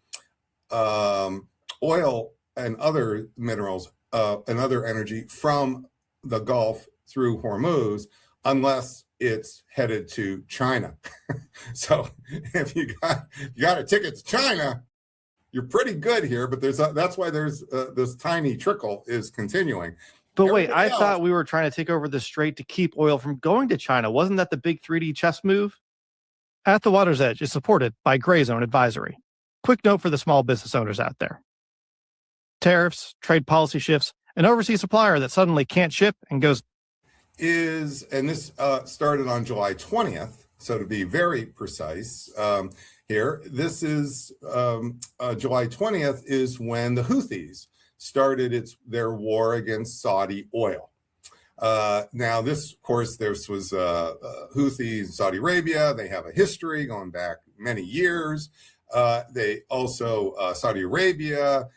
oil and other minerals and other energy from the Gulf through Hormuz, unless it's headed to China. So if you got a ticket to China, you're pretty good here, but that's why there's this tiny trickle is continuing. But wait, I thought we were trying to take over the strait to keep oil from going to China. Wasn't that the big 3D chess move? At the Water's Edge is supported by Gray Zone Advisory. Quick note for the small business owners out there. Tariffs, trade policy shifts, an overseas supplier that suddenly can't ship and goes... And this started on July 20th, so to be very precise here, this is July 20th is when the Houthis started their war against Saudi oil. Now, this, of course, this was Houthis, Saudi Arabia. They have a history going back many years. They also, Saudi Arabia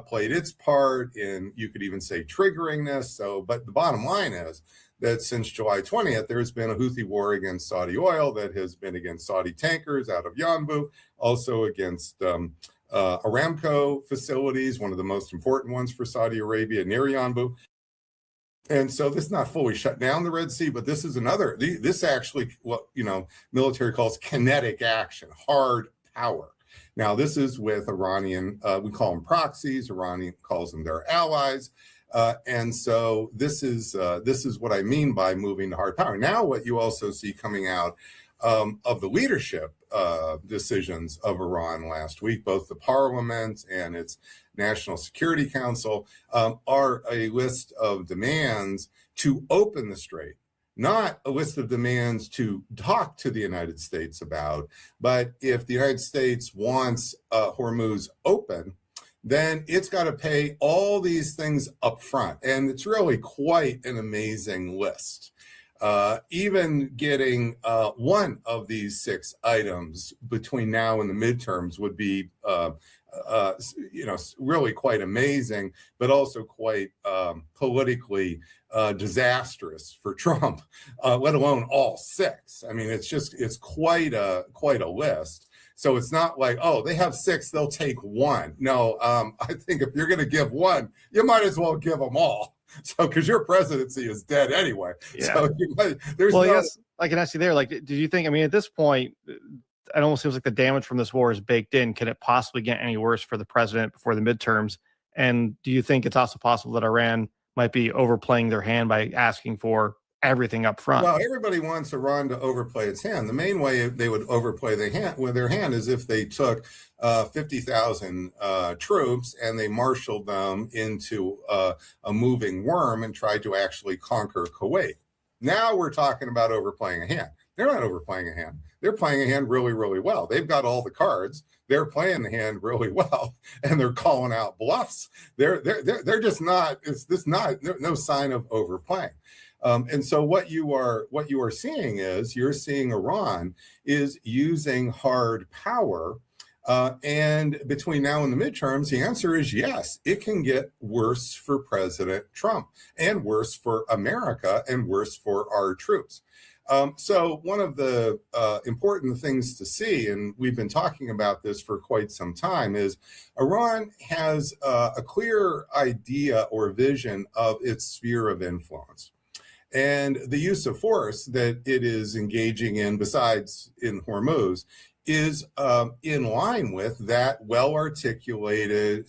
played its part in, you could even say, triggering this. So, but the bottom line is that since July 20th, there's been a Houthi war against Saudi oil that has been against Saudi tankers out of Yanbu, also against Aramco facilities, one of the most important ones for Saudi Arabia near Yanbu. And so this not fully shut down the Red Sea, but this is this actually what, military calls kinetic action, hard power. Now, this is with Iranian, we call them proxies, Iranian calls them their allies. And so this is what I mean by moving to hard power. Now, what you also see coming out of the leadership decisions of Iran last week, both the parliament and its National Security Council, are a list of demands to open the strait, not a list of demands to talk to the United States about, but if the United States wants Hormuz open, then it's got to pay all these things up front. And it's really quite an amazing list. Even getting one of these 6 items between now and the midterms would be, really quite amazing, but also quite politically disastrous for Trump, let alone all 6. I mean, it's quite a list. So it's not like, oh, they have 6, they'll take 1. No, I think if you're going to give 1, you might as well give them all. So, because your presidency is dead anyway. Yeah. So I guess I can ask you there, did you think, at this point, it almost seems like the damage from this war is baked in. Can it possibly get any worse for the president before the midterms? And do you think it's also possible that Iran might be overplaying their hand by asking for everything up front? Well, everybody wants Iran to overplay its hand. The main way they would overplay their hand is if they took 50,000 troops and they marshaled them into a moving worm and tried to actually conquer Kuwait. Now we're talking about overplaying a hand. They're not overplaying a hand. They're playing a hand really, really well. They've got all the cards. They're playing the hand really well, and they're calling out bluffs. They're just not. No sign of overplaying. And so what you are seeing is you're seeing Iran is using hard power. And between now and the midterms, the answer is yes, it can get worse for President Trump and worse for America and worse for our troops. So one of the important things to see, and we've been talking about this for quite some time, is Iran has a clear idea or vision of its sphere of influence. And the use of force that it is engaging in, besides in Hormuz, is in line with that well-articulated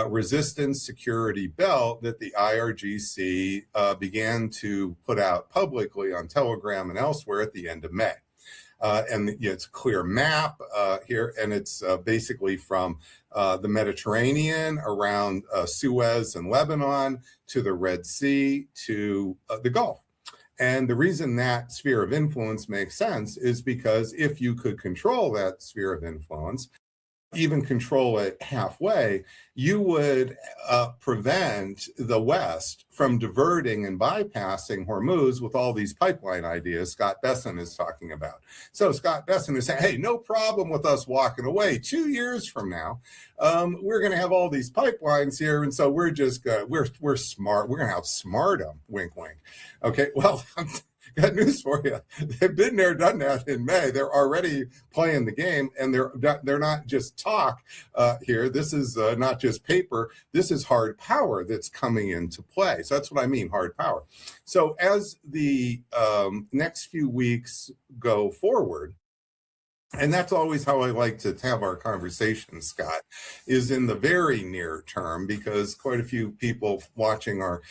resistance security belt that the IRGC began to put out publicly on Telegram and elsewhere at the end of May. And it's a clear map here, and it's basically from the Mediterranean around Suez and Lebanon to the Red Sea to the Gulf. And the reason that sphere of influence makes sense is because if you could control that sphere of influence, even control it halfway, you would prevent the West from diverting and bypassing Hormuz with all these pipeline ideas Scott Besson is talking about. So Scott Besson is saying, hey, no problem with us walking away. 2 years from now, we're going to have all these pipelines here. And so we're just, we're smart. We're going to outsmart them, wink, wink. Okay, well, got news for you. They've been there, done that in May. They're already playing the game, and they're not just talk here. This is not just paper. This is hard power that's coming into play. So that's what I mean, hard power. So as the next few weeks go forward, and that's always how I like to have our conversation, Scott, is in the very near term, because quite a few people watching are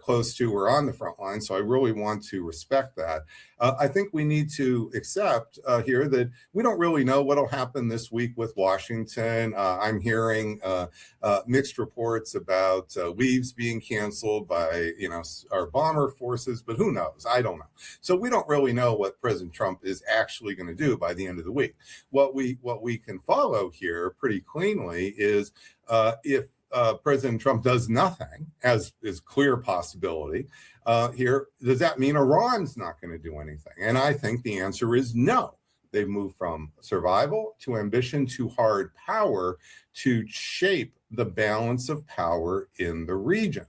close to or on the front line. So I really want to respect that. I think we need to accept here that we don't really know what will happen this week with Washington. I'm hearing mixed reports about leaves being canceled by our bomber forces, but who knows? I don't know. So we don't really know what President Trump is actually going to do by the end of the week. What we can follow here pretty cleanly is if President Trump does nothing, as is clear possibility here, does that mean Iran's not going to do anything? And I think the answer is no. They've moved from survival to ambition to hard power to shape the balance of power in the region.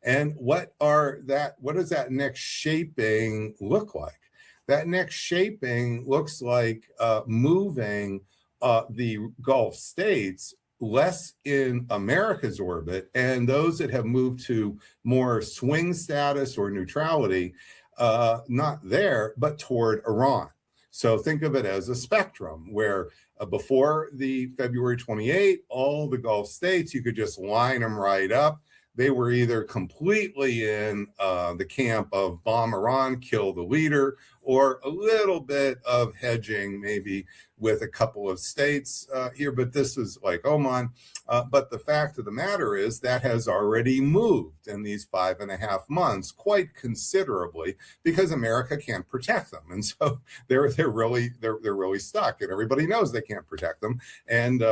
And what does that next shaping look like? That next shaping looks like moving the Gulf states less in America's orbit, and those that have moved to more swing status or neutrality, not there, but toward Iran. So think of it as a spectrum where before the February 28, all the Gulf states, you could just line them right up. They were either completely in the camp of bomb Iran, kill the leader, or a little bit of hedging, maybe with a couple of states here. But this is like Oman. But the fact of the matter is that has already moved in these 5.5 months quite considerably because America can't protect them, and so they're really stuck, and everybody knows they can't protect them, and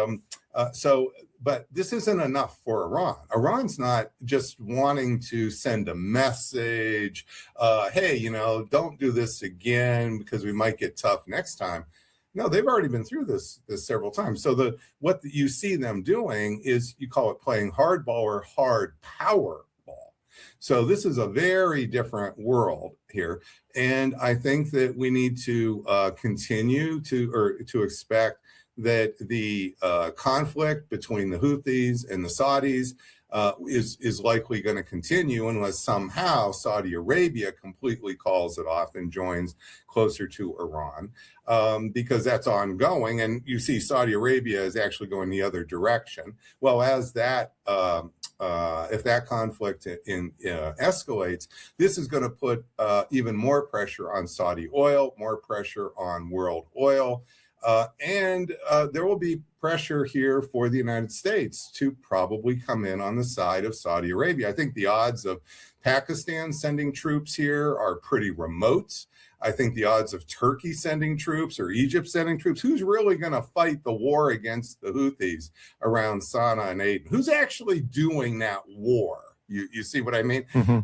But this isn't enough for Iran. Iran's not just wanting to send a message, hey, don't do this again because we might get tough next time. No, they've already been through this several times. So what you see them doing is, you call it playing hardball or hard power ball. So this is a very different world here. And I think that we need to continue to expect that the conflict between the Houthis and the Saudis is likely going to continue unless somehow Saudi Arabia completely calls it off and joins closer to Iran, because that's ongoing. And you see Saudi Arabia is actually going the other direction. Well, as that if that conflict escalates, this is going to put even more pressure on Saudi oil, more pressure on world oil. And there will be pressure here for the United States to probably come in on the side of Saudi Arabia. I think the odds of Pakistan sending troops here are pretty remote. I think the odds of Turkey sending troops or Egypt sending troops, who's really going to fight the war against the Houthis around Sana'a and Aden? Who's actually doing that war? You see what I mean? Mm-hmm.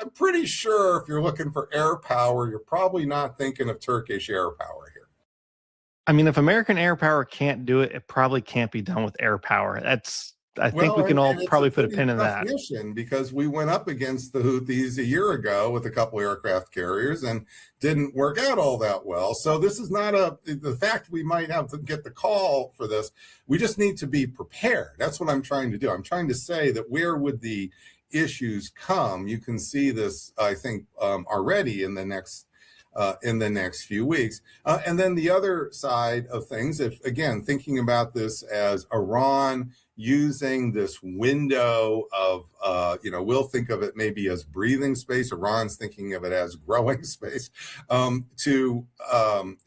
I'm pretty sure if you're looking for air power, you're probably not thinking of Turkish air power here. I mean, if American air power can't do it, it probably can't be done with air power. I think we can all probably put a pin in that. Mission, because we went up against the Houthis a year ago with a couple aircraft carriers and didn't work out all that well. So this is not the fact we might have to get the call for this. We just need to be prepared. That's what I'm trying to do. I'm trying to say that where would the issues come? You can see this, I think, already in the next few weeks. And then the other side of things, if again, thinking about this as Iran, using this window of, we'll think of it maybe as breathing space. Iran's thinking of it as growing space, to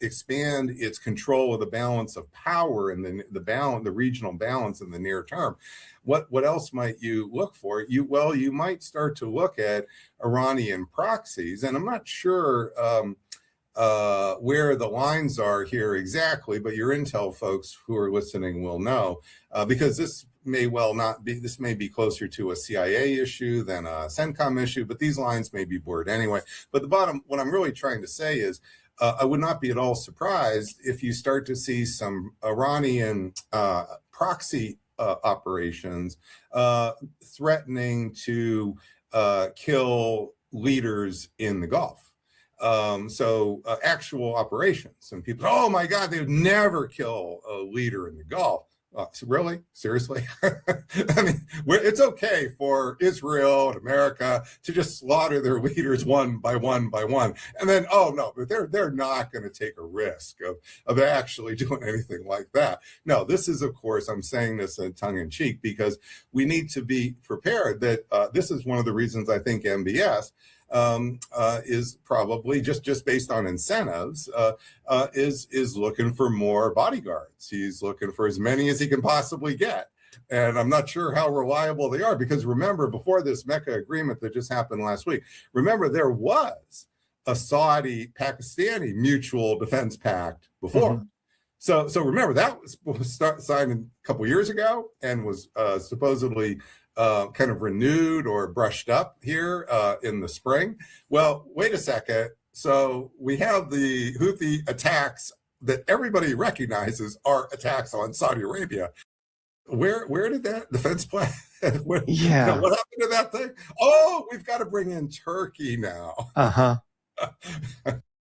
expand its control of the balance of power and the regional balance in the near term. What else might you look for? You might start to look at Iranian proxies, and I'm not sure where the lines are here exactly, but your intel folks who are listening will know, because this may well not be, this may be closer to a CIA issue than a CENTCOM issue, but these lines may be blurred anyway. But what I'm really trying to say is, I would not be at all surprised if you start to see some Iranian proxy operations threatening to kill leaders in the Gulf. Actual operations, and people, oh my God, they would never kill a leader in the Gulf. Really? Seriously? I mean, it's okay for Israel and America to just slaughter their leaders one by one by one. And then, oh no, but they're not going to take a risk of actually doing anything like that. No, this is, of course, I'm saying this in tongue in cheek because we need to be prepared that this is one of the reasons I think MBS is probably just based on incentives, is looking for more bodyguards. He's looking for as many as he can possibly get. And I'm not sure how reliable they are, because remember, before this Mecca agreement that just happened last week, remember there was a Saudi-Pakistani mutual defense pact before. Mm-hmm. So remember, that was signed a couple years ago and was supposedly kind of renewed or brushed up here in the spring. Well, wait a second. So we have the Houthi attacks that everybody recognizes are attacks on Saudi Arabia. Where did that defense plan? What happened to that thing? Oh, we've got to bring in Turkey now.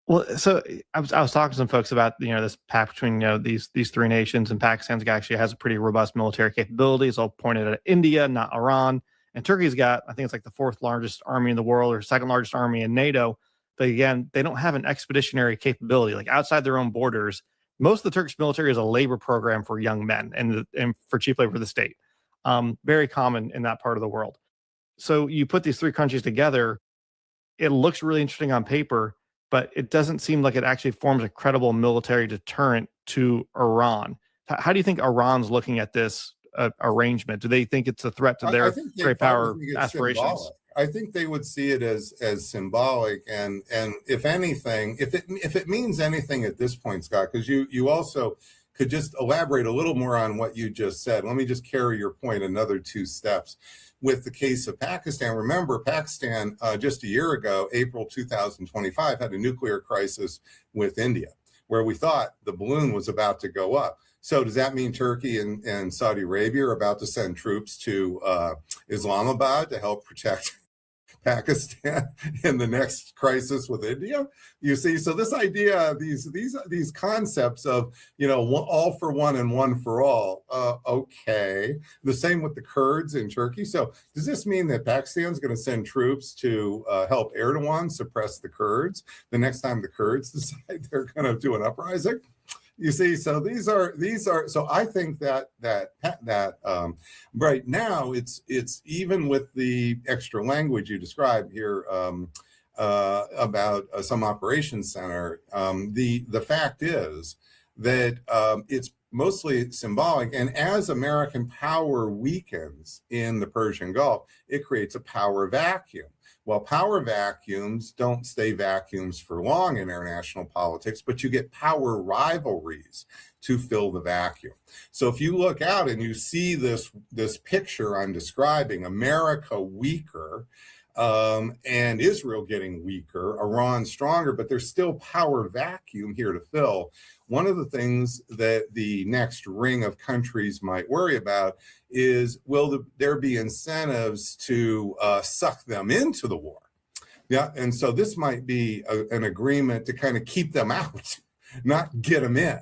Well, so I was talking to some folks about this pact between these three nations, and Pakistan actually has a pretty robust military capabilities. All pointed at India, not Iran, and Turkey's got, I think it's like the fourth largest army in the world or second largest army in NATO. But again, they don't have an expeditionary capability like outside their own borders. Most of the Turkish military is a labor program for young men and for cheap labor for the state. Very common in that part of the world. So you put these three countries together, it looks really interesting on paper, but it doesn't seem like it actually forms a credible military deterrent to Iran. How do you think Iran's looking at this arrangement? Do they think it's a threat to their great power aspirations? Symbolic. I think they would see it as symbolic, and if anything, if it means anything at this point, Scott, because you also could just elaborate a little more on what you just said. Let me just carry your point another 2 steps. With the case of Pakistan, remember Pakistan just a year ago, April 2025, had a nuclear crisis with India, where we thought the balloon was about to go up. So does that mean Turkey and Saudi Arabia are about to send troops to Islamabad to help protect Pakistan in the next crisis with India? You see, so this idea, these concepts of all for one and one for all. Okay, the same with the Kurds in Turkey. So does this mean that Pakistan's going to send troops to help Erdogan suppress the Kurds the next time the Kurds decide they're going to do an uprising? You see, so these are. So I think that right now it's even with the extra language you described here about some operations center. The fact is that it's mostly symbolic, and as American power weakens in the Persian Gulf, it creates a power vacuum. Well, power vacuums don't stay vacuums for long in international politics, but you get power rivalries to fill the vacuum. So if you look out and you see this picture I'm describing, America weaker, and Israel getting weaker, Iran stronger, but there's still power vacuum here to fill. One of the things that the next ring of countries might worry about is, will there be incentives to suck them into the war? Yeah, and so this might be an agreement to kind of keep them out, not get them in.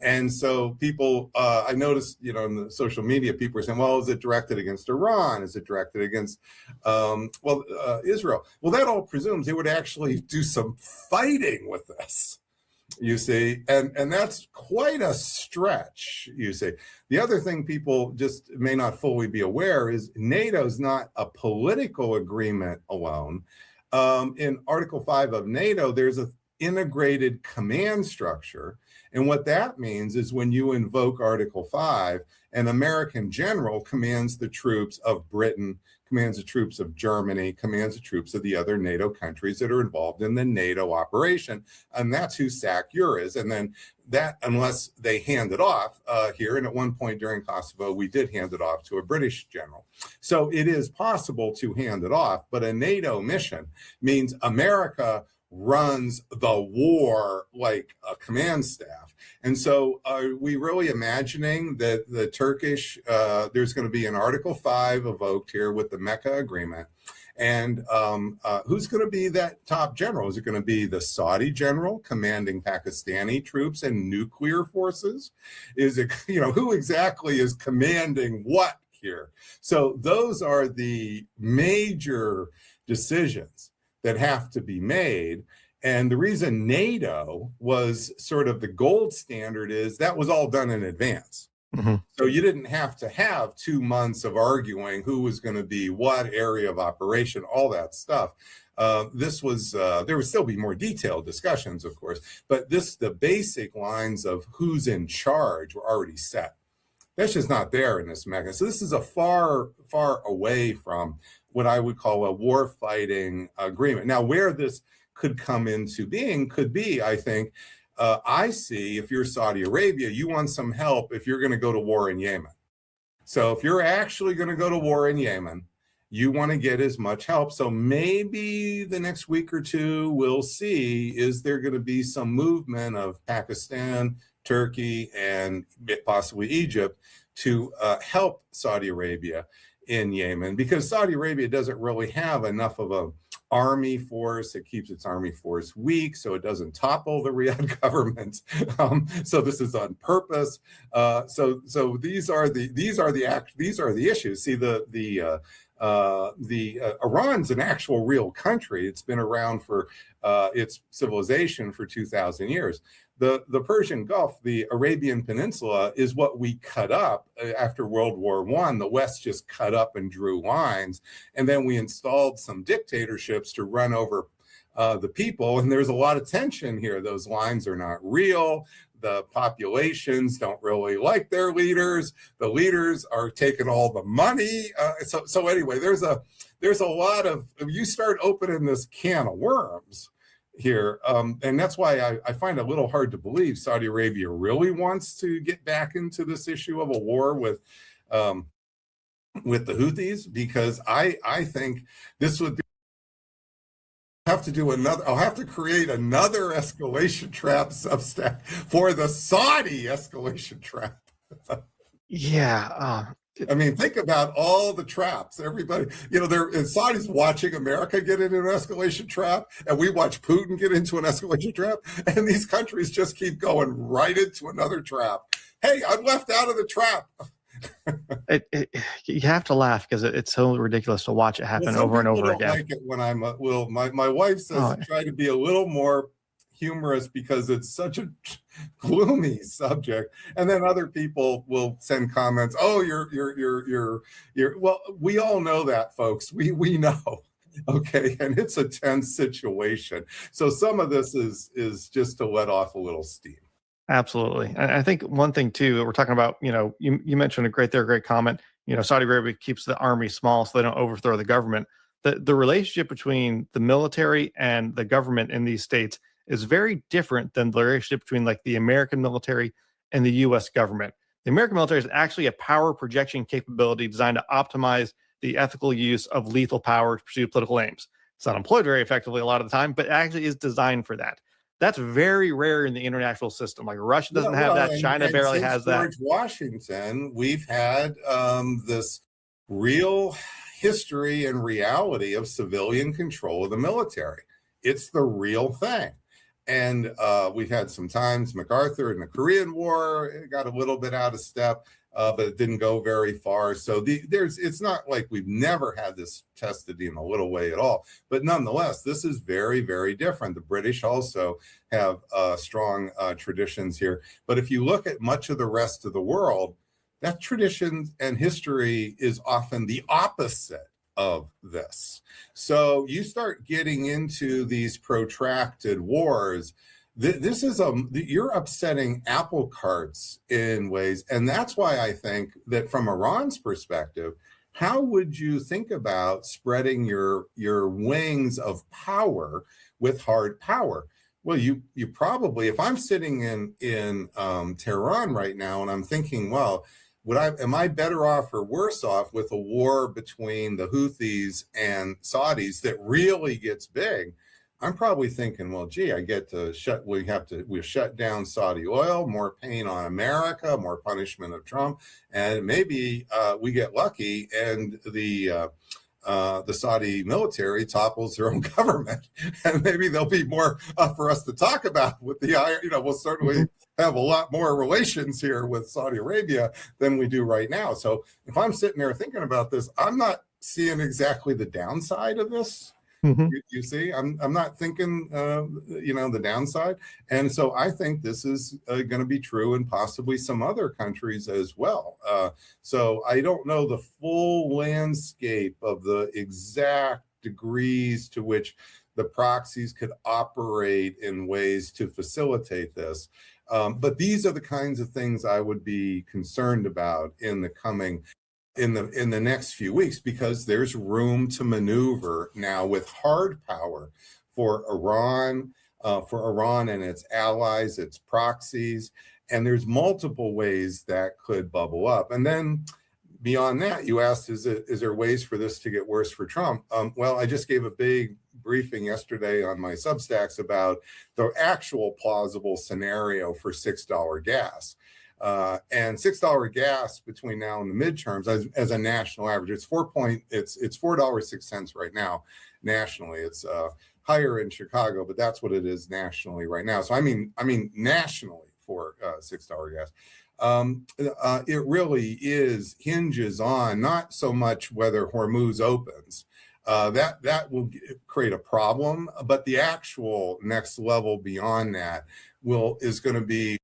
And so people, I noticed, in the social media, people are saying, well, is it directed against Iran? Is it directed against, Israel? Well, that all presumes they would actually do some fighting with this. You see, and that's quite a stretch, you see. The other thing people just may not fully be aware is NATO's not a political agreement alone. In Article 5 of NATO, there's an integrated command structure. And what that means is when you invoke Article 5, an American general commands the troops of Britain, commands the troops of Germany, commands the troops of the other NATO countries that are involved in the NATO operation. And that's who SACEUR is. And then that, unless they hand it off here, and at one point during Kosovo, we did hand it off to a British general. So it is possible to hand it off, but a NATO mission means America runs the war like a command staff. And so are we really imagining that the Turkish, there's going to be an Article 5 evoked here with the Mecca Agreement. And who's going to be that top general? Is it going to be the Saudi general commanding Pakistani troops and nuclear forces? Is it, who exactly is commanding what here? So those are the major decisions that have to be made. And the reason NATO was sort of the gold standard is that was all done in advance. Mm-hmm. So you didn't have to have 2 months of arguing who was going to be what area of operation, all that stuff. This was, there would still be more detailed discussions, of course, but the basic lines of who's in charge were already set. That's just not there in this mechanism. So this is a far, far away from what I would call a war fighting agreement. Now, where this could come into being could be, I think, I see if you're Saudi Arabia, you want some help if you're going to go to war in Yemen. So if you're actually going to go to war in Yemen, you want to get as much help. So maybe the next week or two, we'll see, is there going to be some movement of Pakistan, Turkey, and possibly Egypt to help Saudi Arabia in Yemen, because Saudi Arabia doesn't really have enough of a army force. It keeps its army force weak, so it doesn't topple the Riyadh government. So this is on purpose. So these are the issues. See, Iran's an actual real country. It's been around for its civilization for 2,000 years. The Persian Gulf, the Arabian Peninsula, is what we cut up after World War I. The West just cut up and drew lines, and then we installed some dictatorships to run over the people. And there's a lot of tension here. Those lines are not real. The populations don't really like their leaders. The leaders are taking all the money. So anyway, there's a lot of, you start opening this can of worms here. And that's why I find it a little hard to believe Saudi Arabia really wants to get back into this issue of a war with the Houthis, because I think this would be, I'll have to create another escalation trap Substack for the Saudi escalation trap. Yeah. I mean, think about all the traps. Everybody, Saudi's watching America get into an escalation trap, and we watch Putin get into an escalation trap, and these countries just keep going right into another trap. Hey, I'm left out of the trap. You have to laugh because it's so ridiculous to watch it happen over and over again. Like it when I'm my wife says try to be a little more humorous because it's such a gloomy subject, and then other people will send comments. Oh, you're well, we all know that, folks. We know. Okay, and it's a tense situation. So some of this is just to let off a little steam. Absolutely. And I think one thing too, we're talking about, you mentioned a great comment, Saudi Arabia keeps the army small so they don't overthrow the government. The relationship between the military and the government in these states is very different than the relationship between like the American military and the US government. The American military is actually a power projection capability designed to optimize the ethical use of lethal power to pursue political aims. It's not employed very effectively a lot of the time, but it actually is designed for that. That's very rare in the international system. Like Russia doesn't have that. China barely has that. George Washington, we've had this real history and reality of civilian control of the military. It's the real thing. And we've had some times, MacArthur in the Korean War, it got a little bit out of step, but it didn't go very far. So it's not like we've never had this tested in a little way at all. But nonetheless, this is very, very different. The British also have strong traditions here. But if you look at much of the rest of the world, that tradition and history is often the opposite of this. So you start getting into these protracted wars. This is you're upsetting apple carts in ways. And that's why I think that from Iran's perspective, how would you think about spreading your wings of power with hard power? Well, you probably, if I'm sitting in Tehran right now and I'm thinking, well, am I better off or worse off with a war between the Houthis and Saudis that really gets big? I'm probably thinking, well, gee, we shut down Saudi oil, more pain on America, more punishment of Trump, and maybe we get lucky and the Saudi military topples their own government, and maybe there'll be more for us to talk about with we'll certainly have a lot more relations here with Saudi Arabia than we do right now. So if I'm sitting there thinking about this, I'm not seeing exactly the downside of this. You see, I'm not thinking, the downside. And so I think this is going to be true in possibly some other countries as well. So I don't know the full landscape of the exact degrees to which the proxies could operate in ways to facilitate this. But these are the kinds of things I would be concerned about in the next few weeks, because there's room to maneuver now with hard power for Iran and its allies, its proxies, and there's multiple ways that could bubble up. And then beyond that, you asked, is there ways for this to get worse for Trump? Well, I just gave a big briefing yesterday on my Substacks about the actual plausible scenario for $6 gas. And $6 gas between now and the midterms as a national average, it's $4.06 right now nationally. It's higher in Chicago, but that's what it is nationally right now. So I mean nationally for $6 gas. It really hinges on not so much whether Hormuz opens. That will create a problem, but the actual next level beyond that is going to be,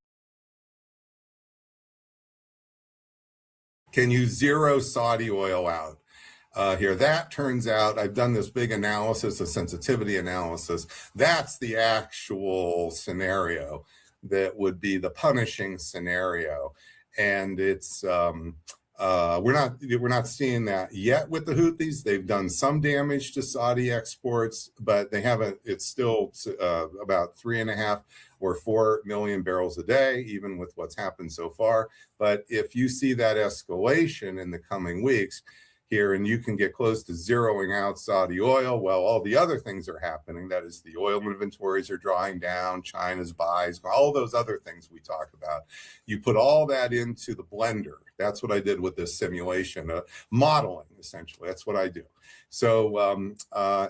can you zero Saudi oil out here? That turns out, I've done this big analysis, a sensitivity analysis. That's the actual scenario that would be the punishing scenario. And it's we're not seeing that yet with the Houthis. They've done some damage to Saudi exports, but they haven't. It's still about 3.5 or 4 million barrels a day, even with what's happened so far. But if you see that escalation in the coming weeks here, and you can get close to zeroing out Saudi oil, well, all the other things are happening. That is, the oil inventories are drawing down, China's buys, all those other things we talk about. You put all that into the blender. That's what I did with this simulation, modeling, essentially. That's what I do. So,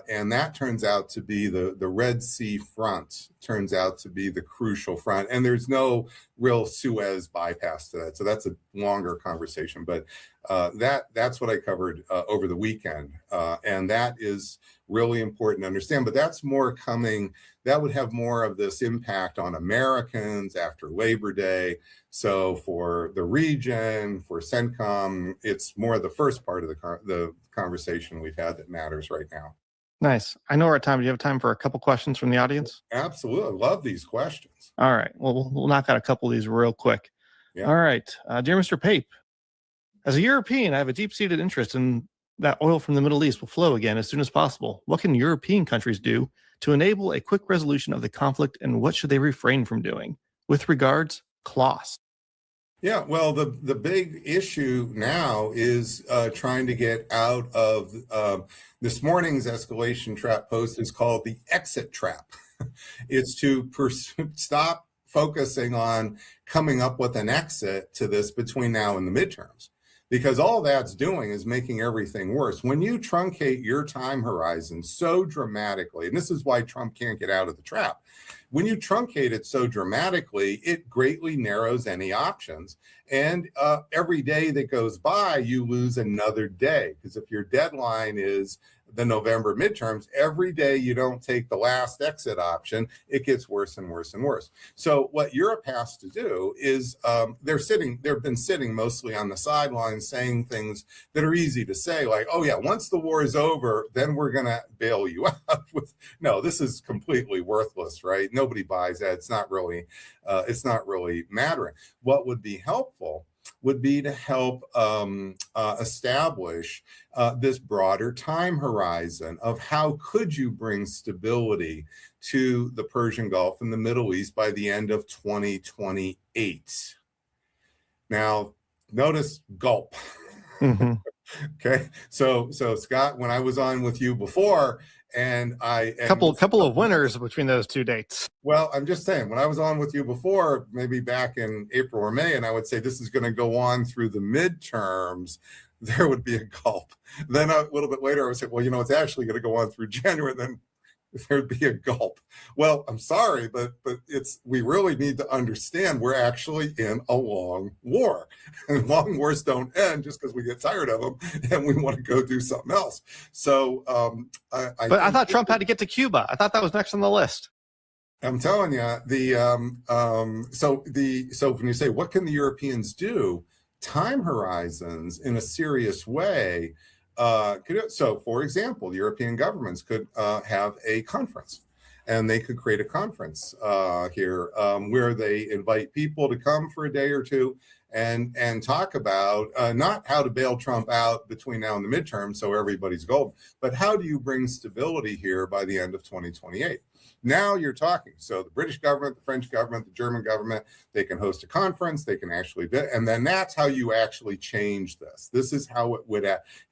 and that turns out to be the Red Sea front, turns out to be the crucial front. And there's no real Suez bypass to that. So that's a longer conversation. But that's what I covered over the weekend. And that is really important to understand. But that's more coming. That would have more of this impact on Americans after Labor Day. So for the region, for CENTCOM, it's more the first part of the conversation we've had that matters right now. Nice. I know we're at time. Do you have time for a couple questions from the audience? Absolutely. Love these questions. All right. Well, we'll knock out a couple of these real quick. Yeah. All right. Dear Mr. Pape, as a European, I have a deep-seated interest in that oil from the Middle East will flow again as soon as possible. What can European countries do to enable a quick resolution of the conflict, and what should they refrain from doing? With regards, Klaus. Yeah, well, the big issue now is trying to get out of this morning's escalation trap post is called the exit trap. It's to stop focusing on coming up with an exit to this between now and the midterms. because all that's doing is making everything worse. When you truncate your time horizon so dramatically, and this is why Trump can't get out of the trap, when you truncate it so dramatically, it greatly narrows any options. And every day that goes by, you lose another day. Because if your deadline is the November midterms, every day you don't take the last exit option, it gets worse and worse and worse. So what Europe has to do is they've been sitting mostly on the sidelines saying things that are easy to say, like, oh yeah, once the war is over, then we're going to bail you out. No, this is completely worthless, right? Nobody buys that. It's not really mattering. What would be helpful would be to help establish this broader time horizon of how could you bring stability to the Persian Gulf and the Middle East by the end of 2028. Now, notice gulp. Mm-hmm. Okay, so Scott, when I was on with you before, and couple of winners between those two dates. Well, I'm just saying, when I was on with you before, maybe back in April or May, and I would say this is going to go on through the midterms, there would be a gulp. Then a little bit later, I would say, well, it's actually going to go on through January. Then there'd be a gulp. Well, I'm sorry, but we really need to understand we're actually in a long war, and long wars don't end just because we get tired of them and we want to go do something else. So, I thought Trump had to get to Cuba. I thought that was next on the list. I'm telling you, so when you say what can the Europeans do, time horizons in a serious way. So, for example, the European governments could have a conference, and they could create a conference here where they invite people to come for a day or two and talk about not how to bail Trump out between now and the midterm so everybody's golden, but how do you bring stability here by the end of 2028? Now you're talking. So the British government, the French government, the German government, they can host a conference, they can actually do, and then that's how you actually change this. This is how it would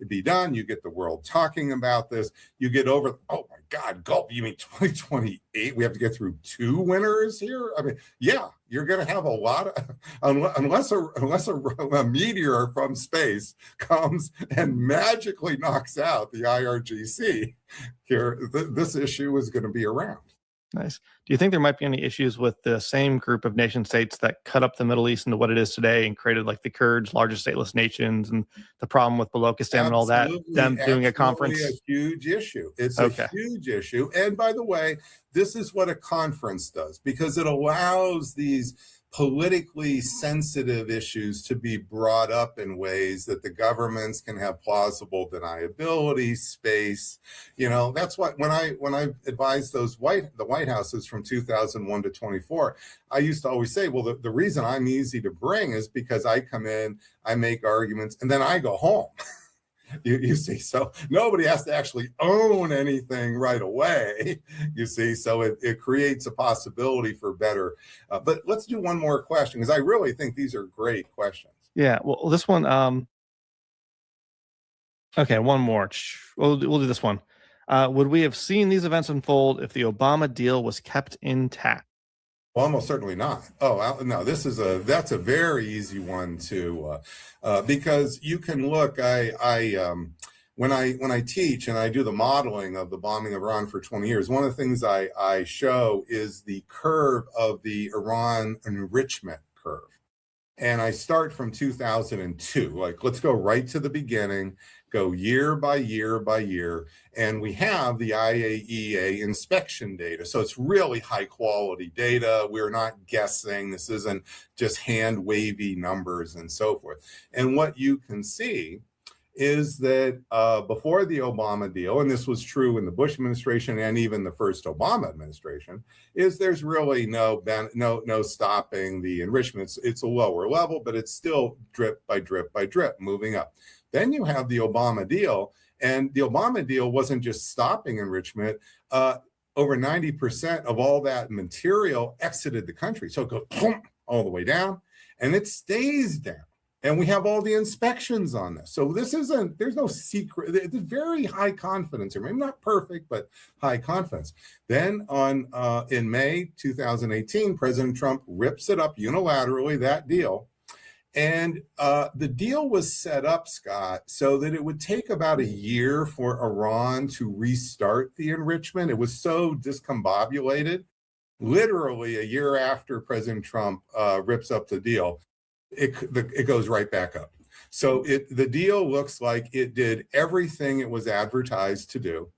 be done. You get the world talking about this. You get over, oh my God, gulp, you mean 2028? We have to get through 2 winners here? I mean, yeah, you're going to have a lot of, unless a meteor from space comes and magically knocks out the IRGC here, this issue is going to be around. Nice. Do you think there might be any issues with the same group of nation states that cut up the Middle East into what it is today and created like the Kurds, largest stateless nations, and the problem with Balochistan and all that, them doing a conference? A huge issue. It's a huge issue. And by the way, this is what a conference does, because it allows these politically sensitive issues to be brought up in ways that the governments can have plausible deniability space. That's what when I advised the White Houses from 2001 to 24, I used to always say, well, the reason I'm easy to bring is because I come in, I make arguments, and then I go home. You see, so nobody has to actually own anything right away, you see, so it creates a possibility for better. But let's do one more question, because I really think these are great questions. Yeah, well, this one, okay, one more. We'll do this one. Would we have seen these events unfold if the Obama deal was kept intact? Well, almost certainly not. Oh, no, that's a very easy one to, because you can look, when I teach and I do the modeling of the bombing of Iran for 20 years, one of the things I show is the curve of the Iran enrichment curve. And I start from 2002, like let's go right to the beginning, go year by year by year. And we have the IAEA inspection data. So it's really high quality data. We're not guessing. This isn't just hand wavy numbers and so forth. And what you can see is that before the Obama deal, and this was true in the Bush administration and even the first Obama administration, is there's really no stopping the enrichment. It's a lower level, but it's still drip by drip by drip moving up. Then you have the Obama deal, and the Obama deal wasn't just stopping enrichment. Over 90% of all that material exited the country. So it goes all the way down, and it stays down. And we have all the inspections on this. So there's no secret. It's very high confidence here. Maybe not perfect, but high confidence. Then in May 2018, President Trump rips it up unilaterally, that deal. And the deal was set up, Scott, so that it would take about a year for Iran to restart the enrichment. It was so discombobulated. Literally a year after President Trump rips up the deal, it goes right back up. So the deal looks like it did everything it was advertised to do.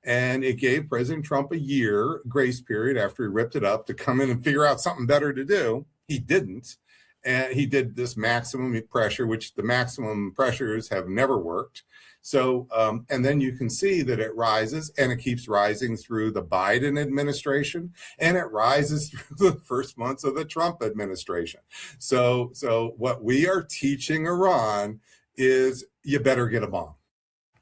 And it gave President Trump a year grace period after he ripped it up to come in and figure out something better to do. He didn't. And he did this maximum pressure, which the maximum pressures have never worked. So, and then you can see that it rises, and it keeps rising through the Biden administration, and it rises through the first months of the Trump administration. So what we are teaching Iran is you better get a bomb.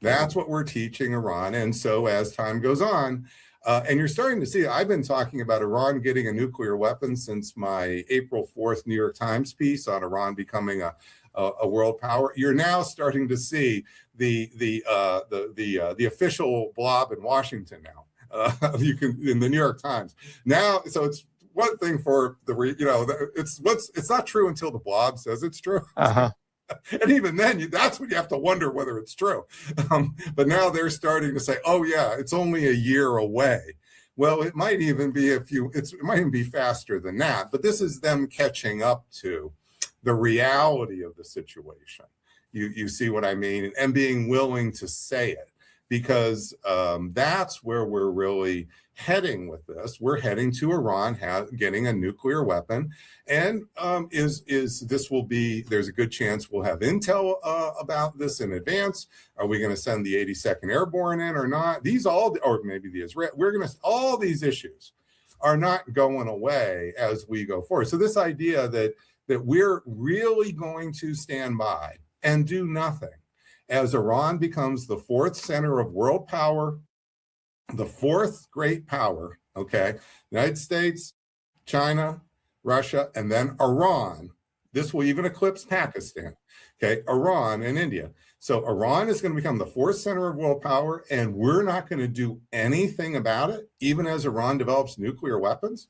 That's what we're teaching Iran. And so as time goes on, and you're starting to see, I've been talking about Iran getting a nuclear weapon since my April 4th New York Times piece on Iran becoming a world power. You're now starting to see the official blob in Washington now. You can in the New York Times now. So it's one thing for it's not true until the blob says it's true. And even then, that's when you have to wonder whether it's true. But now they're starting to say, "Oh yeah, it's only a year away." Well, it might even be it might even be faster than that. But this is them catching up to the reality of the situation. You see what I mean? And being willing to say it, because that's where we're really heading with this. We're heading to Iran getting a nuclear weapon, and there's a good chance we'll have intel about this in advance. Are we going to send the 82nd Airborne in or not? Or maybe the Israel. All these issues are not going away as we go forward. So this idea that we're really going to stand by and do nothing as Iran becomes the fourth center of world power, the fourth great power, okay? United States, China, Russia, and then Iran. This will even eclipse Pakistan, okay? Iran and India. So Iran is going to become the fourth center of world power, and we're not going to do anything about it, even as Iran develops nuclear weapons.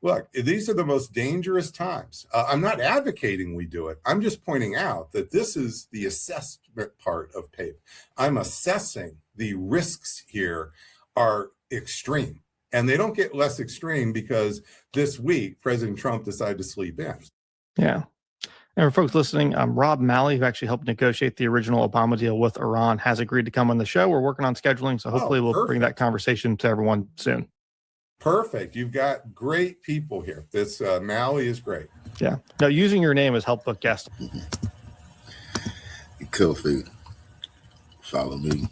Look, these are the most dangerous times. I'm not advocating we do it. I'm just pointing out that this is the assessment part of PAPE. I'm assessing the risks here are extreme, and they don't get less extreme because this week President Trump decided to sleep in. Yeah. And for folks listening, Rob Malley, who actually helped negotiate the original Obama deal with Iran, has agreed to come on the show. We're working on scheduling, so hopefully we'll bring that conversation to everyone soon. Perfect. You've got great people here. This Malley is great. Yeah. No, using your name has helped book guests. Kofi, follow me